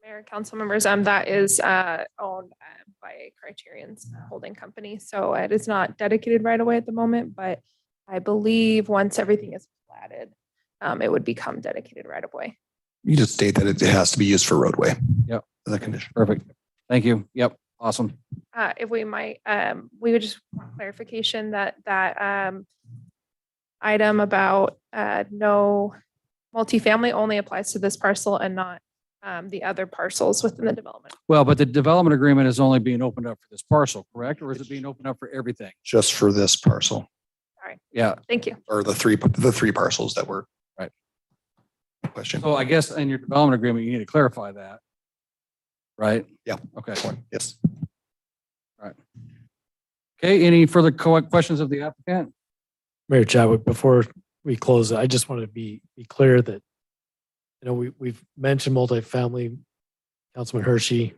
Mayor, council members, that is owned by Criterion's holding company. So it is not dedicated right away at the moment, but I believe once everything is platted, it would become dedicated right away. You just state that it has to be used for roadway. Yep. As a condition. Perfect. Thank you. Yep. Awesome. If we might, we would just want clarification that item about no multifamily only applies to this parcel and not the other parcels within the development. Well, but the development agreement is only being opened up for this parcel, correct? Or is it being opened up for everything? Just for this parcel All right. Yeah. Thank you. or the three parcels that were. Right. Question. So I guess in your development agreement, you need to clarify that. Right? Yeah. Okay. Yes. Okay, any further questions of the applicant? Mayor Chadwick, before we close, I just want to be clear that, we've mentioned multifamily, Councilman Hershey.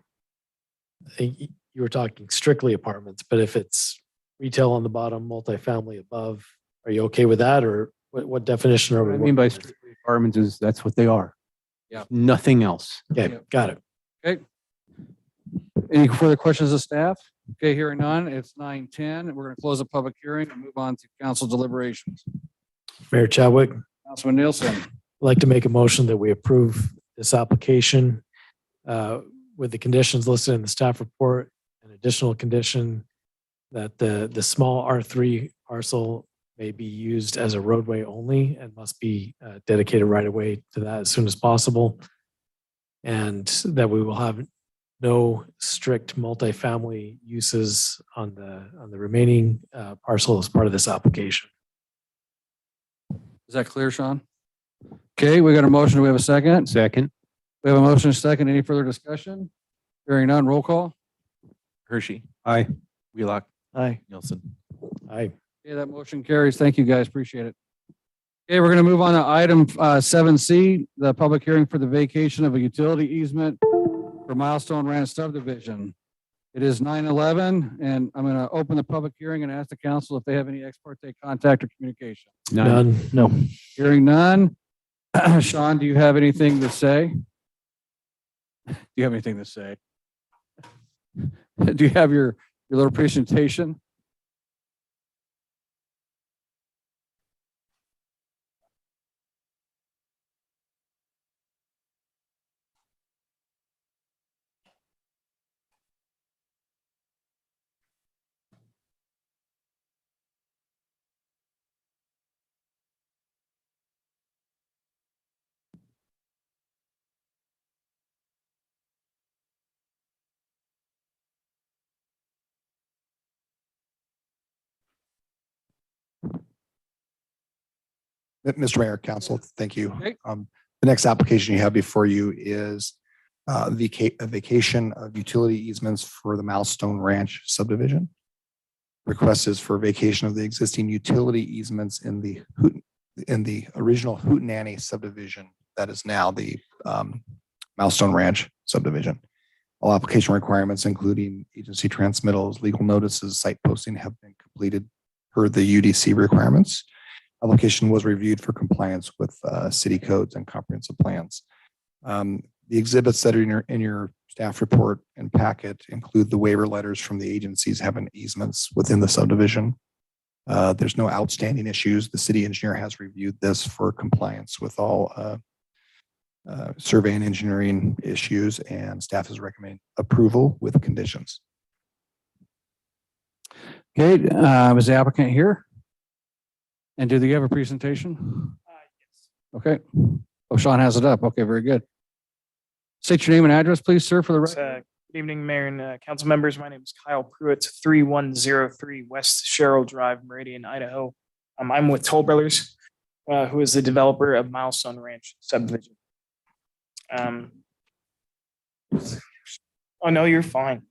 I think you were talking strictly apartments, but if it's retail on the bottom, multifamily above, are you okay with that? Or what definition are we? What I mean by working with? strictly apartments is that's what they are. Yeah. Nothing else. Okay, got it. Okay. Any further questions of staff? Okay, hearing none. It's 9:10. We're going to close the public hearing and move on to council deliberations. Mayor Chadwick, I'd Councilman Nielsen. like to make a motion that we approve this application with the conditions listed in the staff report. An additional condition that the small R3 parcel may be used as a roadway only and must be dedicated right away to that as soon as possible. And that we will have no strict multifamily uses on the remaining parcel as part of this application. Is that clear, Sean? Okay, we got a motion. Do we have a second? Second. We have a motion and a second. Any further discussion? Hearing none, roll call. Hershey. Aye. Wheelock. Aye. Nielsen. Aye. Okay, that motion carries. Thank you, guys. Appreciate it. Okay, we're going to move on to item 7C, the public hearing for the vacation of a utility easement for Milestone Ranch subdivision. It is 9:11, and I'm going to open the public hearing and ask the council if they have any ex parte contact or communication. None. No. Hearing none. Sean, do you have anything to say? Do you have anything to say? Do you have your little presentation? Mr. Mayor, Council, thank you. Okay. The next application you have before you is a vacation of utility easements for the Milestone Ranch subdivision. Request is for vacation of the existing utility easements in the original Hootenanny subdivision that is now the Milestone Ranch subdivision. All application requirements, including agency transmittals, legal notices, site posting, have been completed per the UDC requirements. Application was reviewed for compliance with city codes and comprehensive plans. The exhibits that are in your staff report and packet include the waiver letters from the agencies having easements within the subdivision. There's no outstanding issues. The city engineer has reviewed this for compliance with all survey and engineering issues, and staff is recommending approval with conditions. Okay, is the applicant here? And do they have a presentation? Yes. Okay. Oh, Sean has it up. Okay, very good. State your name and address, please, sir, for the record. Good evening, Mayor and council members. My name is Kyle Pruitt, 3103 West Sherrill Drive, Meridian, Idaho. I'm with Toll Brothers, who is the developer of Milestone Ranch subdivision. Oh, no, you're fine.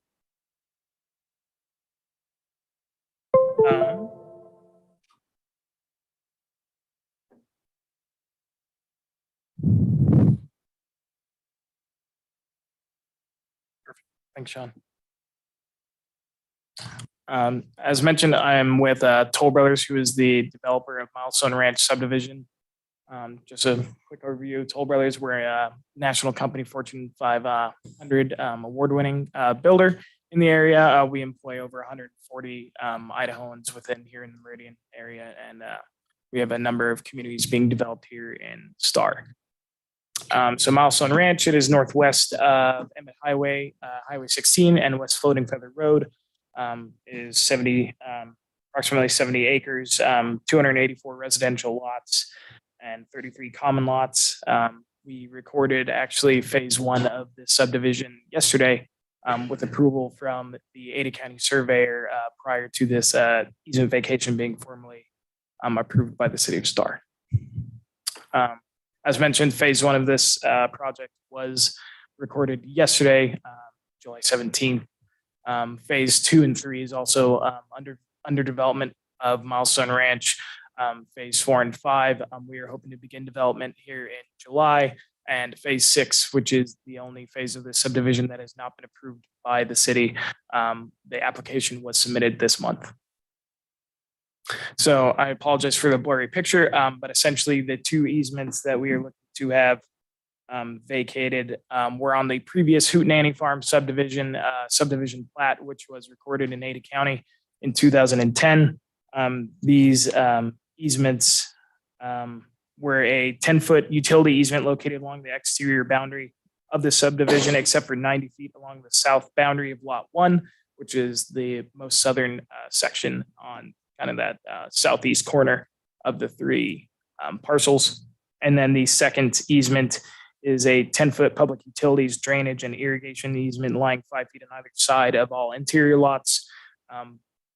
Thanks, Sean. As mentioned, I am with Toll Brothers, who is the developer of Milestone Ranch subdivision. Just a quick overview. Toll Brothers, we're a national company, Fortune 500 award-winning builder in the area. We employ over 140 Idahoans within here in the Meridian area, and we have a number of communities being developed here in Star. So Milestone Ranch, it is northwest of Emmett Highway, Highway 16 and West Floating Feather Road. Is approximately 70 acres, 284 residential lots and 33 common lots. We recorded actually phase one of this subdivision yesterday with approval from the Ada County surveyor prior to this easement vacation being formally approved by the city of Star. As mentioned, phase one of this project was recorded yesterday, July 17th. Phase 2 and 3 is also under development of Milestone Ranch. Phase 4 and 5, we are hoping to begin development here in July. And phase 6, which is the only phase of the subdivision that has not been approved by the city, the application was submitted this month. So I apologize for the blurry picture, but essentially the 2 easements that we are looking to have vacated were on the previous Hootenanny Farm subdivision plat, which was recorded in Ada County in 2010. These easements were a 10-foot utility easement located along the exterior boundary of the subdivision, except for 90 feet along the south boundary of Lot 1, which is the most southern section on kind of that southeast corner of the 3 parcels. And then the second easement is a 10-foot public utilities drainage and irrigation easement lying 5 feet on either side of all interior lots.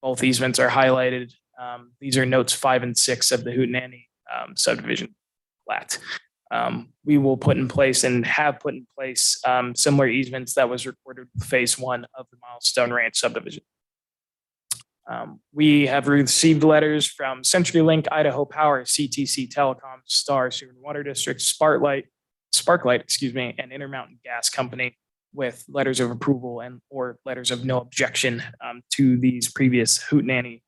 Both easements are highlighted. These are notes 5 and 6 of the Hootenanny subdivision plat. We will put in place and have put in place similar easements that was recorded with phase 1 of the Milestone Ranch subdivision. We have received letters from CenturyLink, Idaho Power, CTC Telecom, Star Sewer and Water District, Sparklight, and Intermountain Gas Company with letters of approval and or letters of no objection to these previous Hootenanny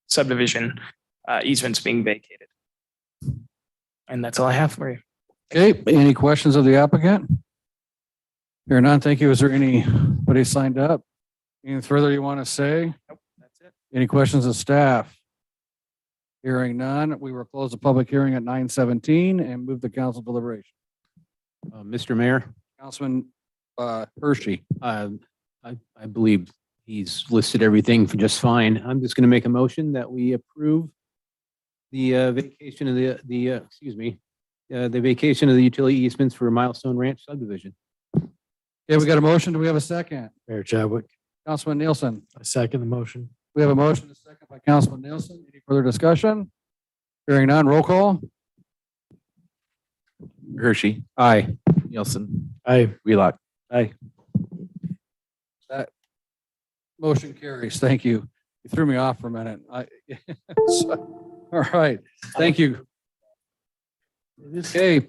subdivision easements being vacated. And that's all I have for you. Okay, any questions of the applicant? Here none, thank you. Is there anybody signed up? Anything further you want to say? Nope, that's it. Any questions of staff? Hearing none, we will close the public hearing at 9:17 and move the council deliberation. Mr. Mayor, Councilman Hershey. I believe he's listed everything for just fine. I'm just going to make a motion that we approve the vacation of the vacation of the utility easements for Milestone Ranch subdivision. Okay, we got a motion. Do we have a second? Mayor Chadwick, Councilman Nielsen. I second the motion. We have a motion, a second by Councilman Nielsen. Any further discussion? Hearing none, roll call. Hershey, Aye. Nielsen, Aye. Wheelock. Aye. That motion carries. Thank you. You threw me off for a minute. All right. Thank you. Okay,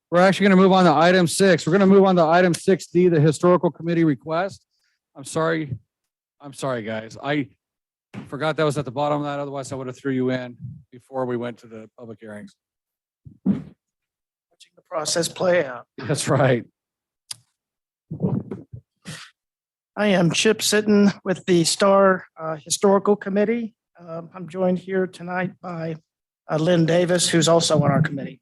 we're actually going to move on to item 6. We're going to move on to item 6D, the historical committee request. I'm sorry, guys. I forgot that was at the bottom of that. Otherwise, I would have threw you in before we went to the public hearings. Watching the process play out. That's right. I am Chip Sitton with the Star Historical Committee. I'm joined here tonight by Lynn Davis, who's also on our committee.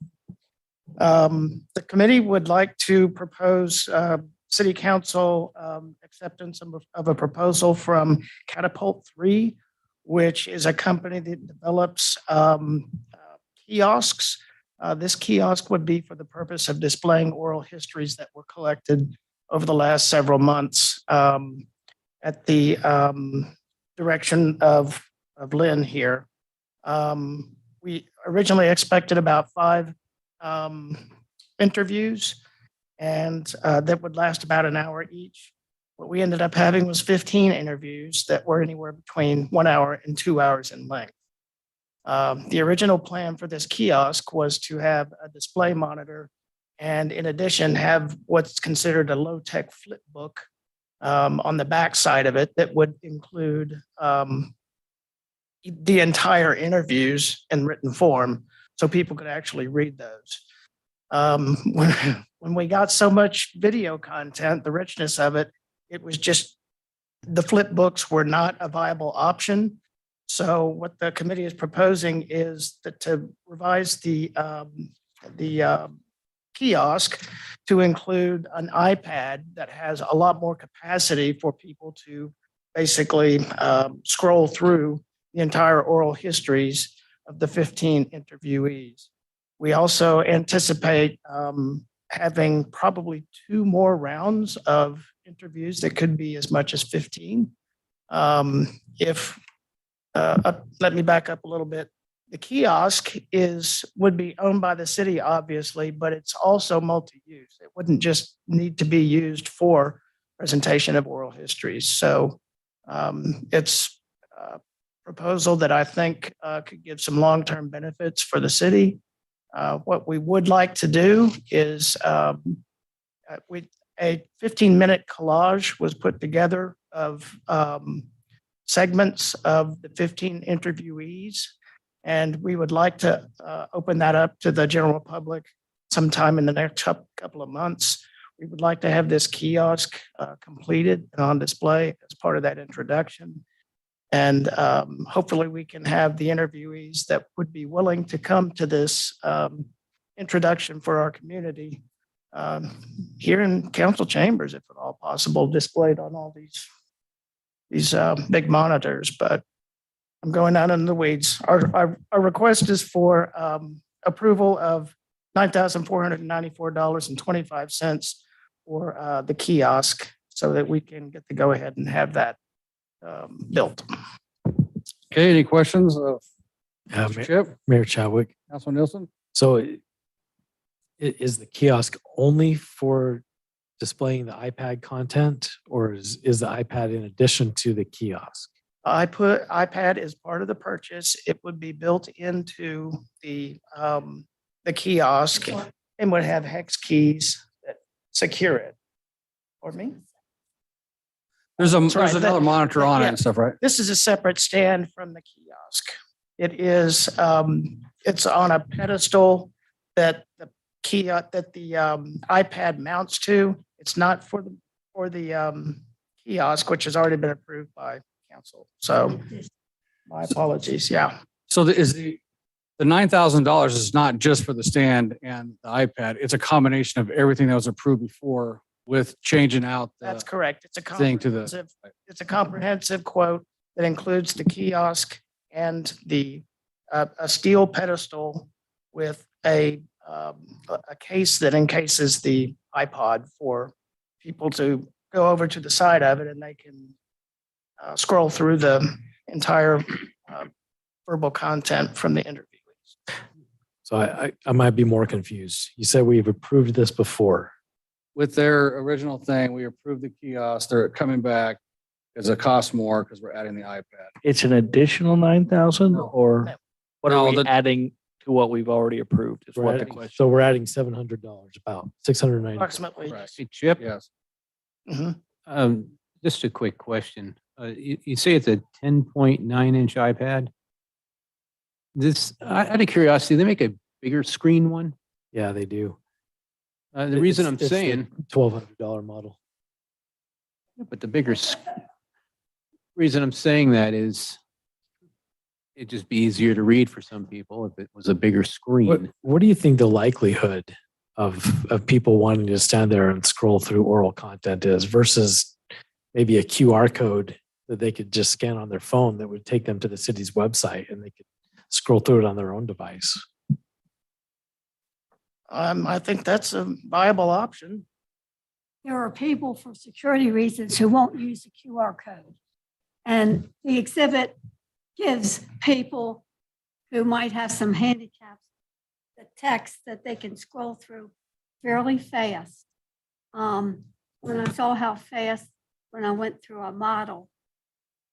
The committee would like to propose City Council acceptance of a proposal from Catapult 3, which is a company that develops kiosks. This kiosk would be for the purpose of displaying oral histories that were collected over the last several months at the direction of Lynn here. We originally expected about 5 interviews, and that would last about an hour each. What we ended up having was 15 interviews that were anywhere between 1 hour and 2 hours in length. The original plan for this kiosk was to have a display monitor and in addition have what's considered a low-tech flip book on the back side of it that would include the entire interviews in written form so people could actually read those. When we got so much video content, the richness of it, it was just the flip books were not a viable option. So what the committee is proposing is that to revise the kiosk to include an iPad that has a lot more capacity for people to basically scroll through the entire oral histories of the 15 interviewees. We also anticipate having probably 2 more rounds of interviews that could be as much as 15. Let me back up a little bit. The kiosk would be owned by the city, obviously, but it's also multi-use. It wouldn't just need to be used for presentation of oral histories. So it's a proposal that I think could give some long-term benefits for the city. What we would like to do is a 15-minute collage was put together of segments of the 15 interviewees. And we would like to open that up to the general public sometime in the next couple of months. We would like to have this kiosk completed and on display as part of that introduction. And hopefully we can have the interviewees that would be willing to come to this introduction for our community here in council chambers, if at all possible, displayed on all these big monitors. But I'm going out in the weeds. Our request is for approval of $9,494.25 for the kiosk so that we can get to go ahead and have that built. Okay, any questions of Mr. Chip, Mayor Chadwick. Councilman Nielsen? So is the kiosk only for displaying the iPad content, or is the iPad in addition to the kiosk? I put iPad as part of the purchase. It would be built into the kiosk and would have hex keys that secure it. Or me? There's That's right. another monitor on it and stuff, right? This is a separate stand from the kiosk. It is, it's on a pedestal that the iPad mounts to. It's not for the kiosk, which has already been approved by council. So my apologies. Yeah. So the $9,000 is not just for the stand and the iPad. It's a combination of everything that was approved before with changing out That's correct. It's a thing to the. comprehensive quote that includes the kiosk and the a steel pedestal with a case that encases the iPod for people to go over to the side of it, and they can scroll through the entire verbal content from the interviewees. So I might be more confused. You said we've approved this before. With their original thing, we approved the kiosk. They're coming back because it costs more because we're adding the iPad. It's an additional 9,000 or what No, are we the- adding to what we've already approved is what the Adding- question. So we're adding $700, about $690. Approximately. Hey, Chip, Yes. just a quick question. You say it's a 10.9-inch iPad? Out of curiosity, they make a bigger screen one? Yeah, they do. The reason I'm It's the saying, $1,200 model. but the reason I'm saying that is it'd just be easier to read for some people if it was a bigger screen. What do you think the likelihood of people wanting to stand there and scroll through oral content is versus maybe a QR code that they could just scan on their phone that would take them to the city's website and they could scroll through it on their own device? I think that's a viable option. There are people for security reasons who won't use the QR code. And the exhibit gives people who might have some handicaps the text that they can scroll through fairly fast. When I saw how fast, when I went through a model,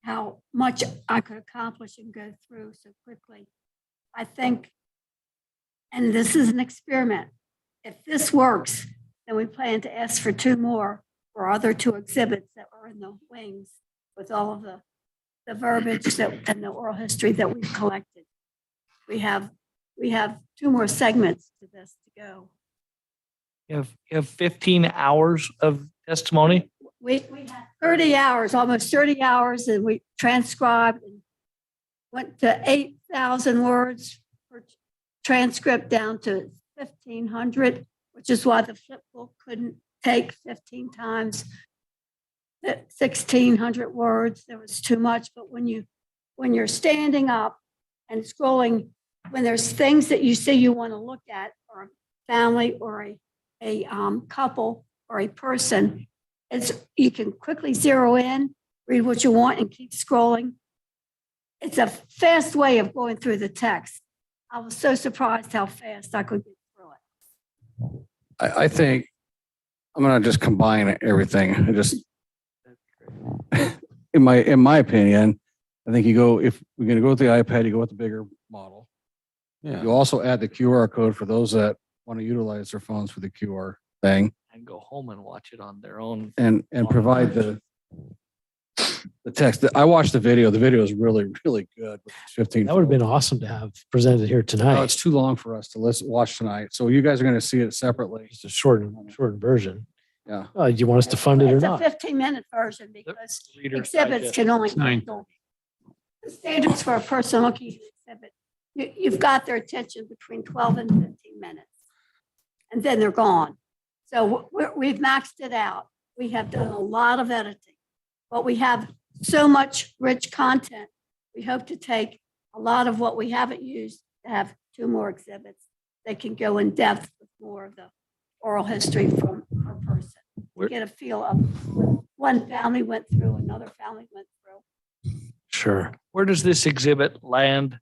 how much I could accomplish and go through so quickly, I think, and this is an experiment, if this works, then we plan to ask for 2 more for other 2 exhibits that are in the wings with all of the verbiage and the oral history that we've collected. We have 2 more segments to this to go. You have 15 hours of testimony? We had 30 hours, almost 30 hours, and we transcribed and went to 8,000 words per transcript down to 1,500, which is why the flip book couldn't take 15 times that 1,600 words. There was too much. But when you're standing up and scrolling, when there's things that you see you want to look at, or a family or a couple or a person, you can quickly zero in, read what you want, and keep scrolling. It's a fast way of going through the text. I was so surprised how fast I could get through it. I think I'm going to just combine everything. in my opinion, I think if we're gonna go with the iPad, you go with the bigger model. Yeah. You also add the QR code for those that want to utilize their phones for the QR thing And go home and watch it on their own. and provide the text. I watched the video. The video is really, really good. with 15. That would have been awesome to have presented here No, tonight. it's too long for us to watch tonight. So you guys are going to see it separately. Just a shortened version. Yeah. Do you want us to fund it or It's a not? 15-minute version because Reader's exhibits Digest. can only It's 9. handle the standards for a person looking at an exhibit. You've got their attention between 12 and 15 minutes. And then they're gone. So we've maxed it out. We have done a lot of editing, but we have so much rich content. We hope to take a lot of what we haven't used to have 2 more exhibits. They can go in depth with more of the oral history from per person. Get a feel of what one family went through, another family went through. Sure. Where does this exhibit land?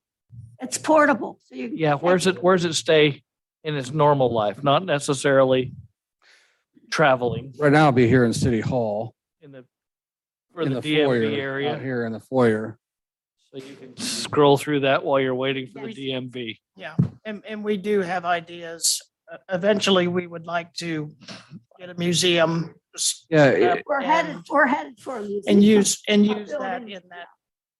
It's portable, so you. Yeah, where's it stay in its normal life? Not necessarily traveling Right now, I'll be here in City Hall. for in the foyer, DMV out area. here in the foyer. So you can scroll through that while you're waiting for the DMV. Yeah, and we do have ideas. Eventually, we would like to get a museum. Yeah, We're headed for a museum. And use A that building. in that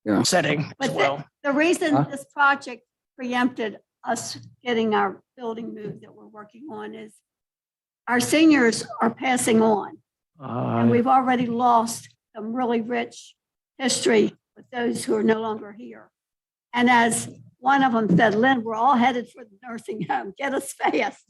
Yeah. setting as But well. the reason Huh? this project preempted us getting our building moved that we're working on is our seniors are passing on. And we've already lost some really rich history with those who are no longer here. And as one of them said, Lynn, we're all headed for the nursing home. Get us fast.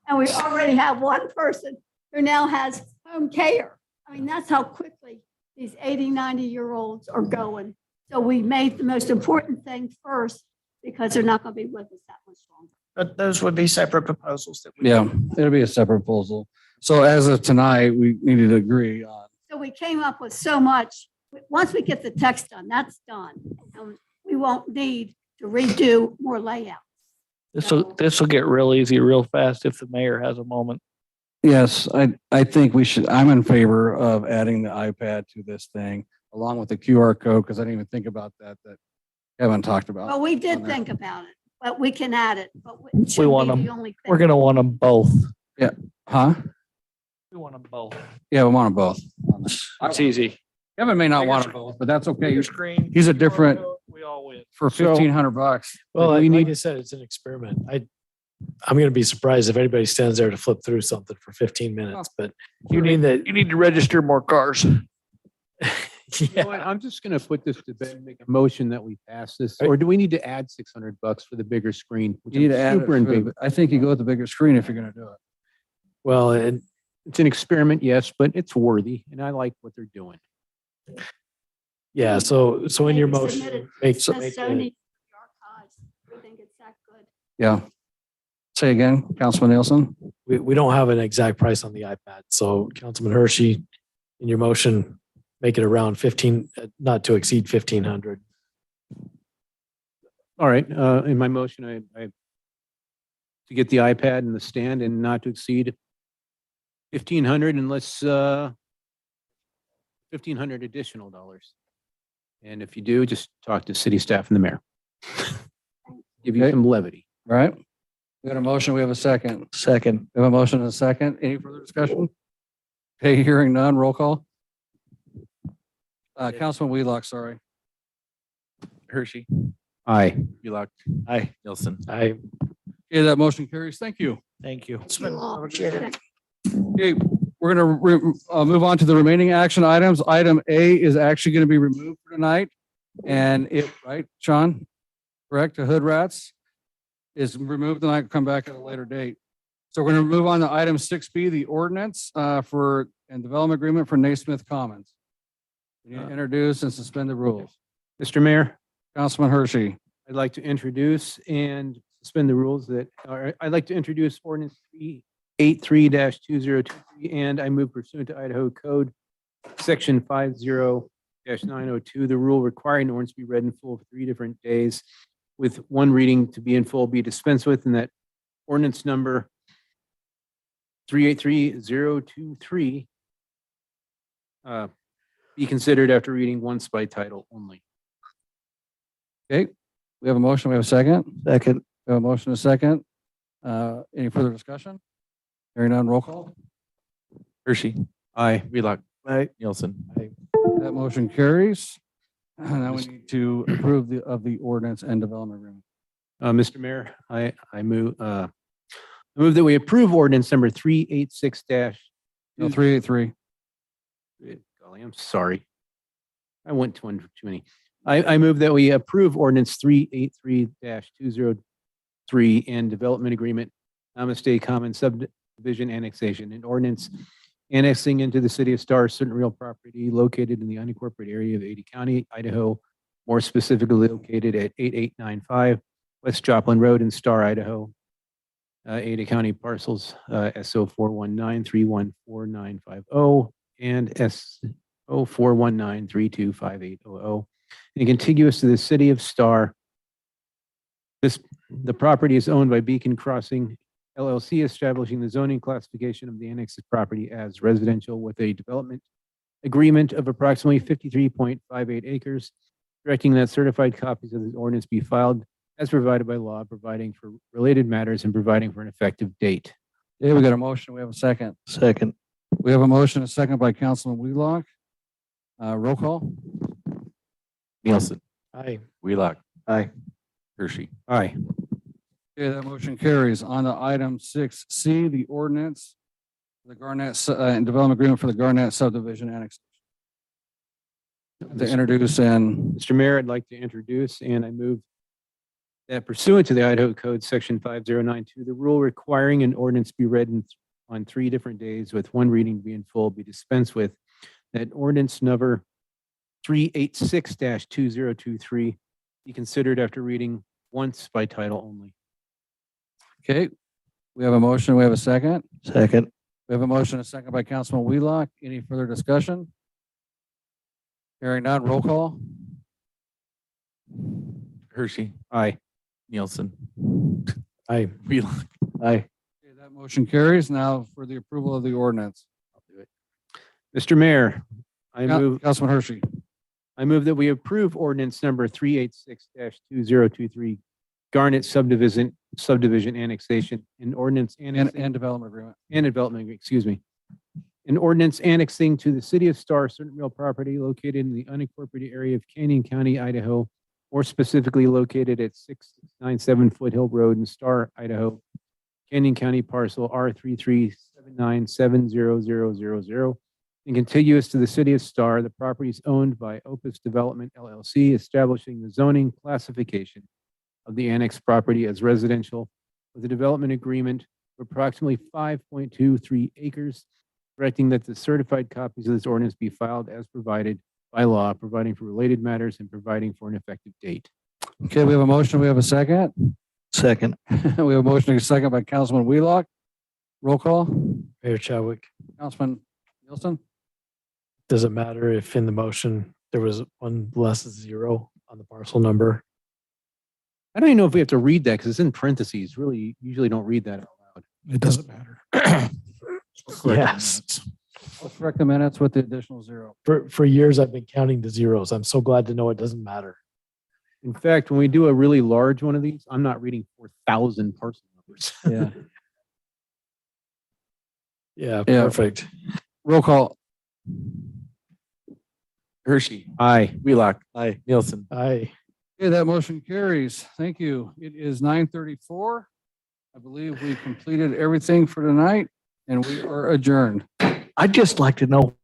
And we already have one person who now has home care. I mean, that's how quickly these 80, 90-year-olds are going. So we made the most important thing first because they're not going to be with us that much longer. But those would be separate proposals that we. Yeah, it'll be a separate proposal. So as of tonight, we needed to agree on. So we came up with so much. Once we get the text done, that's done. And we won't need to redo more layouts. This will get real easy, real fast if the mayor has a moment. Yes, I think I'm in favor of adding the iPad to this thing along with the QR code, because I didn't even think about that Kevin talked about. Well, we did on there. think about it, but we can add it, but it We shouldn't want be them, the only we're thing. gonna want them both. Yeah, huh? We want them both. Yeah, we want them both. It's easy. Kevin may not Bigger want them screen. both, but that's okay. Bigger screen. He's a different, We all win. for So- $1,500. Well, we like need, I said, it's an experiment. I'm going to be surprised if anybody stands there to flip through something for 15 minutes, but you need that. You need to register more cars. You know what? I'm just gonna put this to bed and make a motion that we pass this, or do we need to add $600 for the bigger screen? which you need I'm to add it. super in for favor- the- I think you go with the bigger screen if you're going to do it. Well, and it's an experiment, yes, but it's worthy and I like what they're doing. Yeah. So in your Maybe motion, submit it make, to make Sony it- archives. We think it's that good. Yeah. Say again, Councilman Nielsen? we don't have an exact price on the iPad. So Councilman Hershey, in your motion, make it around 15, not to exceed 1,500. All right, in my motion, I to get the iPad and the stand and not to exceed 1,500 unless 1,500 additional dollars. And if you do, just talk to city staff and the mayor. Give you Okay. some levity. All right. We got a motion. We have a second. Second. We have a motion and a second. Any further discussion? Okay, hearing none, roll call. Councilman Wheelock, sorry. Hershey. Aye. Bulock. Aye. Nielsen. I Okay, that motion carries. Thank you. Thank you. Appreciate it. Okay, we're going to move on to the remaining action items. Item A is actually going to be removed for tonight. And right, Sean? Correct, the hood rats is removed tonight, come back at a later date. So we're going to move on to item 6B, the ordinance and development agreement for Naismith Commons. We need to introduce and suspend the rules. Mr. Mayor, Councilman Hershey. I'd like to introduce and suspend the rules I'd like to introduce ordinance 383-2023, and I move pursuant to Idaho Code Section 50-902, the rule requiring ordinance be read in full for 3 different days, with one reading to be in full be dispensed with, and that ordinance number 383023 be considered after reading once by title only. Okay, we have a motion, we have a second. Second. We have a motion, and a second. Any further discussion? Hearing none, roll call. Hershey, Aye. Wheelock, Aye. Nielsen. That motion carries. Now we need to approve the ordinance and development agreement. Mr. Mayor, I move that we approve ordinance number 386 No, 383. Golly, I'm sorry. I went to one too many. I move that we approve ordinance 383-203 and development agreement, Namaste Common Subdivision Annexation, an ordinance annexing into the city of Star certain real property located in the unincorporated area of Ada County, Idaho, more specifically located at 8895 West Joplin Road in Star, Idaho. Ada County parcels SO 419314950 and SO 419325800, and contiguous to the city of Star. The property is owned by Beacon Crossing LLC, establishing the zoning classification of the annexed property as residential with a development agreement of approximately 53.58 acres, directing that certified copies of the ordinance be filed as provided by law, providing for related matters and providing for an effective date. Okay, we got a motion. We have a second. Second. We have a motion, a second by Councilman Wheelock. Roll call. Nielsen, Aye. Wheelock. Aye. Hershey. Aye. Okay, that motion carries. On to item 6C, the ordinance, the Garnett and development agreement for the Garnett subdivision annex. To introduce and Mr. Mayor, I'd like to introduce and I move that pursuant to the Idaho Code Section 5092, the rule requiring an ordinance be read on 3 different days with one reading be in full be dispensed with, that ordinance number 386-2023 be considered after reading once by title only. okay, we have a motion. We have a second. Second. We have a motion, a second by Councilman Wheelock. Any further discussion? Hearing none, roll call. Hershey, Aye. Nielsen, Aye. Wheelock. Aye. Okay, that motion carries. Now for the approval of the ordinance. I'll do it. Mr. Mayor, I move Councilman Hershey. I move that we approve ordinance number 386-2023, Garnet subdivision annexation, an ordinance annexing And development agreement. and development, excuse me. An ordinance annexing to the city of Star certain real property located in the unincorporated area of Canyon County, Idaho, more specifically located at 697 Foothill Road in Star, Idaho, Canyon County parcel R3379700000, and contiguous to the city of Star. The property is owned by Opus Development LLC, establishing the zoning classification of the annexed property as residential with a development agreement of approximately 5.23 acres, directing that the certified copies of this ordinance be filed as provided by law, providing for related matters and providing for an effective date. Okay, we have a motion. We have a second. Second. We have a motion, and a second by Councilman Wheelock. Roll call. Mayor Chadwick, Councilman Nielsen. does it matter if in the motion there was one less zero on the parcel number? I don't even know if we have to read that because it's in parentheses. Really, usually don't read that out loud. It doesn't matter. Yes. Let's correct the minutes with the additional 0. For years, I've been counting the zeros. I'm so glad to know it doesn't matter. In fact, when we do a really large one of these, I'm not reading 4,000 parcel numbers. Yeah. Yeah, Yeah. perfect. Roll call. Hershey, Aye. Wheelock, Aye. Nielsen. Aye. Okay, that motion carries. Thank you. It is 9:34. I believe we completed everything for tonight and we are adjourned. I'd just like to know